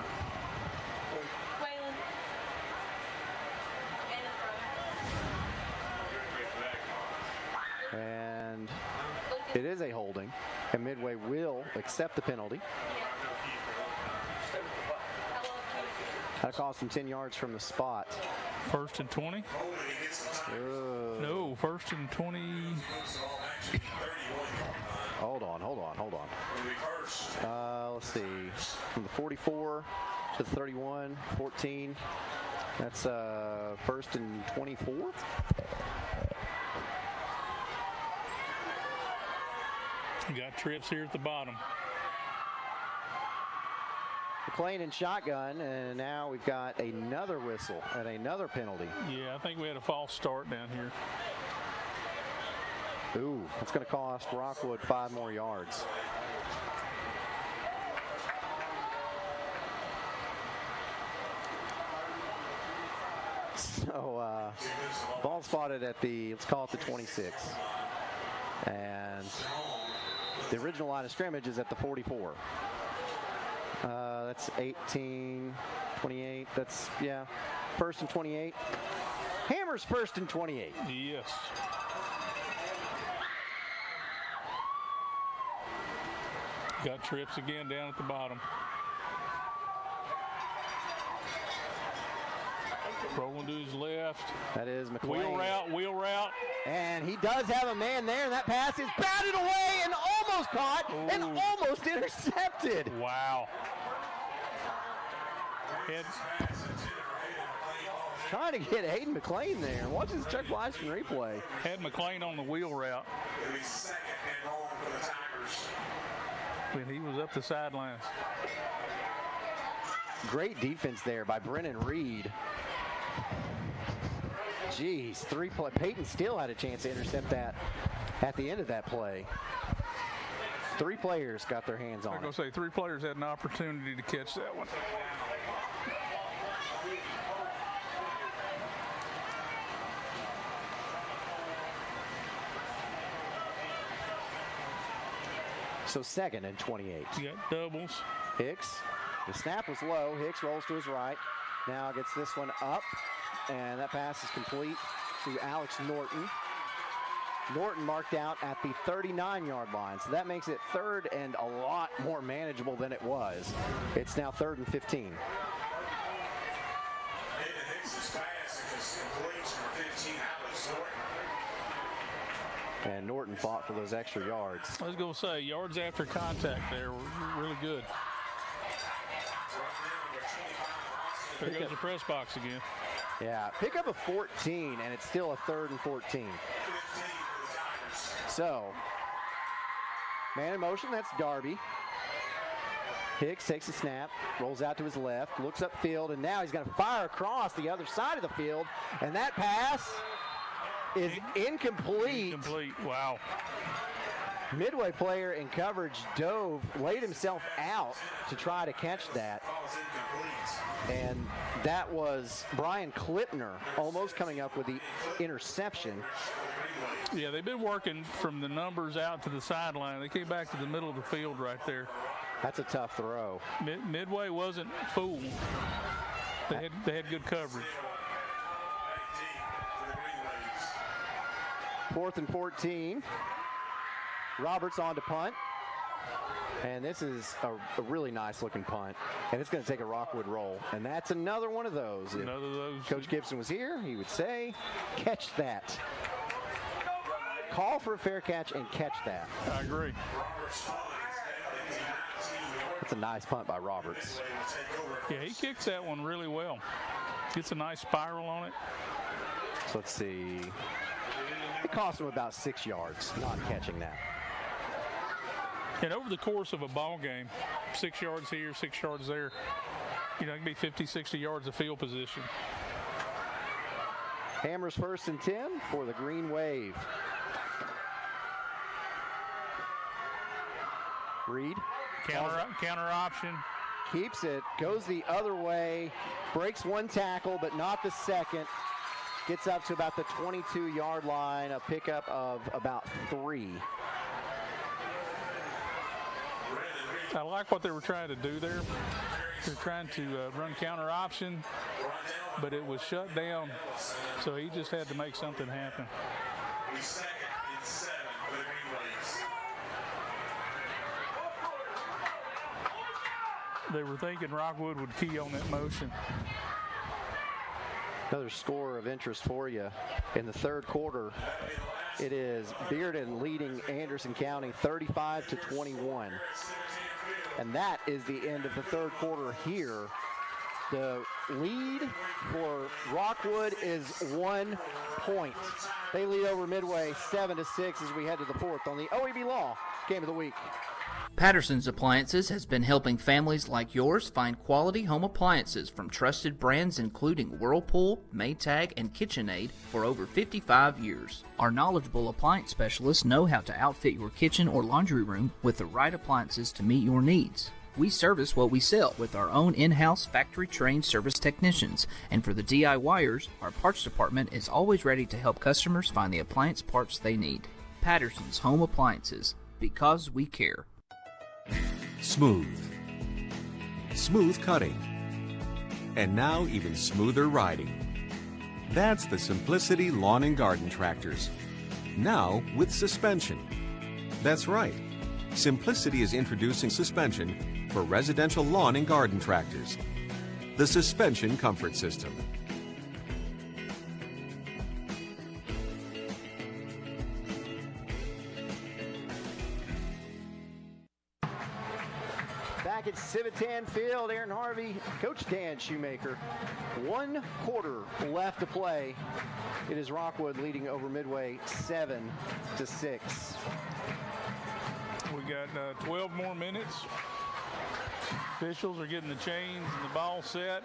And it is a holding, and Midway will accept the penalty. That cost him 10 yards from the spot. 1st and 20? No, 1st and 20. Hold on. Let's see. From the 44 to the 31, 14. That's 1st and 24. You got trips here at the bottom. McLean in shotgun, and now we've got another whistle and another penalty. Yeah, I think we had a false start down here. Ooh, that's going to cost Rockwood 5 more yards. So, ball spotted at the, let's call it the 26. And the original line of scrimmage is at the 44. That's 18, 28. That's, 1st and 28. Hammers 1st and 28. Yes. Got trips again down at the bottom. Rolling to his left. That is McLean. Wheel route. And he does have a man there, and that pass is batted away and almost caught and almost intercepted. Wow. Trying to get Hayden McLean there. Watch this Chuck Blyson replay. Had McLean on the wheel route. When he was up the sidelines. Great defense there by Brennan Reed. Jeez, 3 play. Peyton still had a chance to intercept that at the end of that play. 3 players got their hands on it. I'm going to say 3 players had an opportunity to catch that one. So 2nd and 28. You got doubles. Hicks. The snap was low. Hicks rolls to his right. Now gets this one up. And that pass is complete to Alex Norton. Norton marked out at the 39-yard line. So that makes it 3rd and a lot more manageable than it was. It's now 3rd and 15. And Norton fought for those extra yards. I was going to say, yards after contact there were really good. There goes the press box again. Yeah, pick up a 14, and it's still a 3rd and 14. So, man in motion, that's Darby. Hicks takes a snap, rolls out to his left, looks upfield, and now he's going to fire across the other side of the field, and that pass is incomplete. Wow. Midway player in coverage dove, laid himself out to try to catch that. And that was Brian Klipner almost coming up with the interception. Yeah, they've been working from the numbers out to the sideline. They came back to the middle of the field right there. That's a tough throw. Midway wasn't fooled. They had good coverage. 4th and 14. Roberts on to punt. And this is a really nice looking punt. And it's going to take a Rockwood roll. And that's another one of those. If Coach Gibson was here, he would say, catch that. Call for a fair catch and catch that. I agree. That's a nice punt by Roberts. Yeah, he kicks that one really well. Gets a nice spiral on it. So let's see. It cost him about 6 yards not catching that. And over the course of a ball game, 6 yards here, 6 yards there, it can be 50, 60 yards of field position. Hammers 1st and 10 for the Green Wave. Reed. Counter option. Keeps it, goes the other way, breaks one tackle, but not the second. Gets up to about the 22-yard line, a pickup of about 3. I like what they were trying to do there. They're trying to run counter option, but it was shut down, so he just had to make something happen. 2nd and 7 for the Green Waves. They were thinking Rockwood would key on that motion. Another score of interest for you in the 3rd quarter. It is Bearden leading Anderson County 35-21. And that is the end of the 3rd quarter here. The lead for Rockwood is 1 point. They lead over Midway 7-6 as we head to the 4th on the OEB Law Game of the Week. Patterson's Appliances has been helping families like yours find quality home appliances from trusted brands including Whirlpool, Maytag, and KitchenAid for over 55 years. Our knowledgeable appliance specialists know how to outfit your kitchen or laundry room with the right appliances to meet your needs. We service what we sell with our own in-house factory-trained service technicians, and for the DIYers, our parts department is always ready to help customers find the appliance parts they need. Patterson's Home Appliances, because we care. Smooth. Smooth cutting. And now even smoother riding. That's the Simplicity Lawn and Garden Tractors. Now with suspension. That's right. Simplicity is introducing suspension for residential lawn and garden tractors. The Suspension Comfort System. Back at Civitan Field, Aaron Harvey, Coach Dan Shoemaker. 1 quarter left to play. It is Rockwood leading over Midway 7-6. We got 12 more minutes. Officials are getting the chains and the ball set.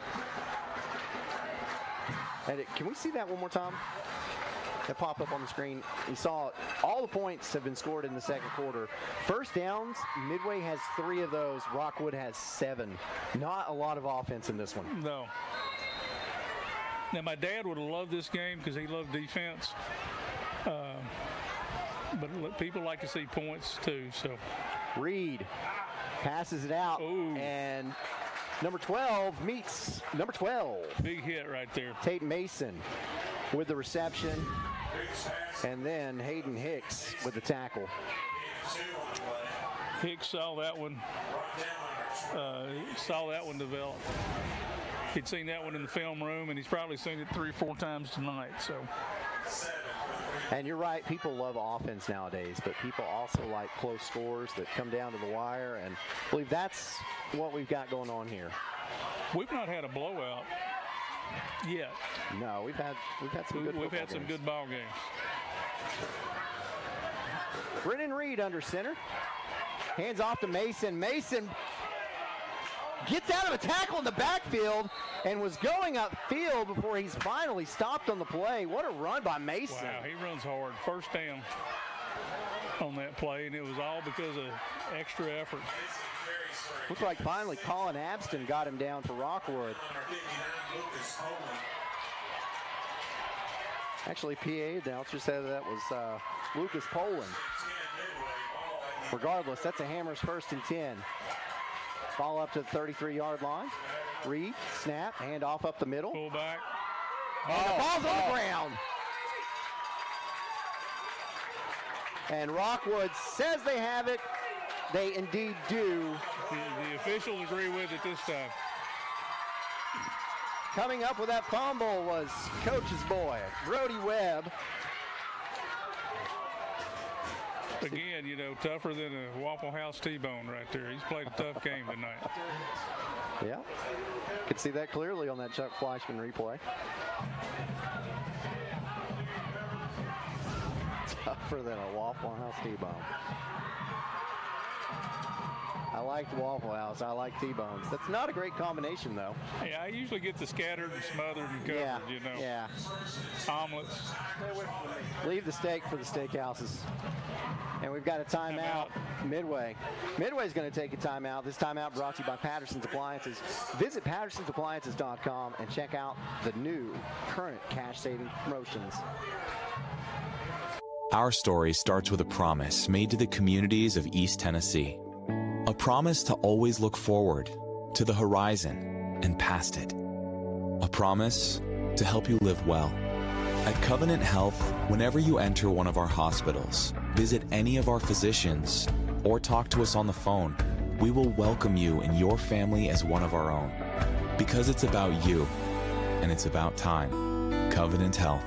And can we see that one more time? That popped up on the screen. We saw all the points have been scored in the 2nd quarter. First downs, Midway has 3 of those. Rockwood has 7. Not a lot of offense in this one. No. Now, my dad would have loved this game because he loved defense. But people like to see points too. So Reed passes it out. Ooh. And number 12 meets number 12. Big hit right there. Tate Mason with the reception. And then Hayden Hicks with the tackle. Hicks saw that one. Develop. He'd seen that one in the film room, and he's probably seen it 3 or 4 times tonight. So. And you're right, people love offense nowadays, but people also like close scores that come down to the wire, and I believe that's what we've got going on here. We've not had a blowout yet. No, we've had some good ball games. Brennan Reed under center. Hands off to Mason. Mason gets out of a tackle in the backfield and was going upfield before he's finally stopped on the play. What a run by Mason. Wow, he runs hard. First down on that play, and it was all because of extra effort. Looks like finally Colin Abston got him down for Rockwood. Actually, PA announcer said that was Lucas Poland. Regardless, that's a Hammers 1st and 10. Ball up to the 33-yard line. Reed, snap, hand off up the middle. Pull back. And the ball's on the ground. And Rockwood says they have it. They indeed do. The officials agree with it this time. Coming up with that fumble was Coach's boy, Brody Webb. Again, tougher than a Waffle House T-bone right there. He's played a tough game tonight. Yeah, could see that clearly on that Chuck Fleischman replay. Tougher than a Waffle House T-bone. I like the Waffle House. I like T-bones. That's not a great combination, though. Yeah, I usually get the scattered and smothered and covered, Yeah, you know. yeah. Omelets. Leave the steak for the steakhouses. And we've got a timeout. Midway. Midway's going to take a timeout. This timeout brought to you by Patterson's Appliances. Visit pattersonsappliances.com and check out the new current cash-saving promotions. Our story starts with a promise made to the communities of East Tennessee. A promise to always look forward, to the horizon, and past it. A promise to help you live well. At Covenant Health, whenever you enter one of our hospitals, visit any of our physicians, or talk to us on the phone, we will welcome you and your family as one of our own. Because it's about you, and it's about time. Covenant Health.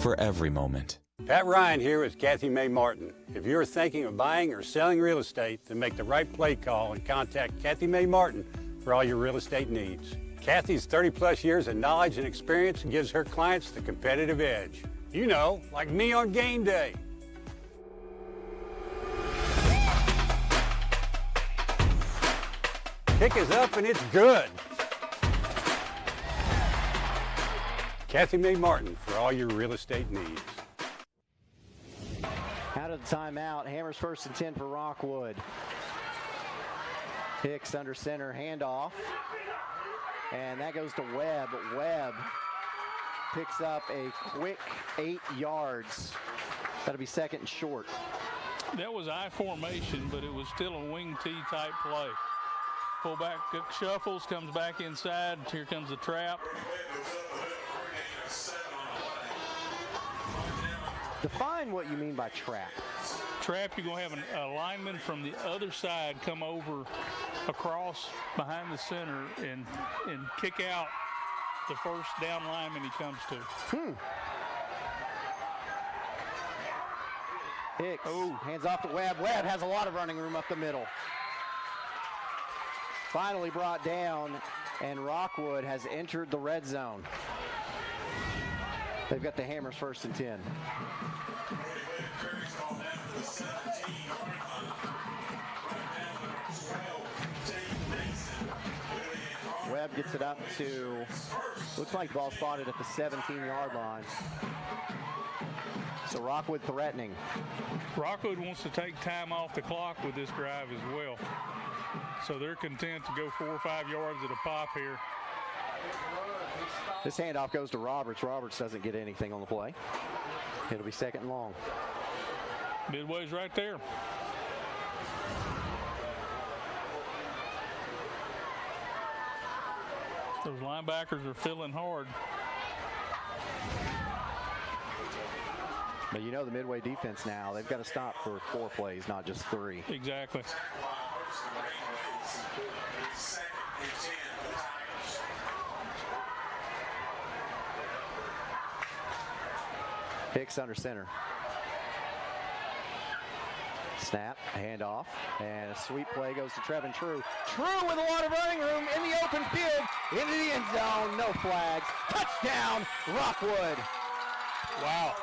For every moment. Pat Ryan here with Kathy May Martin. If you're thinking of buying or selling real estate, then make the right play call and contact Kathy May Martin for all your real estate needs. Kathy's 30-plus years of knowledge and experience gives her clients the competitive edge. You know, like me on game day. Kick is up and it's good. Kathy May Martin for all your real estate needs. Out of the timeout, Hammers 1st and 10 for Rockwood. Hicks under center, handoff. And that goes to Webb. Webb picks up a quick 8 yards. That'll be second and short. That was I formation, but it was still a wing T type play. Fullback shuffles, comes back inside. Here comes the trap. Define what you mean by trap. Trap, you're going to have a lineman from the other side come over across behind the center and kick out the first down lineman he comes to. Hicks hands off to Webb. Webb has a lot of running room up the middle. Finally brought down, and Rockwood has entered the red zone. They've got the Hammers 1st and 10. Webb gets it up to, looks like ball spotted at the 17-yard line. So Rockwood threatening. Rockwood wants to take time off the clock with this drive as well. So they're content to go 4 or 5 yards at a pop here. This handoff goes to Roberts. Roberts doesn't get anything on the play. It'll be second and long. Midway's right there. Those linebackers are filling hard. But you know the Midway defense now, they've got to stop for 4 plays, not just 3. Exactly. Hicks under center. Snap, handoff, and a sweep play goes to Trevin True. True with a lot of running room in the open field, into the end zone, no flags. Touchdown, Rockwood. Wow.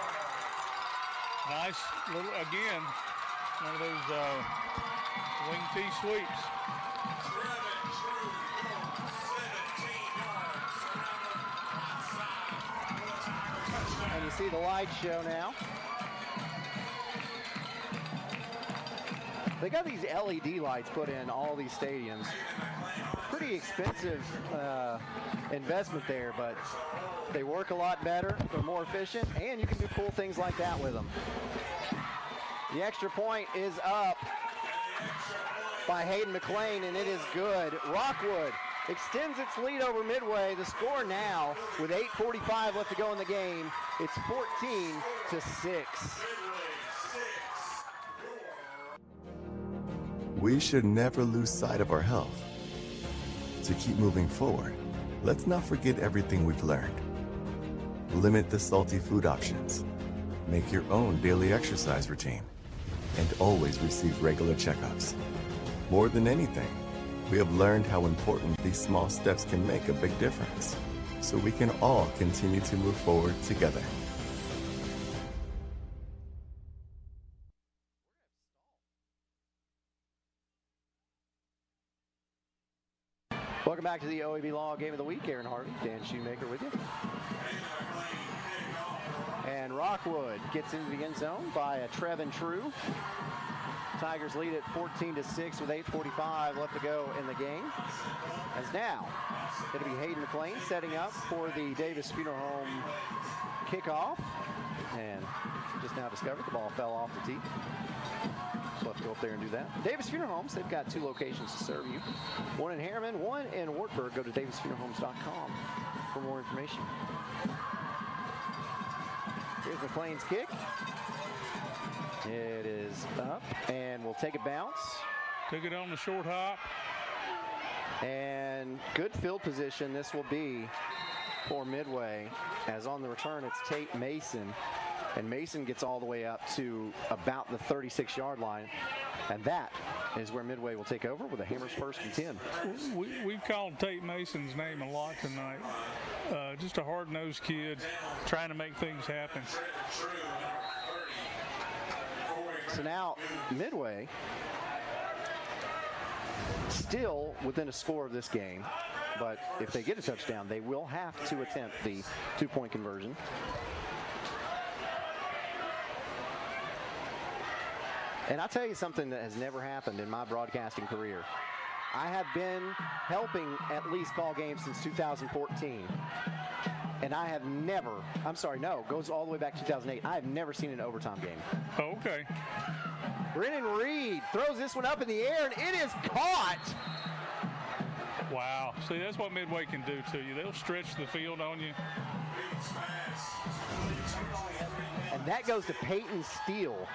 Nice little, again, one of those wing T sweeps. And you see the light show now. They got these LED lights put in all these stadiums. Pretty expensive investment there, but they work a lot better, they're more efficient, and you can do cool things like that with them. The extra point is up by Hayden McLean, and it is good. Rockwood extends its lead over Midway. The score now, with 8:45 left to go in the game, it's 14-6. We should never lose sight of our health. To keep moving forward, let's not forget everything we've learned. Limit the salty food options. Make your own daily exercise routine. And always receive regular checkups. More than anything, we have learned how important these small steps can make a big difference. So we can all continue to move forward together. Welcome back to the OEB Law Game of the Week. Aaron Harvey, Dan Shoemaker with you. And Rockwood gets into the end zone by a Trevin True. Tigers lead at 14-6 with 8:45 left to go in the game. As now, it'll be Hayden McLean setting up for the Davis Funeral Home kickoff. And just now discovered the ball fell off the tee. So let's go up there and do that. Davis Funeral Homes, they've got 2 locations to serve you. One in Harriman, one in Wartburg. Go to davisfuneralhomes.com for more information. Here's McLean's kick. It is up, and we'll take a bounce. Took it on the short hop. And good field position this will be for Midway, as on the return it's Tate Mason. And Mason gets all the way up to about the 36-yard line. And that is where Midway will take over with a Hammers 1st and 10. We've called Tate Mason's name a lot tonight. Just a hard-nosed kid trying to make things happen. So now Midway still within a score of this game. But if they get a touchdown, they will have to attempt the 2-point conversion. And I'll tell you something that has never happened in my broadcasting career. I have been helping at least call games since 2014. And I have never, I'm sorry, no, goes all the way back to 2008. I have never seen an overtime game. Oh, okay. Brennan Reed throws this one up in the air, and it is caught. Wow. See, that's what Midway can do to you. They'll stretch the field on you. And that goes to Peyton Steele.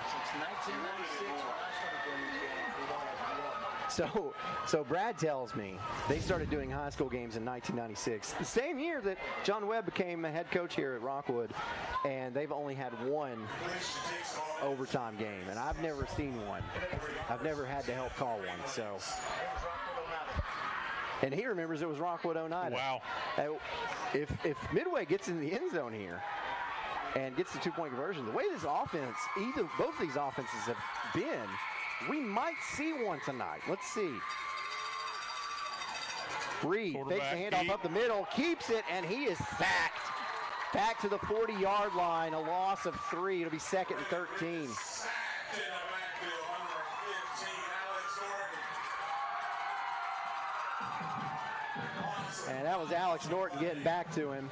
Since 1996, when I started doing these games, we don't have one. So Brad tells me they started doing high school games in 1996, the same year that John Webb became a head coach here at Rockwood, and they've only had one overtime game, and I've never seen one. I've never had to help call one. So, and he remembers it was Rockwood Oneida. Wow. If Midway gets in the end zone here and gets the 2-point conversion, the way this offense, both of these offenses have been, we might see one tonight. Let's see. Reed fakes the handoff up the middle, keeps it, and he is sacked. Back to the 40-yard line, a loss of 3. It'll be 2nd and 13. And that was Alex Norton getting back to him.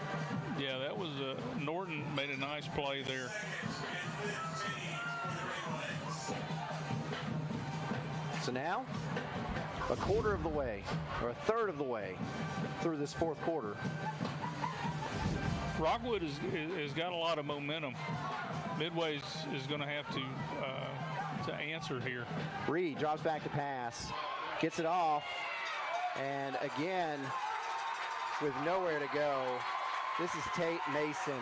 Yeah, that was Norton made a nice play there. So now, a quarter of the way, or a third of the way through this fourth quarter. Rockwood has got a lot of momentum. Midway is going to have to answer here. Reed drops back to pass, gets it off, and again, with nowhere to go, this is Tate Mason.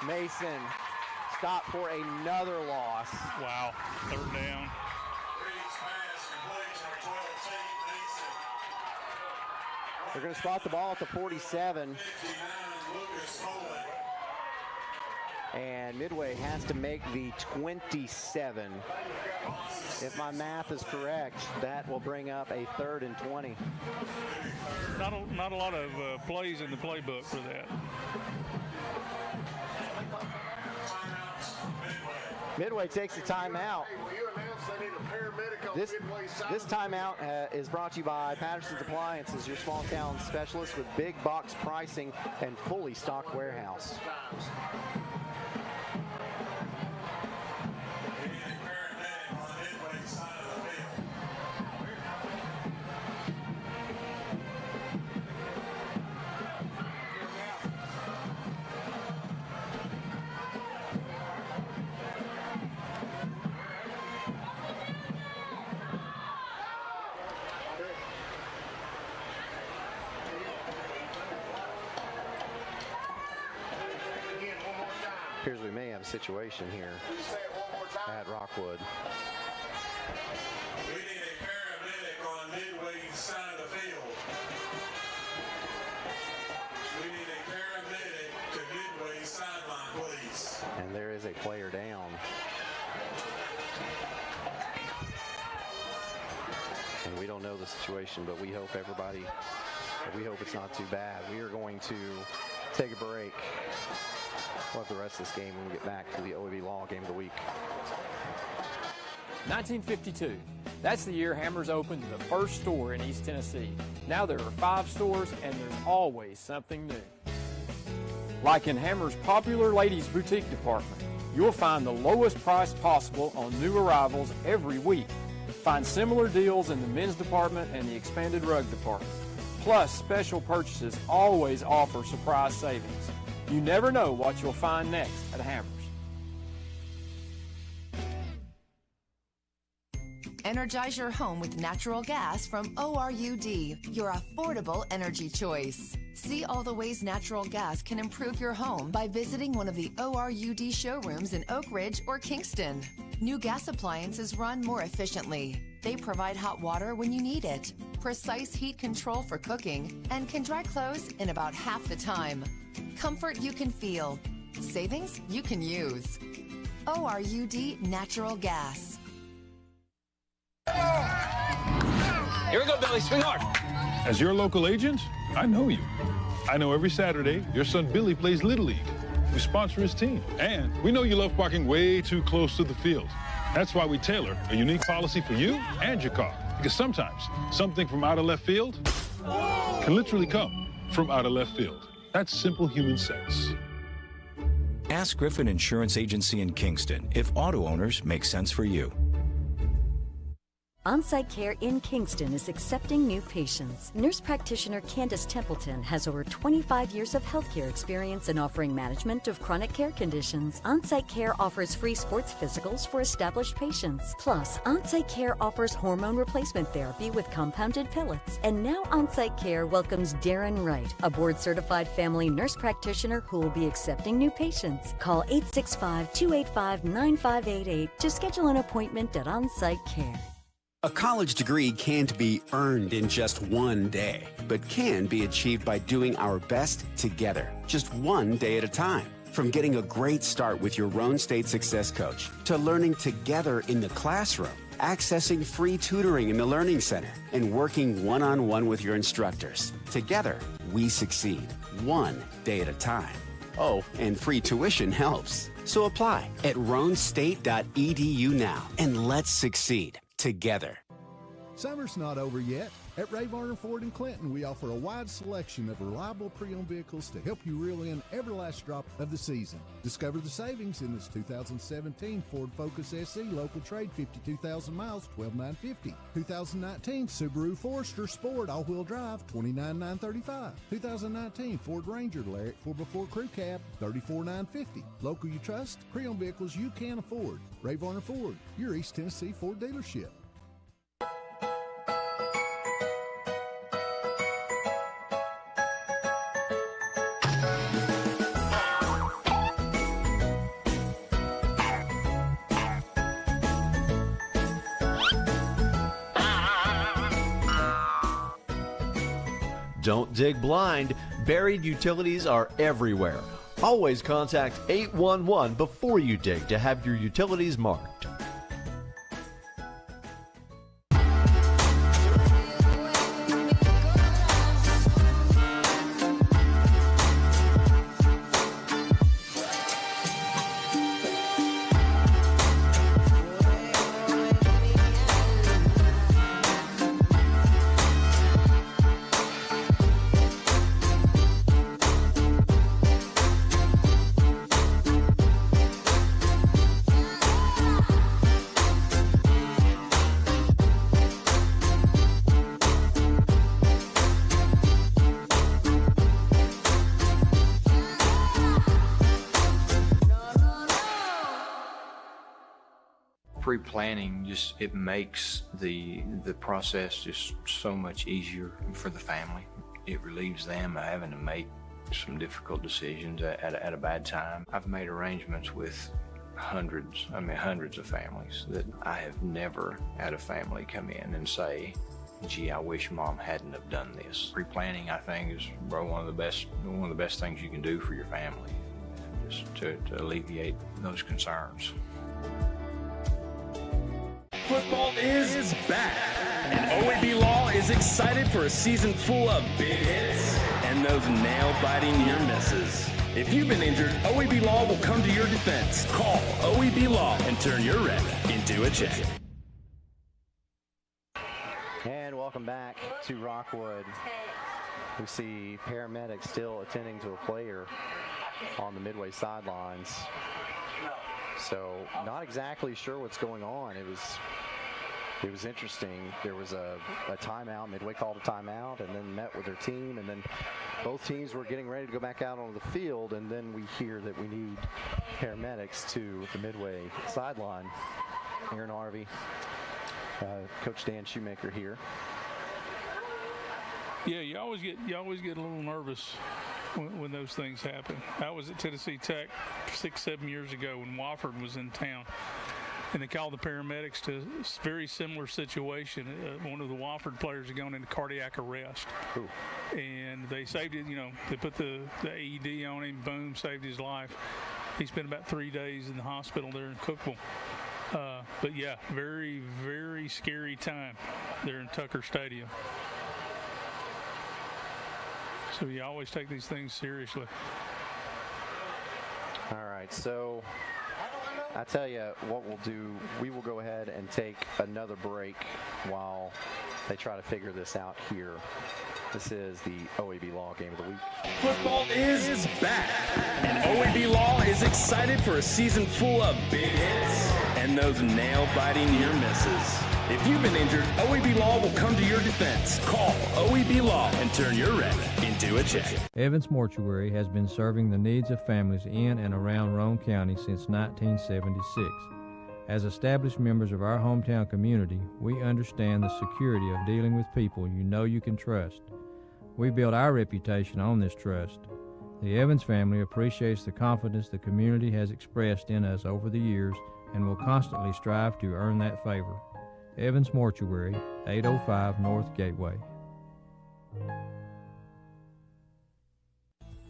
Mason stopped for another loss. Wow, 3rd down. They're going to spot the ball at the 47. And Midway has to make the 27. If my math is correct, that will bring up a 3rd and 20. Not a lot of plays in the playbook for that. Midway takes a timeout. This timeout is brought to you by Patterson's Appliances, your small town specialist with big box pricing and fully stocked warehouse. Appears we may have a situation here at Rockwood. We need a paramedic on Midway's side of the field. We need a paramedic to Midway's sideline, please. And there is a player down. And we don't know the situation, but we hope we hope it's not too bad. We are going to take a break. We'll have the rest of this game when we get back to the OEB Law Game of the Week. 1952. That's the year Hammers opened the first store in East Tennessee. Now there are 5 stores, and there's always something new. Like in Hammers' popular ladies' boutique department, you'll find the lowest price possible on new arrivals every week. Find similar deals in the men's department and the expanded rug department. Plus, special purchases always offer surprise savings. You never know what you'll find next at Hammers. Energize your home with natural gas from ORUD, your affordable energy choice. See all the ways natural gas can improve your home by visiting one of the ORUD showrooms in Oak Ridge or Kingston. New gas appliances run more efficiently. They provide hot water when you need it, precise heat control for cooking, and can dry clothes in about half the time. Comfort you can feel. Savings you can use. ORUD Natural Gas. Here we go, Billy. Swing hard. As your local agent, I know you. I know every Saturday your son Billy plays Little League. We sponsor his team. And we know you love parking way too close to the field. That's why we tailor a unique policy for you and your car. Because sometimes something from out of left field can literally come from out of left field. That's simple human sense. Ask Griffin Insurance Agency in Kingston if auto owners make sense for you. On-Site Care in Kingston is accepting new patients. Nurse practitioner Candace Templeton has over 25 years of healthcare experience in offering management of chronic care conditions. On-Site Care offers free sports physicals for established patients. Plus, On-Site Care offers hormone replacement therapy with compounded pellets. And now On-Site Care welcomes Darren Wright, a board-certified family nurse practitioner who will be accepting new patients. Call 865-285-9588 to schedule an appointment at On-Site Care. A college degree can't be earned in just one day, but can be achieved by doing our best together, just one day at a time. From getting a great start with your Roane State Success Coach, to learning together in the classroom, accessing free tutoring in the Learning Center, and working one-on-one with your instructors. Together, we succeed, one day at a time. Oh, and free tuition helps. So apply at roanstate.edu now, and let's succeed together. Summer's not over yet. At Ray Varner Ford in Clinton, we offer a wide selection of reliable pre-owned vehicles to help you reel in every last drop of the season. Discover the savings in this 2017 Ford Focus SE local trade, 52,000 miles, $12,950. 2019 Subaru Forester Sport all-wheel drive, $29,935. 2019 Ford Ranger Lariat 4x4 Crew Cab, $34,950. Local you trust, pre-owned vehicles you can afford. Ray Varner Ford, your East Tennessee Ford dealership. Don't dig blind. Buried utilities are everywhere. Always contact 811 before you dig to have your utilities marked. Pre-planning it makes the process just so much easier for the family. It relieves them of having to make some difficult decisions at a bad time. I've made arrangements with hundreds of families that I have never had a family come in and say, gee, I wish Mom hadn't have done this. Pre-planning, I think, is one of the best things you can do for your family, just to alleviate those concerns. Football is back, OEB Law is excited for a season full of big hits and those nail-biting near misses. If you've been injured, OEB Law will come to your defense. Call OEB Law and turn your wreck into a check. And welcome back to Rockwood. We see paramedics still attending to a player on the Midway sidelines. So not exactly sure what's going on. It was interesting. There was a timeout. Midway called a timeout and then met with their team, and then both teams were getting ready to go back out onto the field, and then we hear that we need paramedics to the Midway sideline. Aaron Harvey, Coach Dan Shoemaker here. Yeah, you always get a little nervous when those things happen. I was at Tennessee Tech 6-7 years ago when Wofford was in town, and they called the paramedics to a very similar situation. One of the Wofford players had gone into cardiac arrest. Ooh. And they saved it. They put the AED on him, boom, saved his life. He spent about 3 days in the hospital there in Cookeville. But yeah, very, very scary time there in Tucker Stadium. So you always take these things seriously. All right, so I tell you what we'll do. We will go ahead and take another break while they try to figure this out here. This is the OEB Law Game of the Week. Football is back, and OEB Law is excited for a season full of big hits and those nail-biting near misses. If you've been injured, OEB Law will come to your defense. Call OEB Law and turn your wreck into a check. Evans Mortuary has been serving the needs of families in and around Roane County since 1976. As established members of our hometown community, we understand the security of dealing with people you know you can trust. We built our reputation on this trust. The Evans family appreciates the confidence the community has expressed in us over the years and will constantly strive to earn that favor. Evans Mortuary, 805 North Gateway.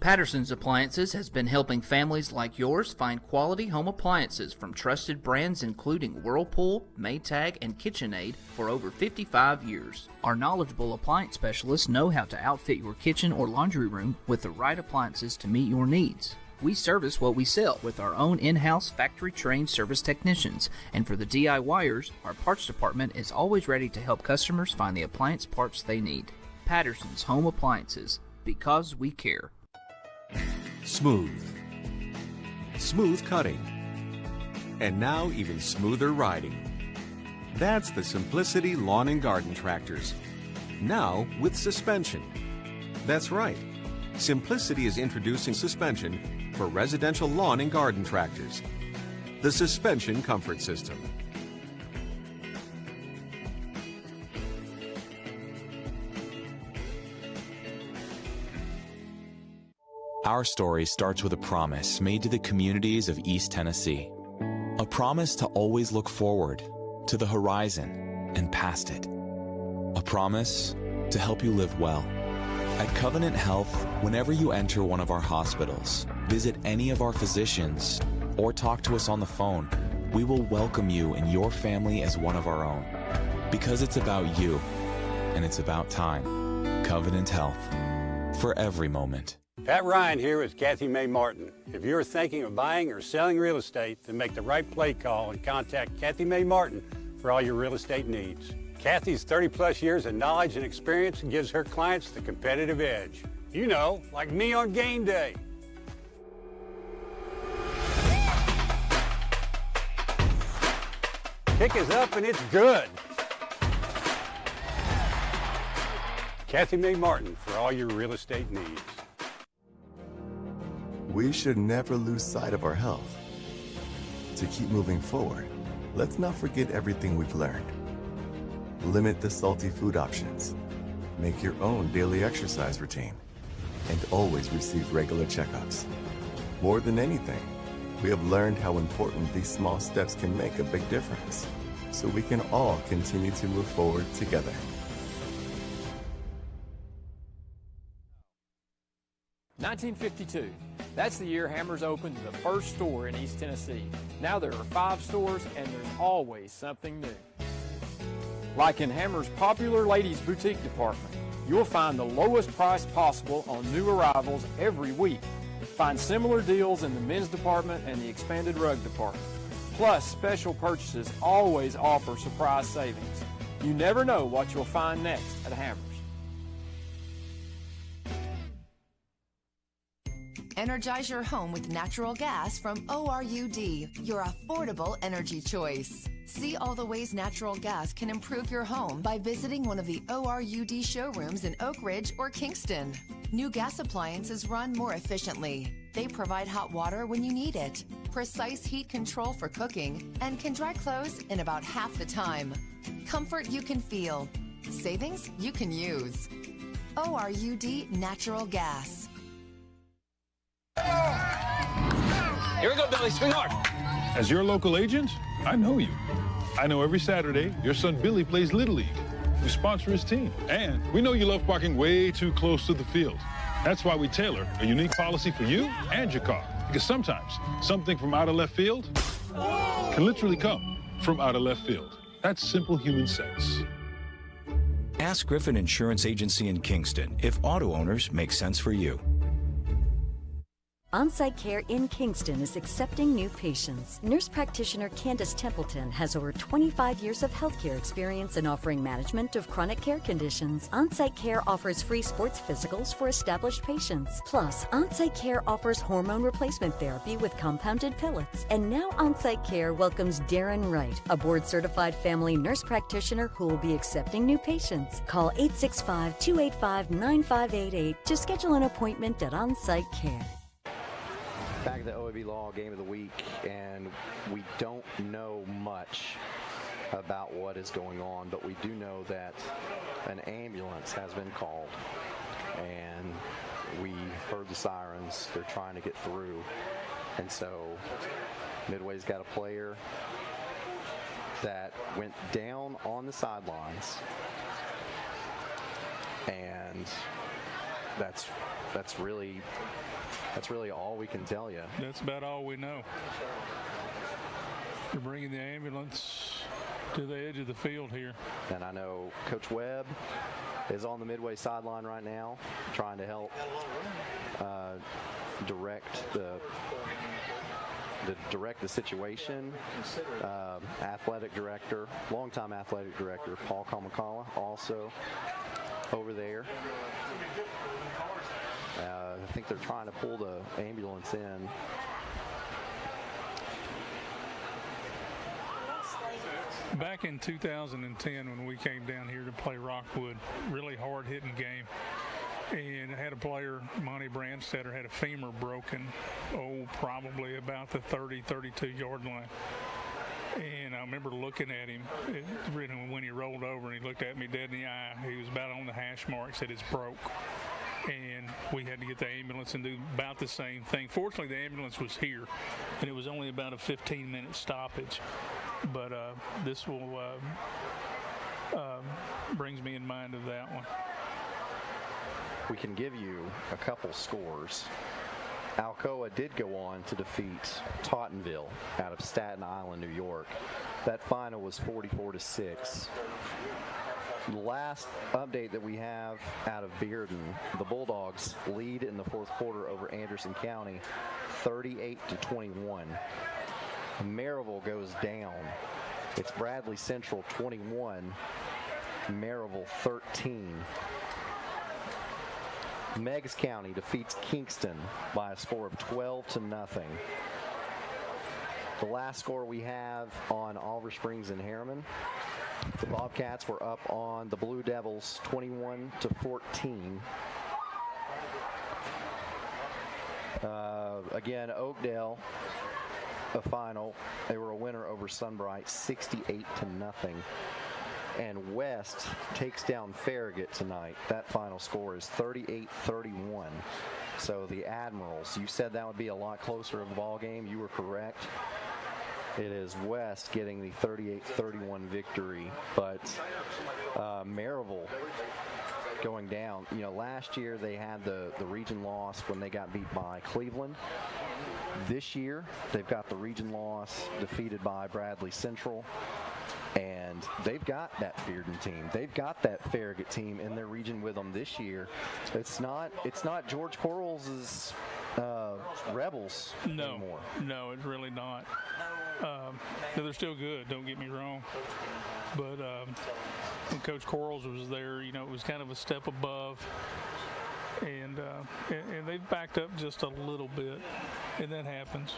Patterson's Appliances has been helping families like yours find quality home appliances from trusted brands including Whirlpool, Maytag, and KitchenAid for over 55 years. Our knowledgeable appliance specialists know how to outfit your kitchen or laundry room with the right appliances to meet your needs. We service what we sell with our own in-house factory-trained service technicians, and for the DIYers, our parts department is always ready to help customers find the appliance parts they need. Patterson's Home Appliances, because we care. Smooth. Smooth cutting. And now even smoother riding. That's the Simplicity Lawn and Garden Tractors. Now with suspension. That's right. Simplicity is introducing suspension for residential lawn and garden tractors. The Suspension Comfort System. Our story starts with a promise made to the communities of East Tennessee. A promise to always look forward, to the horizon, and past it. A promise to help you live well. At Covenant Health, whenever you enter one of our hospitals, visit any of our physicians, or talk to us on the phone, we will welcome you and your family as one of our own. Because it's about you, and it's about time. Covenant Health. For every moment. Pat Ryan here with Kathy Mae Martin. If you're thinking of buying or selling real estate, then make the right play call and contact Kathy Mae Martin for all your real estate needs. Kathy's 30-plus years of knowledge and experience gives her clients the competitive edge. You know, like me on game day. Kick is up and it's good. Kathy Mae Martin for all your real estate needs. We should never lose sight of our health. To keep moving forward, let's not forget everything we've learned. Limit the salty food options. Make your own daily exercise routine. And always receive regular checkups. More than anything, we have learned how important these small steps can make a big difference. So we can all continue to move forward together. (1952). That's the year Hammers opened the first store in East Tennessee. Now there are 5 stores and there's always something new. Like in Hammer's popular ladies boutique department, you'll find the lowest price possible on new arrivals every week. Find similar deals in the men's department and the expanded rug department. Plus, special purchases always offer surprise savings. You never know what you'll find next at Hammer's. Energize your home with natural gas from ORUD, your affordable energy choice. See all the ways natural gas can improve your home by visiting one of the ORUD showrooms in Oak Ridge or Kingston. New gas appliances run more efficiently. They provide hot water when you need it, precise heat control for cooking, and can dry clothes in about half the time. Comfort you can feel. Savings you can use. ORUD Natural Gas. Here we go, Billy. Swing hard. As your local agent, I know you. I know every Saturday your son Billy plays Little League. We sponsor his team. And we know you love parking way too close to the field. That's why we tailor a unique policy for you and your car. Because sometimes something from out of left field can literally come from out of left field. That's simple human sense. Ask Griffin Insurance Agency in Kingston if auto owners make sense for you. On-Site Care in Kingston is accepting new patients. Nurse practitioner Candace Templeton has over 25 years of healthcare experience in offering management of chronic care conditions. On-Site Care offers free sports physicals for established patients. Plus, On-Site Care offers hormone replacement therapy with compounded pellets. And now On-Site Care welcomes Darren Wright, a board-certified family nurse practitioner who will be accepting new patients. Call 865-285-9588 to schedule an appointment at On-Site Care. Back to the OEB Law Game of the Week, and we don't know much about what is going on, but we do know that an ambulance has been called, and we heard the sirens. They're trying to get through, and so Midway's got a player that went down on the sidelines, and that's really all we can tell you. That's about all we know. They're bringing the ambulance to the edge of the field here. And I know Coach Webb is on the Midway sideline right now, trying to help direct the situation. Athletic director, longtime athletic director Paul Kamakala also over there. I think they're trying to pull the ambulance in. Back in 2010 when we came down here to play Rockwood, really hard-hitting game, and I had a player, Monty Brandstetter, had a femur broken, probably about the 32-yard line. And I remember looking at him when he rolled over and he looked at me dead in the eye. He was about on the hash mark, said it's broke. And we had to get the ambulance and do about the same thing. Fortunately, the ambulance was here, and it was only about a 15-minute stoppage. But this will brings me in mind of that one. We can give you a couple scores. Alcoa did go on to defeat Tottenville out of Staten Island, New York. That final was 44-6. The last update that we have out of Bearden, the Bulldogs lead in the fourth quarter over Anderson County, 38-21. Maryville goes down. It's Bradley Central 21, Maryville 13. Meigs County defeats Kingston by a score of 12-0. The last score we have on Oliver Springs and Harriman, the Bobcats were up on the Blue Devils 21-14. Again, Oakdale, a final. They were a winner over Sunbright, 68-0. And West takes down Farragut tonight. That final score is 38-31. So the Admirals, you said that would be a lot closer of a ball game. You were correct. It is West getting the 38-31 victory. But Maryville going down. You know, last year they had the region loss when they got beat by Cleveland. This year they've got the region loss defeated by Bradley Central. And they've got that Bearden team. They've got that Farragut team in their region with them this year. It's not George Quarles' Rebels anymore. No, it's really not. They're still good, don't get me wrong. But when Coach Quarles was there, it was kind of a step above. And they've backed up just a little bit, and that happens.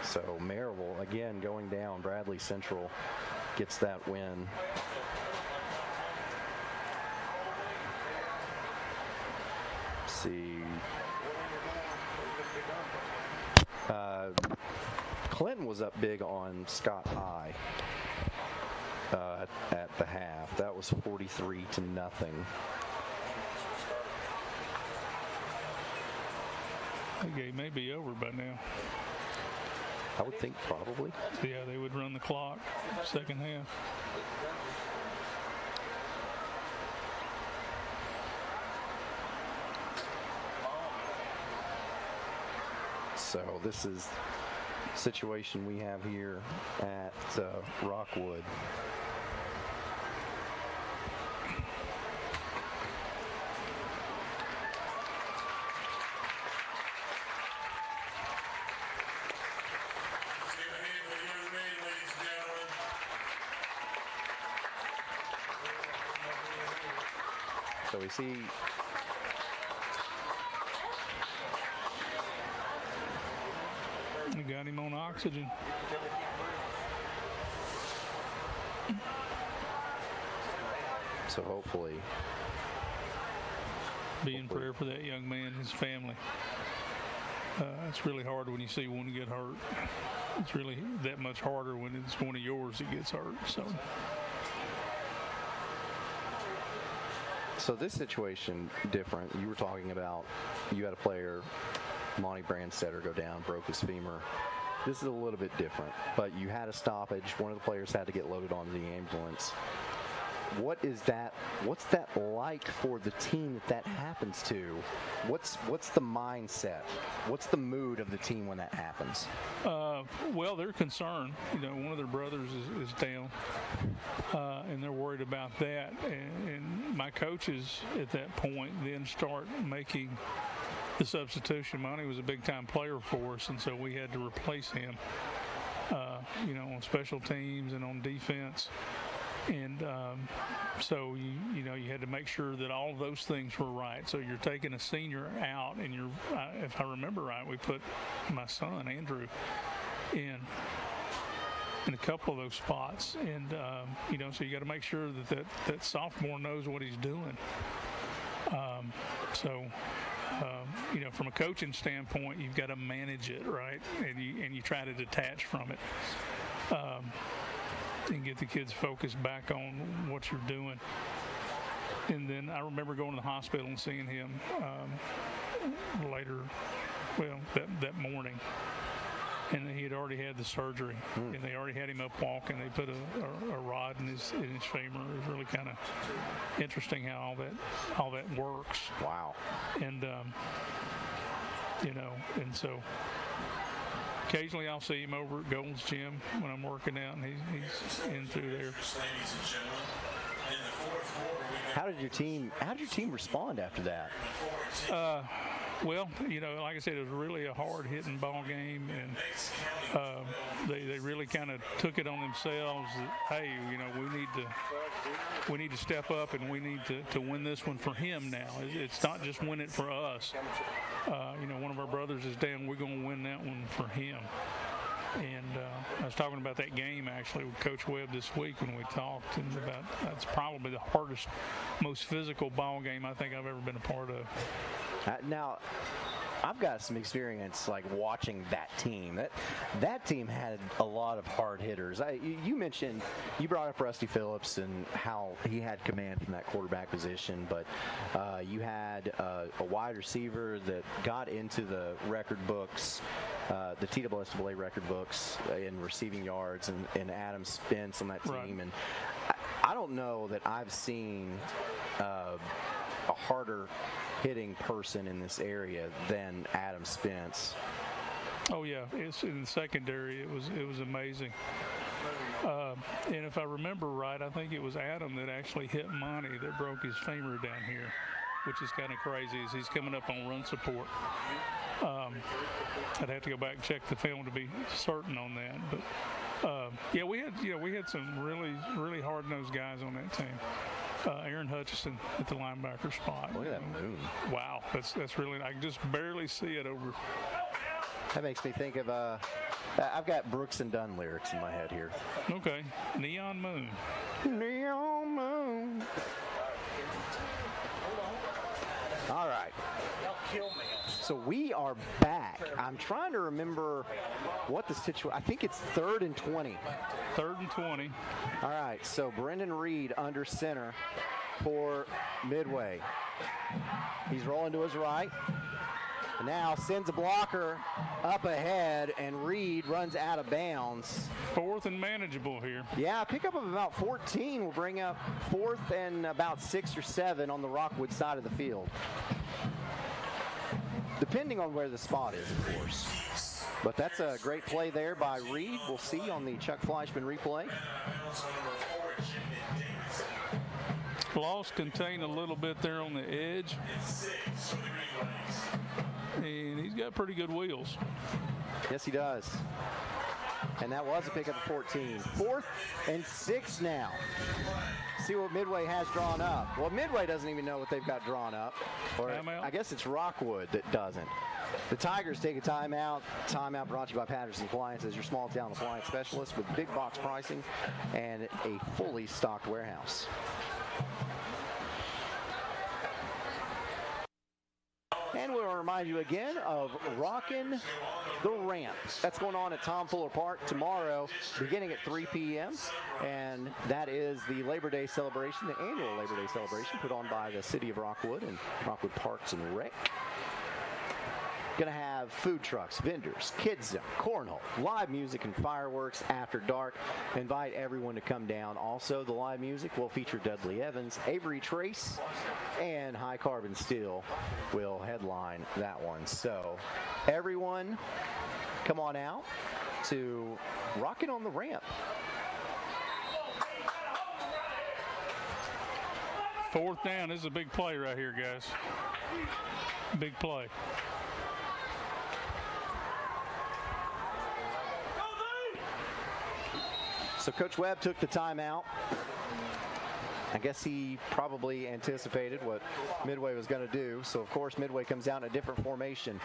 So Maryville, again, going down. Bradley Central gets that win. Let's see. Clinton was up big on Scott High at the half. That was 43-0. The game may be over by now. I would think probably. Yeah, they would run the clock second half. So this is the situation we have here at Rockwood. So we see we got him on oxygen. So hopefully be in prayer for that young man and his family. It's really hard when you see one get hurt. It's really that much harder when it's one of yours that gets hurt. So this situation different. You were talking about you had a player, Monty Brandstetter, go down, broke his femur. This is a little bit different, but you had a stoppage. One of the players had to get loaded onto the ambulance. What's that like for the team that happens to? What's the mindset? What's the mood of the team when that happens? Well, they're concerned. One of their brothers is down, and they're worried about that. And my coaches at that point then start making the substitution. Monty was a big-time player for us, and so we had to replace him, on special teams and on defense. And so you had to make sure that all of those things were right. So you're taking a senior out, and if I remember right, we put my son Andrew in a couple of those spots, and so you got to make sure that sophomore knows what he's doing. From a coaching standpoint, you've got to manage it, right, and you try to detach from it. And get the kids focused back on what you're doing. And then I remember going to the hospital and seeing him later, that morning. And he had already had the surgery, and they already had him up walking. They put a rod in his femur. It was really kind of interesting how all that works. Wow. And and so occasionally I'll see him over at Gold's Gym when I'm working out, and he's in through there. How did your team respond after that? Well, like I said, it was really a hard-hitting ball game, and they really kind of took it on themselves that, hey, we need to step up, and we need to win this one for him now. It's not just win it for us. One of our brothers is down. We're going to win that one for him. And I was talking about that game actually with Coach Webb this week when we talked, and about that's probably the hardest, most physical ball game I think I've ever been a part of. Now, I've got some experience like watching that team. That team had a lot of hard hitters. You brought up Rusty Phillips and how he had command from that quarterback position, but you had a wide receiver that got into the record books, the TSSAA record books in receiving yards, and Adam Spence on that team. Right. And I don't know that I've seen a harder hitting person in this area than Adam Spence. Oh yeah, it's in the secondary. It was amazing. And if I remember right, I think it was Adam that actually hit Monty that broke his femur down here, which is kind of crazy as he's coming up on run support. I'd have to go back and check the film to be certain on that. But yeah, we had some really hard-nosed guys on that team. Aaron Hutchison at the linebacker spot. Look at that moon. Wow, that's really, I can just barely see it over. That makes me think of I've got Brooks and Dunn lyrics in my head here. Okay, Neon Moon. Neon Moon. All right. So we are back. I'm trying to remember what the situation. I think it's 3rd and 20. 3rd and 20. All right. So Brendan Reed under center for Midway. He's rolling to his right. Now sends a blocker up ahead, and Reed runs out of bounds. 4th and manageable here. Yeah, pickup of about 14 will bring up 4th and about 6 or 7 on the Rockwood side of the field. Depending on where the spot is, of course. But that's a great play there by Reed. We'll see on the Chuck Fleischman replay. Lost contain a little bit there on the edge. And he's got pretty good wheels. Yes, he does. And that was a pickup of 14. 4th and 6 now. See what Midway has drawn up. Well, Midway doesn't even know what they've got drawn up. Or I guess it's Rockwood that doesn't. The Tigers take a timeout. Timeout brought to you by Patterson Appliances, your small town appliance specialist with big box pricing and a fully stocked warehouse. And we'll remind you again of Rockin' the Ramp. That's going on at Tom Fuller Park tomorrow, beginning at 3 p.m. And that is the Labor Day celebration, the annual Labor Day celebration put on by the City of Rockwood and Rockwood Parks and Rec. Going to have food trucks, vendors, kids zone, cornhole, live music, and fireworks after dark. Invite everyone to come down. Also, the live music will feature Dudley Evans, Avery Trace, and High Carbon Steel will headline that one. So, everyone, come on out to Rockin' on the Ramp. Fourth down. This is a big play right here, guys. Big play. So Coach Webb took the timeout. I guess he probably anticipated what Midway was going to do. So, of course, Midway comes out in a different formation.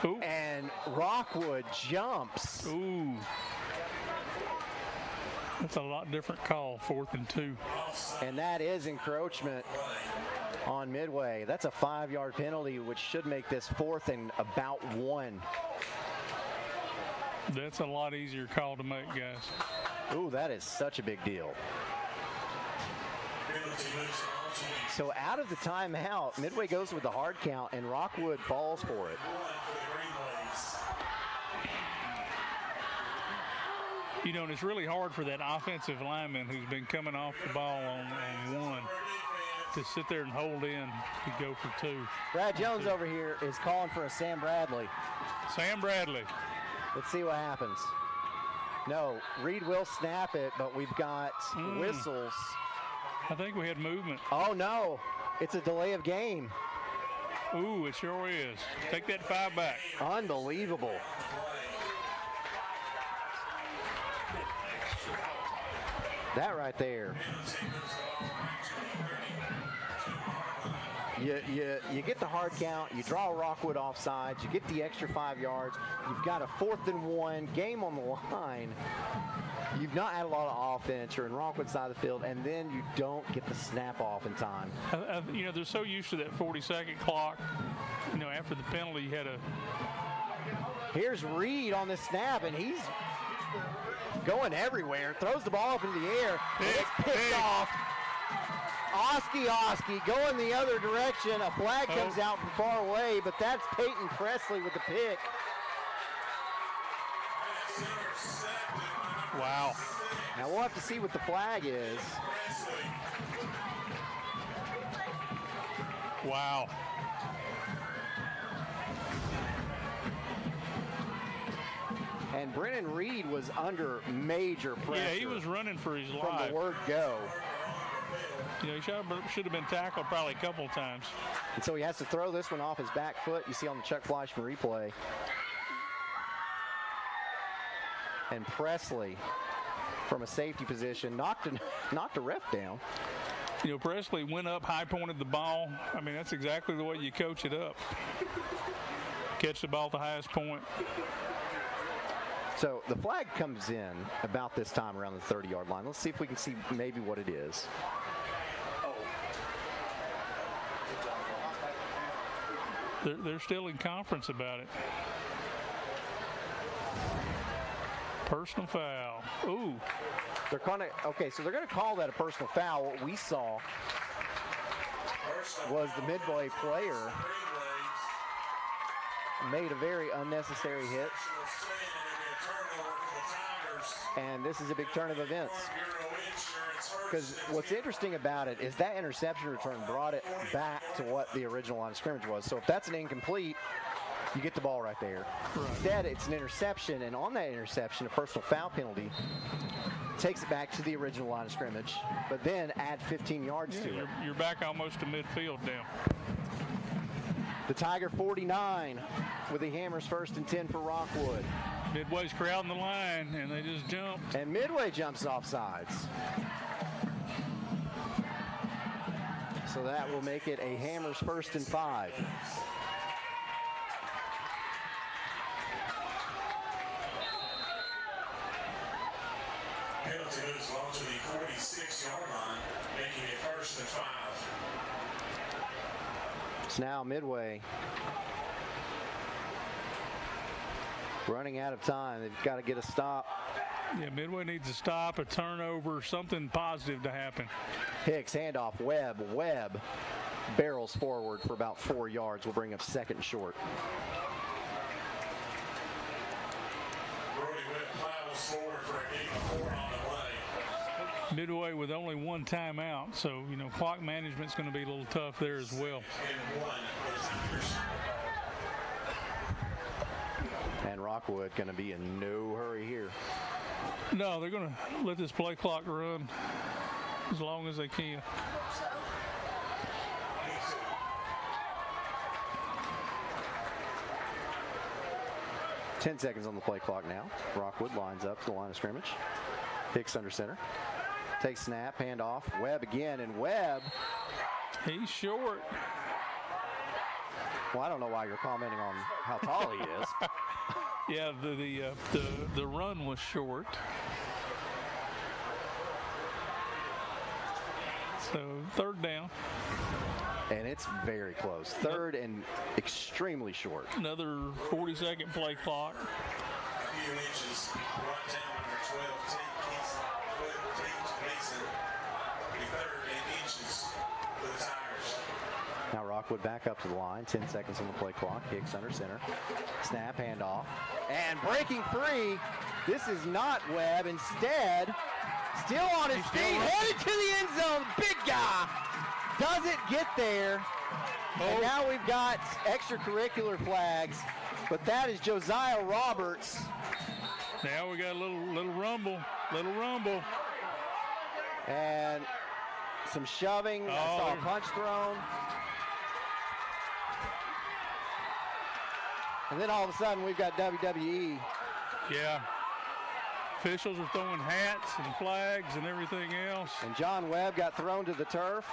Ooh. And Rockwood jumps. Ooh. That's a lot different call, 4th and 2. And that is encroachment on Midway. That's a 5-yard penalty, which should make this 4th and about 1. That's a lot easier call to make, guys. Ooh, that is such a big deal. So out of the timeout, Midway goes with the hard count, and Rockwood falls for it. You know, and it's really hard for that offensive lineman who's been coming off the ball on 1 to sit there and hold in to go for 2. Brad Jones over here is calling for a Sam Bradley. Sam Bradley. Let's see what happens. No, Reed will snap it, but we've got whistles. I think we had movement. Oh, no. It's a delay of game. Ooh, it sure is. Take that 5 back. Unbelievable. That right there. You get the hard count, you draw Rockwood offsides, you get the extra 5 yards, you've got a 4th and 1, game on the line. You've not had a lot of offense, you're in Rockwood side of the field, and then you don't get the snap off in time. You know, they're so used to that 40-second clock. You know, after the penalty, you had a... Here's Reed on the snap, and he's going everywhere. Throws the ball up into the air. It's picked off. Oski going the other direction. A flag comes out from far away, but that's Peyton Presley with the pick. Wow. Now we'll have to see what the flag is. Wow. And Brennan Reed was under major pressure. Yeah, he was running for his from life. the word go. You know, he should have been tackled probably a couple of times. And so he has to throw this one off his back foot. You see on the Chuck Fleischman replay. And Presley, from a safety position, knocked a ref down. You know, Presley went up, high-pointed the ball. I mean, that's exactly the way you coach it up. Catch the ball at the highest point. So the flag comes in about this time around the 30-yard line. Let's see if we can see maybe what it is. They're still in conference about it. Personal foul. Ooh. They're going to, okay, so they're going to call that a personal foul. What we saw was the Midway player made a very unnecessary hit. And this is a big turn of events. Because what's interesting about it is that interception return brought it back to what the original line of scrimmage was. So if that's an incomplete, you get the ball right there. Right. Instead, it's an interception, and on that interception, a personal foul penalty takes it back to the original line of scrimmage, but then add 15 yards to it. You're back almost to midfield now. The Tiger 49 with the Hammers 1st and 10 for Rockwood. Midway's crowding the line, and they just jumped. And Midway jumps off sides. So that will make it a Hammers 1st and 5. Penalty moves along to the 46-yard line, making it 1st and 5. It's now Midway running out of time. They've got to get a stop. Yeah, Midway needs a stop, a turnover, something positive to happen. Hicks, handoff, Webb. Webb barrels forward for about 4 yards. Will bring up 2nd and short. Midway with only 1 timeout, so, you know, clock management's going to be a little tough there as well. And Rockwood going to be in no hurry here. No, they're going to let this play clock run as long as they can. Ten seconds on the play clock now. Rockwood lines up to the line of scrimmage. Hicks under center. Takes snap, handoff. Webb again, and Webb. He's short. Well, I don't know why you're commenting on how tall he is. Yeah, the run was short. So 3rd down. And it's very close. 3rd and extremely short. Another 40-second play clock. A few inches right down under 12. Mason, 3rd and inches for the Tigers. Now Rockwood back up to the line. 10 seconds on the play clock. Hicks under center. Snap, handoff. And breaking free. This is not Webb. Instead, still on his feet, headed to the end zone. Big guy doesn't get there. And now we've got extracurricular flags, but that is Josiah Roberts. Now we got a little rumble. And some shoving. I saw a punch thrown. And then all of a sudden we've got WWE. Yeah. Officials are throwing hats and flags and everything else. And John Webb got thrown to the turf.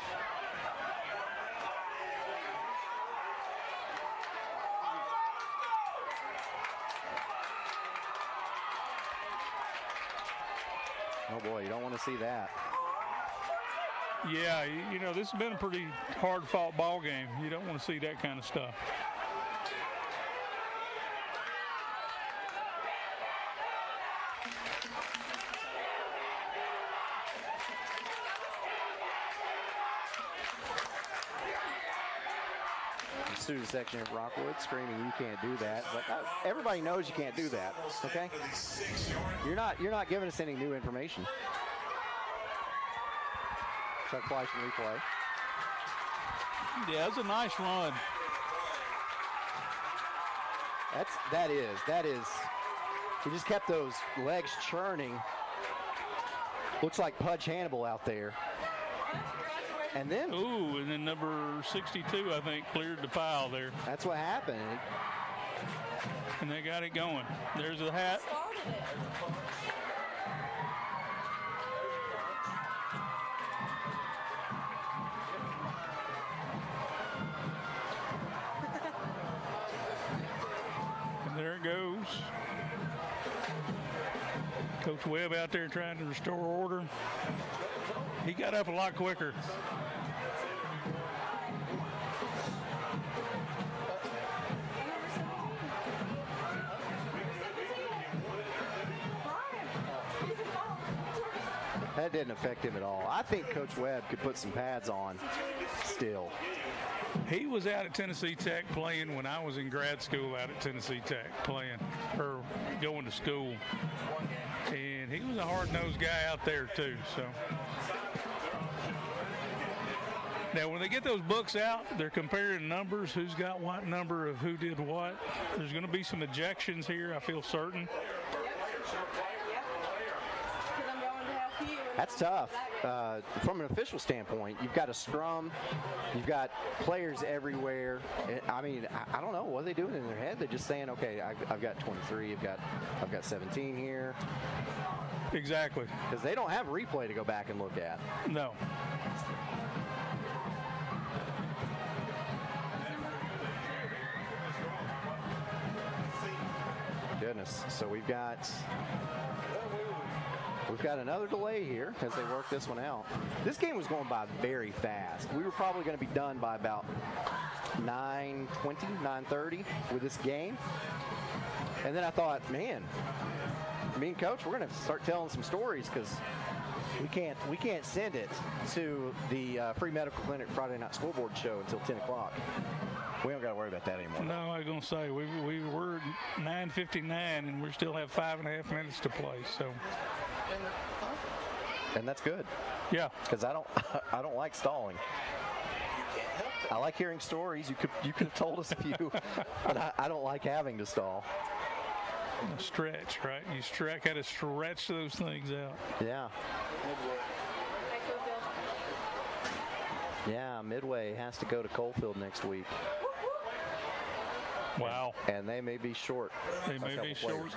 Oh boy, you don't want to see that. Yeah, you know, this has been a pretty hard-fought ball game. You don't want to see that kind of stuff. Student section of Rockwood screaming, "You can't do that!" But everybody knows you can't do that. Okay, you're not giving us any new information. Chuck Fleischman replay. Yeah, it's a nice run. That is He just kept those legs churning. Looks like Pudge Hannibal out there. And then, ooh, and then number 62, I think, cleared the pile there. That's what happened. And they got it going. There's the hat. And there it goes. Coach Webb out there trying to restore order. He got up a lot quicker. That didn't affect him at all. I think Coach Webb could put some pads on still. He was out at Tennessee Tech playing when I was in grad school out at Tennessee Tech playing, or going to school. And he was a hard-nosed guy out there too. So now when they get those books out, they're comparing numbers, who's got what number of who did what. There's going to be some ejections here, I feel certain. That's tough. From an official standpoint, you've got a scrum, you've got players everywhere. I mean, I don't know what are they doing in their head. They're just saying, okay, I've got 23, I've got 17 here. Exactly. Because they don't have replay to go back and look at. No. Goodness. So we've got another delay here as they work this one out. This game was going by very fast. We were probably going to be done by about 9:20, 9:30 with this game. And then I thought, man, me and Coach, we're going to start telling some stories because we can't send it to the free medical clinic Friday night scoreboard show until 10 o'clock. We don't got to worry about that anymore. No, I was going to say, we were 9:59 and we still have 5.5 minutes to play. So. And that's good. Yeah. Because I don't like stalling. I like hearing stories. You could have told us a few, but I don't like having to stall. Stretch, right? You got to stretch those things out. Yeah. Yeah, Midway has to go to Coalfield next week. Wow. And they may be short. They may be short.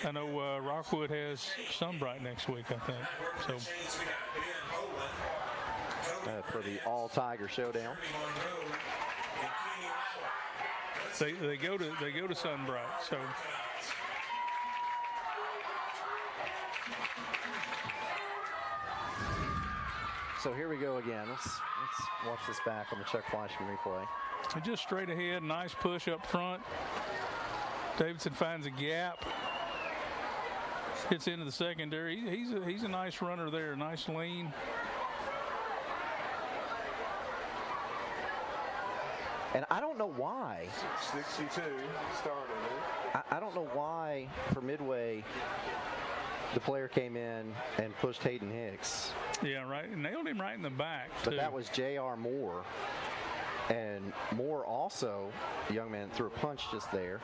I know Rockwood has Sunbright next week, I think. So for the all Tiger showdown. They go to Sunbright. So So here we go again. Let's watch this back on the Chuck Fleischman replay. Just straight ahead, nice push up front. Davidson finds a gap. Gets into the secondary. He's a nice runner there, nice lean. And I don't know why. 62 started. I don't know why for Midway the player came in and pushed Hayden Hicks. Yeah, right. And nailed him right in the back. But that was J.R. Moore. And Moore also, the young man, threw a punch just there.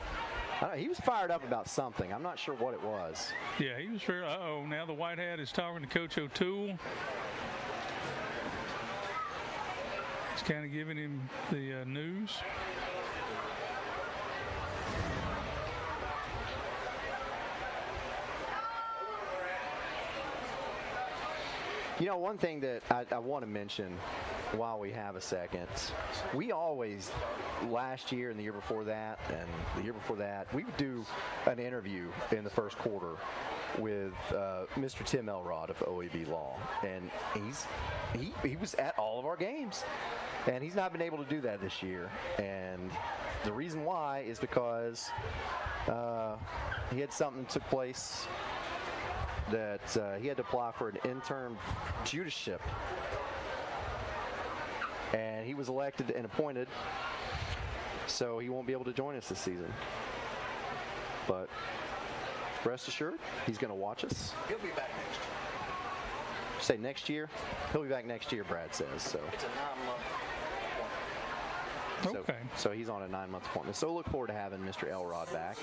He was fired up about something. I'm not sure what it was. Yeah, he was fair. Uh-oh, now the white hat is talking to Coach O'Toole. He's kind of giving him the news. You know, one thing that I want to mention while we have a second, we always, last year and the year before that and the year before that, we would do an interview in the first quarter with Mr. Tim Elrod of OEB Law. And he was at all of our games. And he's not been able to do that this year. And the reason why is because he had something took place that he had to apply for an intern judiceship. And he was elected and appointed, so he won't be able to join us this season. But rest assured, he's going to watch us. He'll be back next year. Say next year? He'll be back next year, Brad says. So it's a 9-month. So he's on a 9-month appointment. So look forward to having Mr. Elrod back.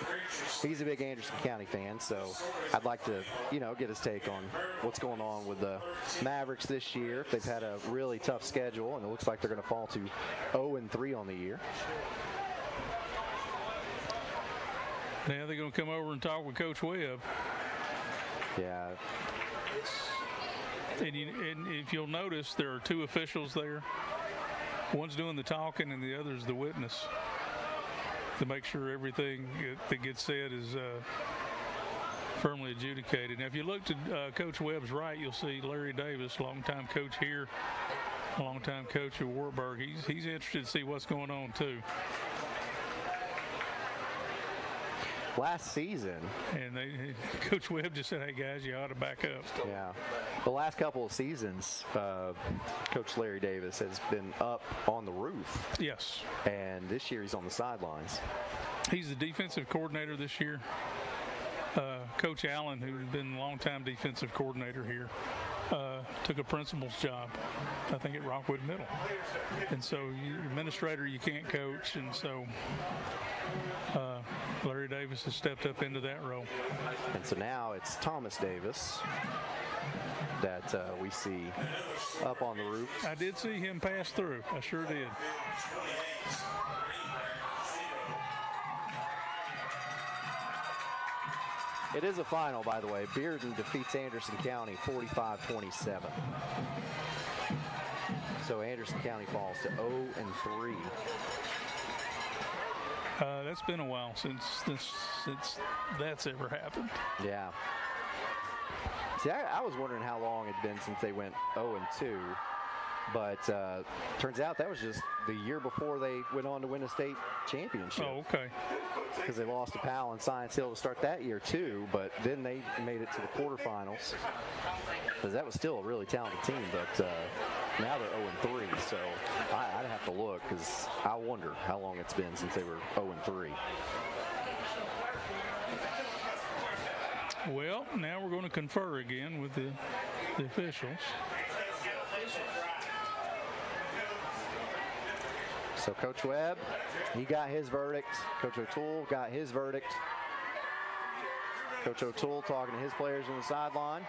He's a big Anderson County fan, so I'd like to, get his take on what's going on with the Mavericks this year. They've had a really tough schedule, and it looks like they're going to fall to 0-3 on the year. Now they're going to come over and talk with Coach Webb. Yeah. And if you'll notice, there are two officials there. One's doing the talking and the other's the witness to make sure everything that gets said is firmly adjudicated. Now, if you look to Coach Webb's right, you'll see Larry Davis, longtime coach here, longtime coach at Wartburg. He's interested to see what's going on, too. Last season. And Coach Webb just said, hey, guys, you ought to back up. Yeah. The last couple of seasons, Coach Larry Davis has been up on the roof. Yes. And this year he's on the sidelines. He's the defensive coordinator this year. Coach Allen, who's been a longtime defensive coordinator here, took a principal's job, I think, at Rockwood Middle. And so, administrator, you can't coach. And so, Larry Davis has stepped up into that role. And so now it's Thomas Davis that we see up on the roof. I did see him pass through. I sure did. It is a final, by the way. Bearden defeats Anderson County 45-27. So Anderson County falls to 0-3. That's been a while since that's ever happened. Yeah. See, I was wondering how long it had been since they went 0-2. But turns out that was just the year before they went on to win a state championship. Oh, okay. Because they lost to Powell and Science Hill to start that year, too. But then they made it to the quarterfinals. Because that was still a really talented team. But now they're 0-3. So I'd have to look because I wonder how long it's been since they were 0-3. Well, now we're going to confer again with the officials. So Coach Webb, he got his verdict. Coach O'Toole got his verdict. Coach O'Toole talking to his players on the sideline.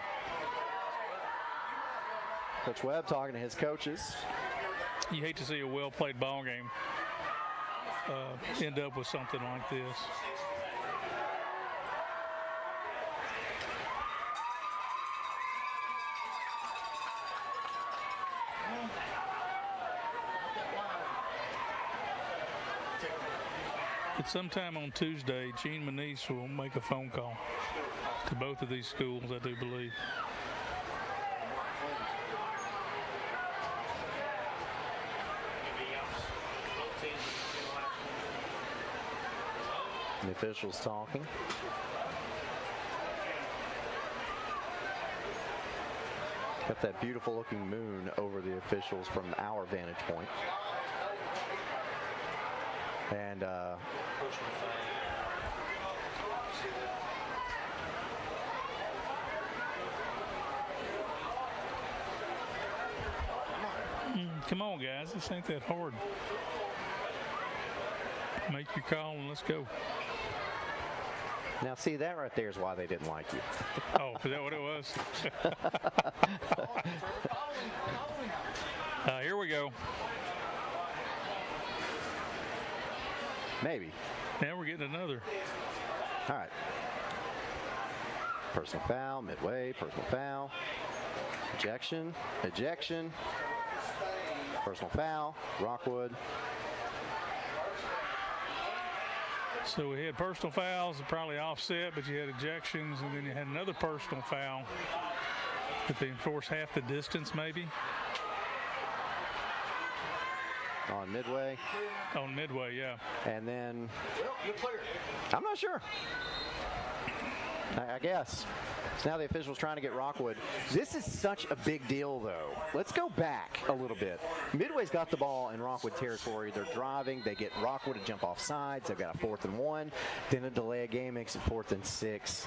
Coach Webb talking to his coaches. You hate to see a well-played ball game end up with something like this. But sometime on Tuesday, Gene Manise will make a phone call to both of these schools, I do believe. The officials talking. Got that beautiful looking moon over the officials from our vantage point. And come on, guys, this ain't that hard. Make your call and let's go. Now, see, that right there is why they didn't like you. Oh, is that what it was? Here we go. Maybe. Now we're getting another. All right. Personal foul, Midway, personal foul. Ejection, ejection. Personal foul, Rockwood. So we had personal fouls, probably offset, but you had ejections, and then you had another personal foul. But they enforced half the distance, maybe. On Midway. On Midway, yeah. And then, I'm not sure. I guess. So now the official's trying to get Rockwood. This is such a big deal, though. Let's go back a little bit. Midway's got the ball in Rockwood territory. They're driving. They get Rockwood to jump off sides. They've got a 4th and 1. Then a delay of game makes it 4th and 6.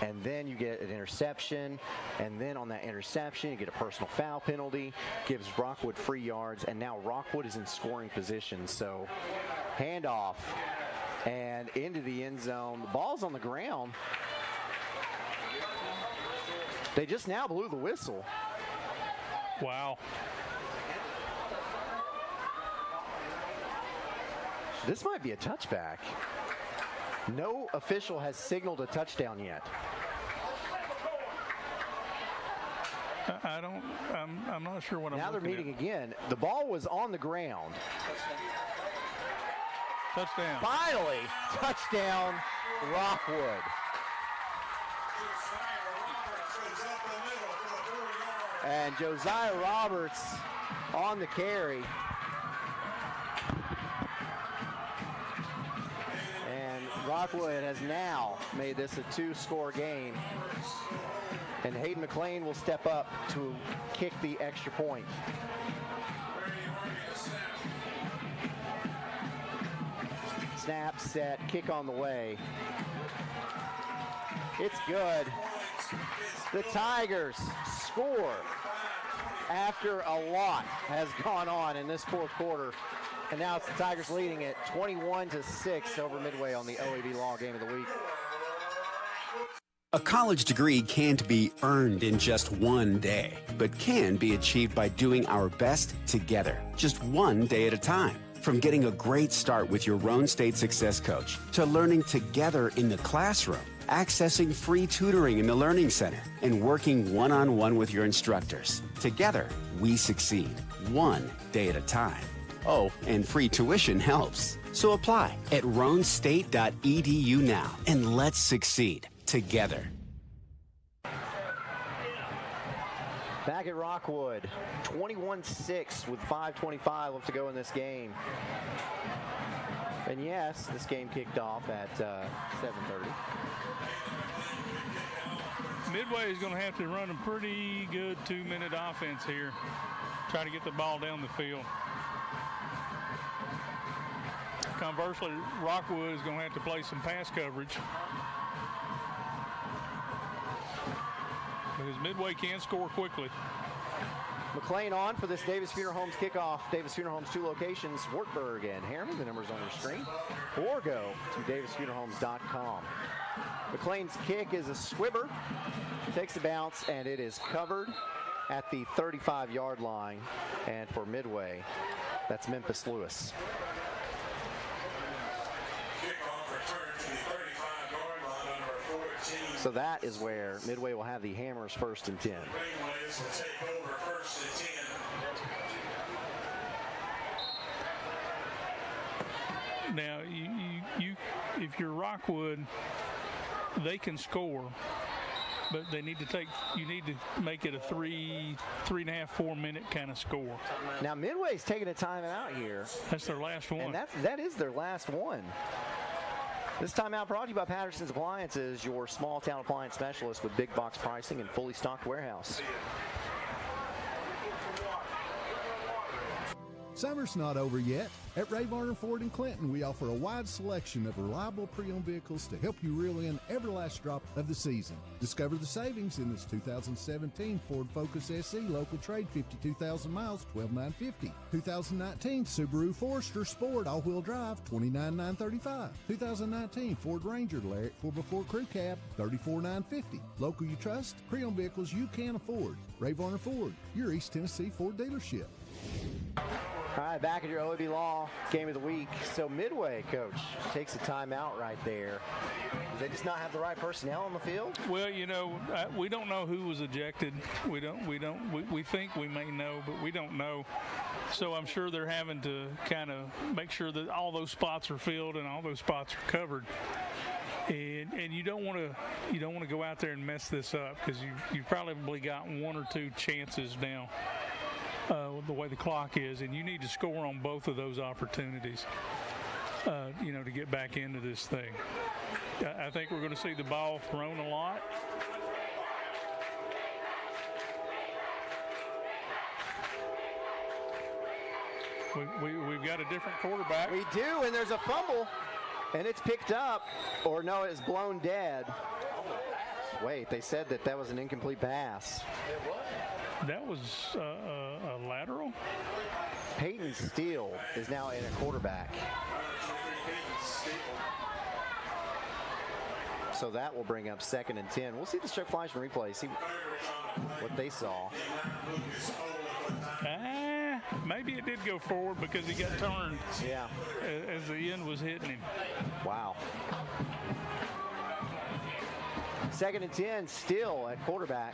and then you get an interception, and then on that interception you get a personal foul penalty, gives Rockwood free yards, and now Rockwood is in scoring position. So handoff and into the end zone. The ball's on the ground. They just now blew the whistle. Wow. This might be a touchback. No official has signaled a touchdown yet. I'm not sure what I'm now they're meeting at. again. The ball was on the ground. Touchdown. Finally, touchdown, Rockwood. And Josiah Roberts on the carry. And Rockwood has now made this a 2-score game. And Hayden McLean will step up to kick the extra point. Snap, set, kick on the way. It's good. The Tigers score after a lot has gone on in this fourth quarter. And now it's the Tigers leading it 21-6 over Midway on the OEB Law Game of the Week. A college degree can't be earned in just one day, but can be achieved by doing our best together, just one day at a time. From getting a great start with your Roane State Success Coach to learning together in the classroom, accessing free tutoring in the Learning Center, and working one-on-one with your instructors. Together, we succeed, one day at a time. Oh, and free tuition helps. So apply at roanstate.edu now, and let's succeed together. Back at Rockwood, 21-6 with 5:25 left to go in this game. And yes, this game kicked off at 7:30. Midway is going to have to run a pretty good 2-minute offense here. Try to get the ball down the field. Conversely, Rockwood is going to have to play some pass coverage. Because Midway can score quickly. McLean on for this Davis Funeral Homes kickoff. Davis Funeral Homes, 2 locations, Wartburg and Harriman. The number's on your screen. Or go to davisfuneralhomes.com. McLean's kick is a squibber. Takes a bounce, and it is covered at the 35-yard line. And for Midway, that's Memphis Lewis. So that is where Midway will have the Hammers 1st and 10. Now, you if you're Rockwood, they can score, but they need to you need to make it a 3.5, 4 minute kind of score. Now Midway's taking a timeout here. That's their last one. And that is their last one. This timeout brought to you by Patterson's Appliances, your small town appliance specialist with big box pricing and fully stocked warehouse. Summer's not over yet. At Ray Varner Ford in Clinton, we offer a wide selection of reliable pre-owned vehicles to help you reel in every last drop of the season. Discover the savings in this 2017 Ford Focus SE local trade, 52,000 miles, $12,950. 2019 Subaru Forester Sport all-wheel drive, $29,935. 2019 Ford Ranger Lariat 4x4 Crew Cab, $34,950. Local you trust, pre-owned vehicles you can afford. Ray Varner Ford, your East Tennessee Ford dealership. All right, back at your OEB Law Game of the Week. So Midway, Coach, takes a timeout right there. Do they just not have the right personnel on the field? Well, you know, we don't know who was ejected. We think we may know, but we don't know. So I'm sure they're having to kind of make sure that all those spots are filled and all those spots are covered. And you don't want to go out there and mess this up, because you probably got 1 or 2 chances now. The way the clock is, and you need to score on both of those opportunities, to get back into this thing. I think we're going to see the ball thrown a lot. We've got a different quarterback. We do, and there's a fumble, and it's picked up, or no, it's blown dead. Wait, they said that was an incomplete pass. That was a lateral? Peyton Steele is now in a quarterback. So that will bring up 2nd and 10. We'll see the Chuck Fleischman replay, see what they saw. Maybe it did go forward because he got turned. Yeah. As the end was hitting him. Wow. 2nd and 10, still at quarterback.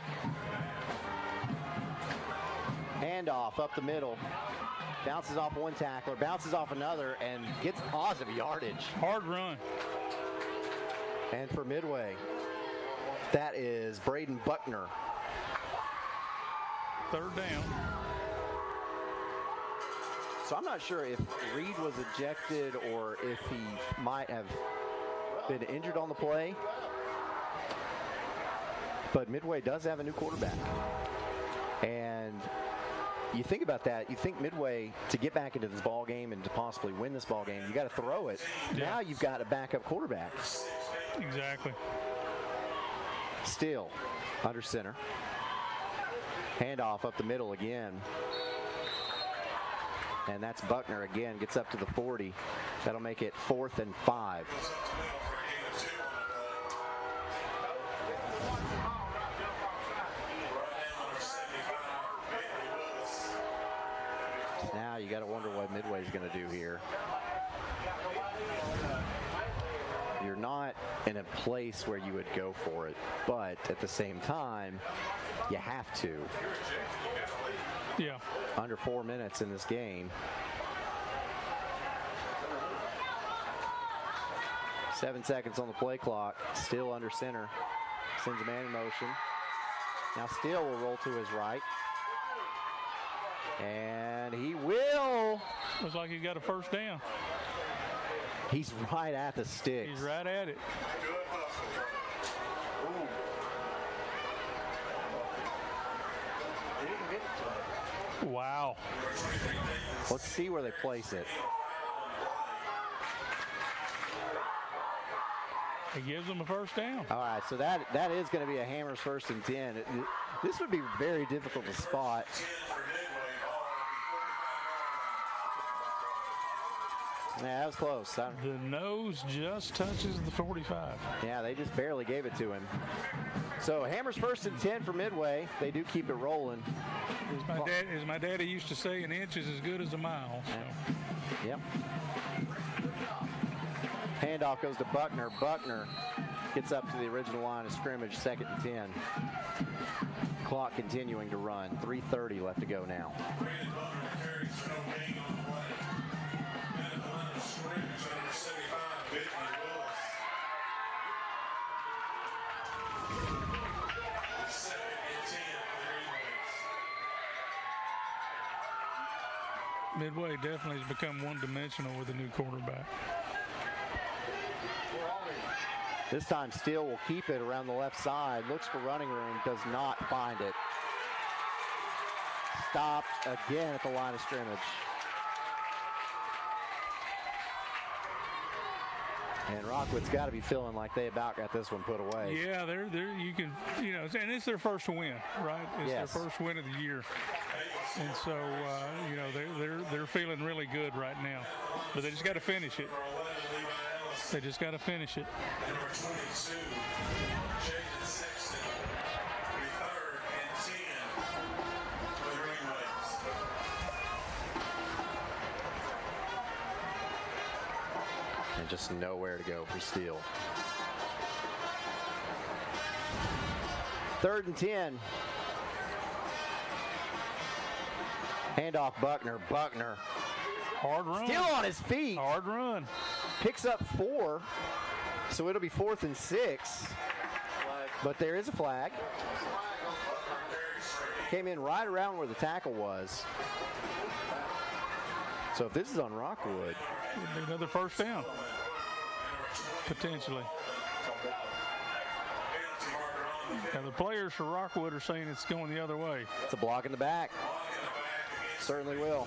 Handoff up the middle. Bounces off one tackler, bounces off another, and gets positive yardage. Hard run. And for Midway, that is Braden Buckner. 3rd down. So I'm not sure if Reed was ejected or if he might have been injured on the play. But Midway does have a new quarterback. And you think about that, you think Midway, to get back into this ball game and to possibly win this ball game, you got to throw it. Yeah. Now you've got a backup quarterback. Exactly. Still under center. Handoff up the middle again. And that's Buckner again, gets up to the 40. That'll make it 4th and 5. Now you got to wonder what Midway's going to do here. You're not in a place where you would go for it, but at the same time, you have to. Yeah. Under 4 minutes in this game. 7 seconds on the play clock. Still under center. Sends a man in motion. Now Steele will roll to his right. And he will. Looks like he got a 1st down. He's right at the sticks. He's right at it. Wow. Let's see where they place it. He gives them a 1st down. All right, so that is going to be a Hammers 1st and 10. This would be very difficult to spot. Yeah, that was close. The nose just touches the 45. Yeah, they just barely gave it to him. So Hammers 1st and 10 for Midway. They do keep it rolling. As my daddy used to say, an inch is as good as a mile. So. Yep. Handoff goes to Buckner. Buckner gets up to the original line of scrimmage, 2nd and 10. Clock continuing to run. 3:30 left to go now. Midway definitely has become one-dimensional with a new quarterback. This time Steele will keep it around the left side. Looks for running room, does not find it. Stopped again at the line of scrimmage. And Rockwood's got to be feeling like they about got this one put away. Yeah, you can, and it's their first win, right? It's Yes. their first win of the year. And so, they're feeling really good right now. But they just got to finish it. They just got to finish it. Number 22, Jaden Sexton, 3rd and 10 for the Greenwaves. And just nowhere to go for Steele. 3rd and 10. Handoff Buckner. Buckner. Hard run. Still on his feet. Hard run. Picks up 4. So it'll be 4th and 6. But there is a flag. Came in right around where the tackle was. So if this is on Rockwood, it'll be another 1st down. Potentially. Now the players for Rockwood are saying it's going the other way. It's a block in the back. Certainly will.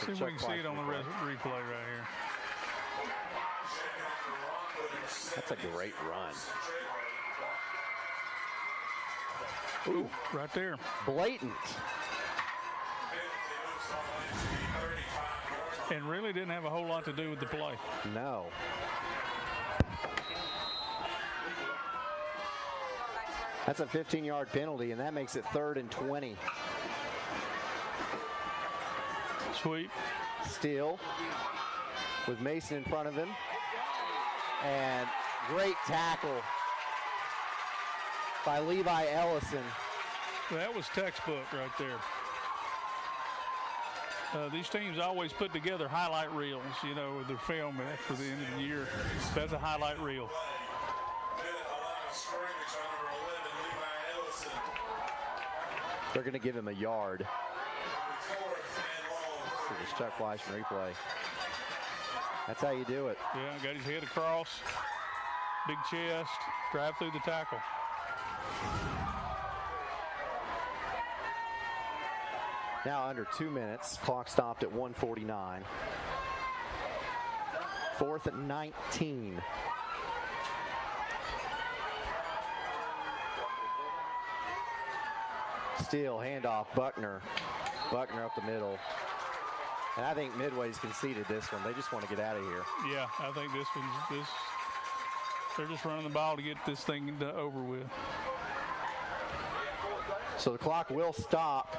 See if we can see it on the replay right here. That's a great run. Ooh, right there. Blatant. And really didn't have a whole lot to do with the play. No. That's a 15-yard penalty, and that makes it 3rd and 20. Sweep. Steele with Mason in front of him. And great tackle by Levi Ellison. That was textbook right there. These teams always put together highlight reels, you know, with their film for the end of the year. That's a highlight reel. They're going to give him a yard. Just Chuck Fleischman replay. That's how you do it. Yeah, got his head across, big chest, drive through the tackle. Now under 2 minutes. Clock stopped at 1:49. 4th and 19. Steele, handoff, Buckner. Buckner up the middle. And I think Midway's conceded this one. They just want to get out of here. Yeah, I think they're just running the ball to get this thing over with. So the clock will stop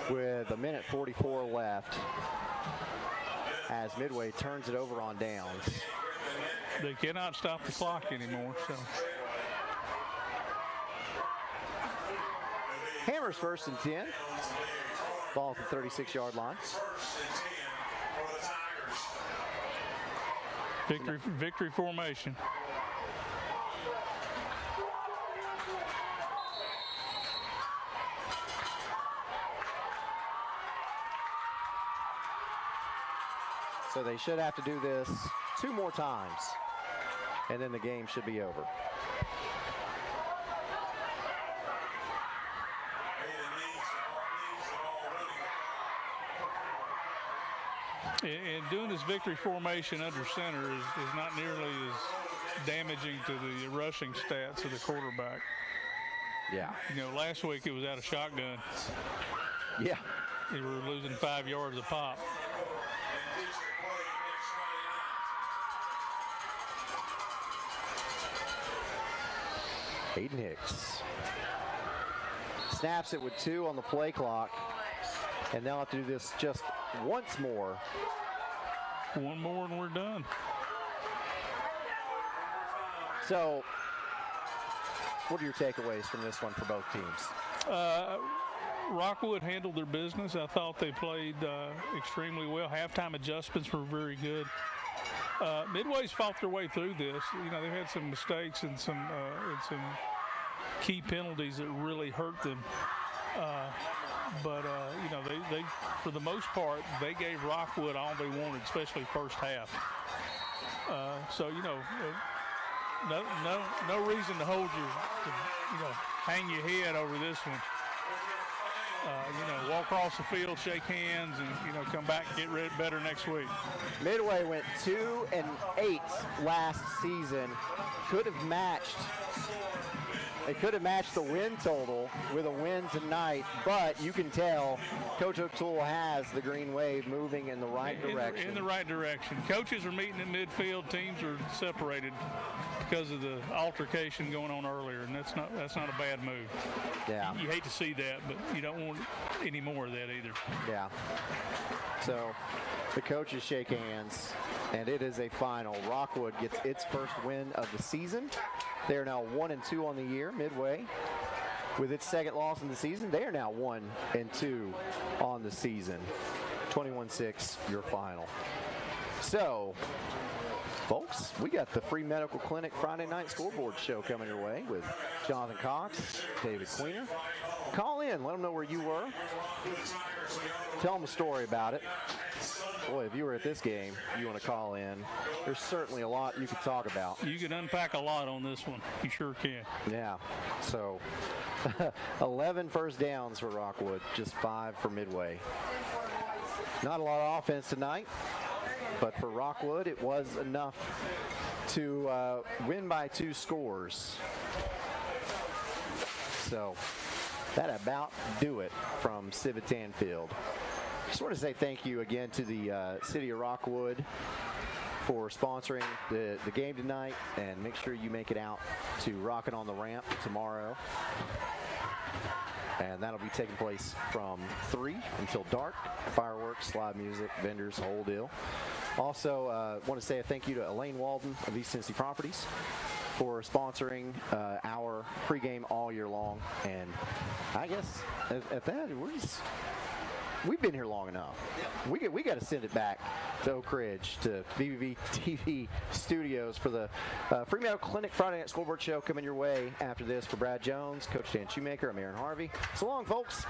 with 1:44 left as Midway turns it over on downs. They cannot stop the clock anymore, so. Hammers 1st and 10. Ball at the 36-yard line. Victory formation. So they should have to do this 2 more times, and then the game should be over. And doing this victory formation under center is not nearly as damaging to the rushing stats of the quarterback. Yeah. You know, last week it was out of shotgun. Yeah. They were losing 5 yards a pop. Hayden Hicks snaps it with 2 on the play clock, and they'll have to do this just once more. One more and we're done. So, what are your takeaways from this one for both teams? Rockwood handled their business. I thought they played extremely well. Halftime adjustments were very good. Midway's fought their way through this. You know, they've had some mistakes and some key penalties that really hurt them. But you know, they for the most part, they gave Rockwood all they wanted, especially first half. So, you know, no reason to hold hang your head over this one. You know, walk across the field, shake hands, and, come back and get better next week. Midway went 2-8 last season. They could have matched the win total with a win tonight, but you can tell Coach O'Toole has the Green Wave moving in the right direction. In the right direction. Coaches are meeting in midfield. Teams are separated because of the altercation going on earlier, and that's not a bad move. Yeah. You hate to see that, but you don't want any more of that either. Yeah. So the coaches shake hands, and it is a final. Rockwood gets its first win of the season. They are now 1-2 on the year. Midway, with its second loss in the season, they are now 1-2 on the season. 21-6, your final. So, folks, we got the free medical clinic Friday night scoreboard show coming your way with Jonathan Cox, David Queener. Call in, let them know where you were. Tell them a story about it. Boy, if you were at this game, you want to call in. There's certainly a lot you could talk about. You can unpack a lot on this one. You sure can. Yeah. So, 11 first downs for Rockwood, just 5 for Midway. Not a lot of offense tonight. but for Rockwood, it was enough to win by 2 scores. So that about do it from Civitan Field. Just want to say thank you again to the City of Rockwood for sponsoring the game tonight, and make sure you make it out to Rockin' on the Ramp tomorrow. And that'll be taking place from 3 until dark. Fireworks, live music, vendors, whole deal. Also, want to say a thank you to Elaine Walden of East Tennessee Properties for sponsoring our pregame all year long. And I guess at that, we've been here long enough. We got to send it back to Oak Ridge, to BBB TV Studios for the Fremantle Clinic Friday Night Scoreboard Show coming your way after this. For Brad Jones, Coach Dan Shoemaker, I'm Aaron Harvey. So long, folks.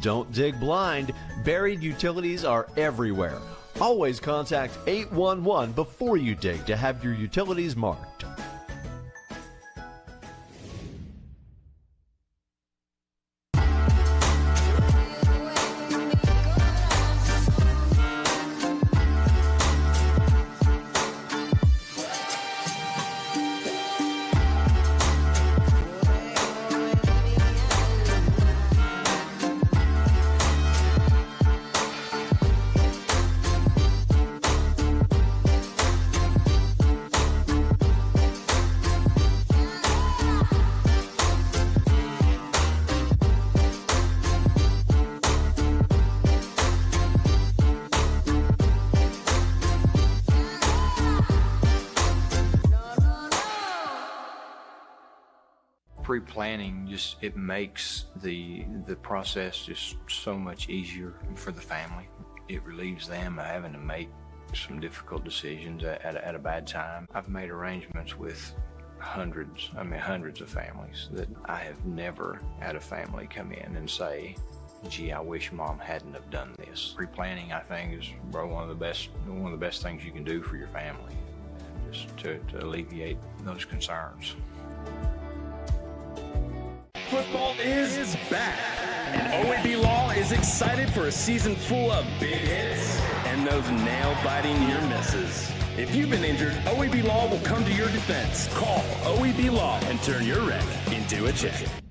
Don't dig blind. Buried utilities are everywhere. Always contact 811 before you dig to have your utilities marked. Pre-planning it makes the process just so much easier for the family. It relieves them of having to make some difficult decisions at a bad time. I've made arrangements with hundreds of families that I have never had a family come in and say, gee, I wish Mom hadn't have done this. Pre-planning, I think, is one of the best things you can do for your family, just to alleviate those concerns. Football is back, and OEB Law is excited for a season full of big hits and those nail-biting near misses. If you've been injured, OEB Law will come to your defense. Call OEB Law and turn your wreck into a check.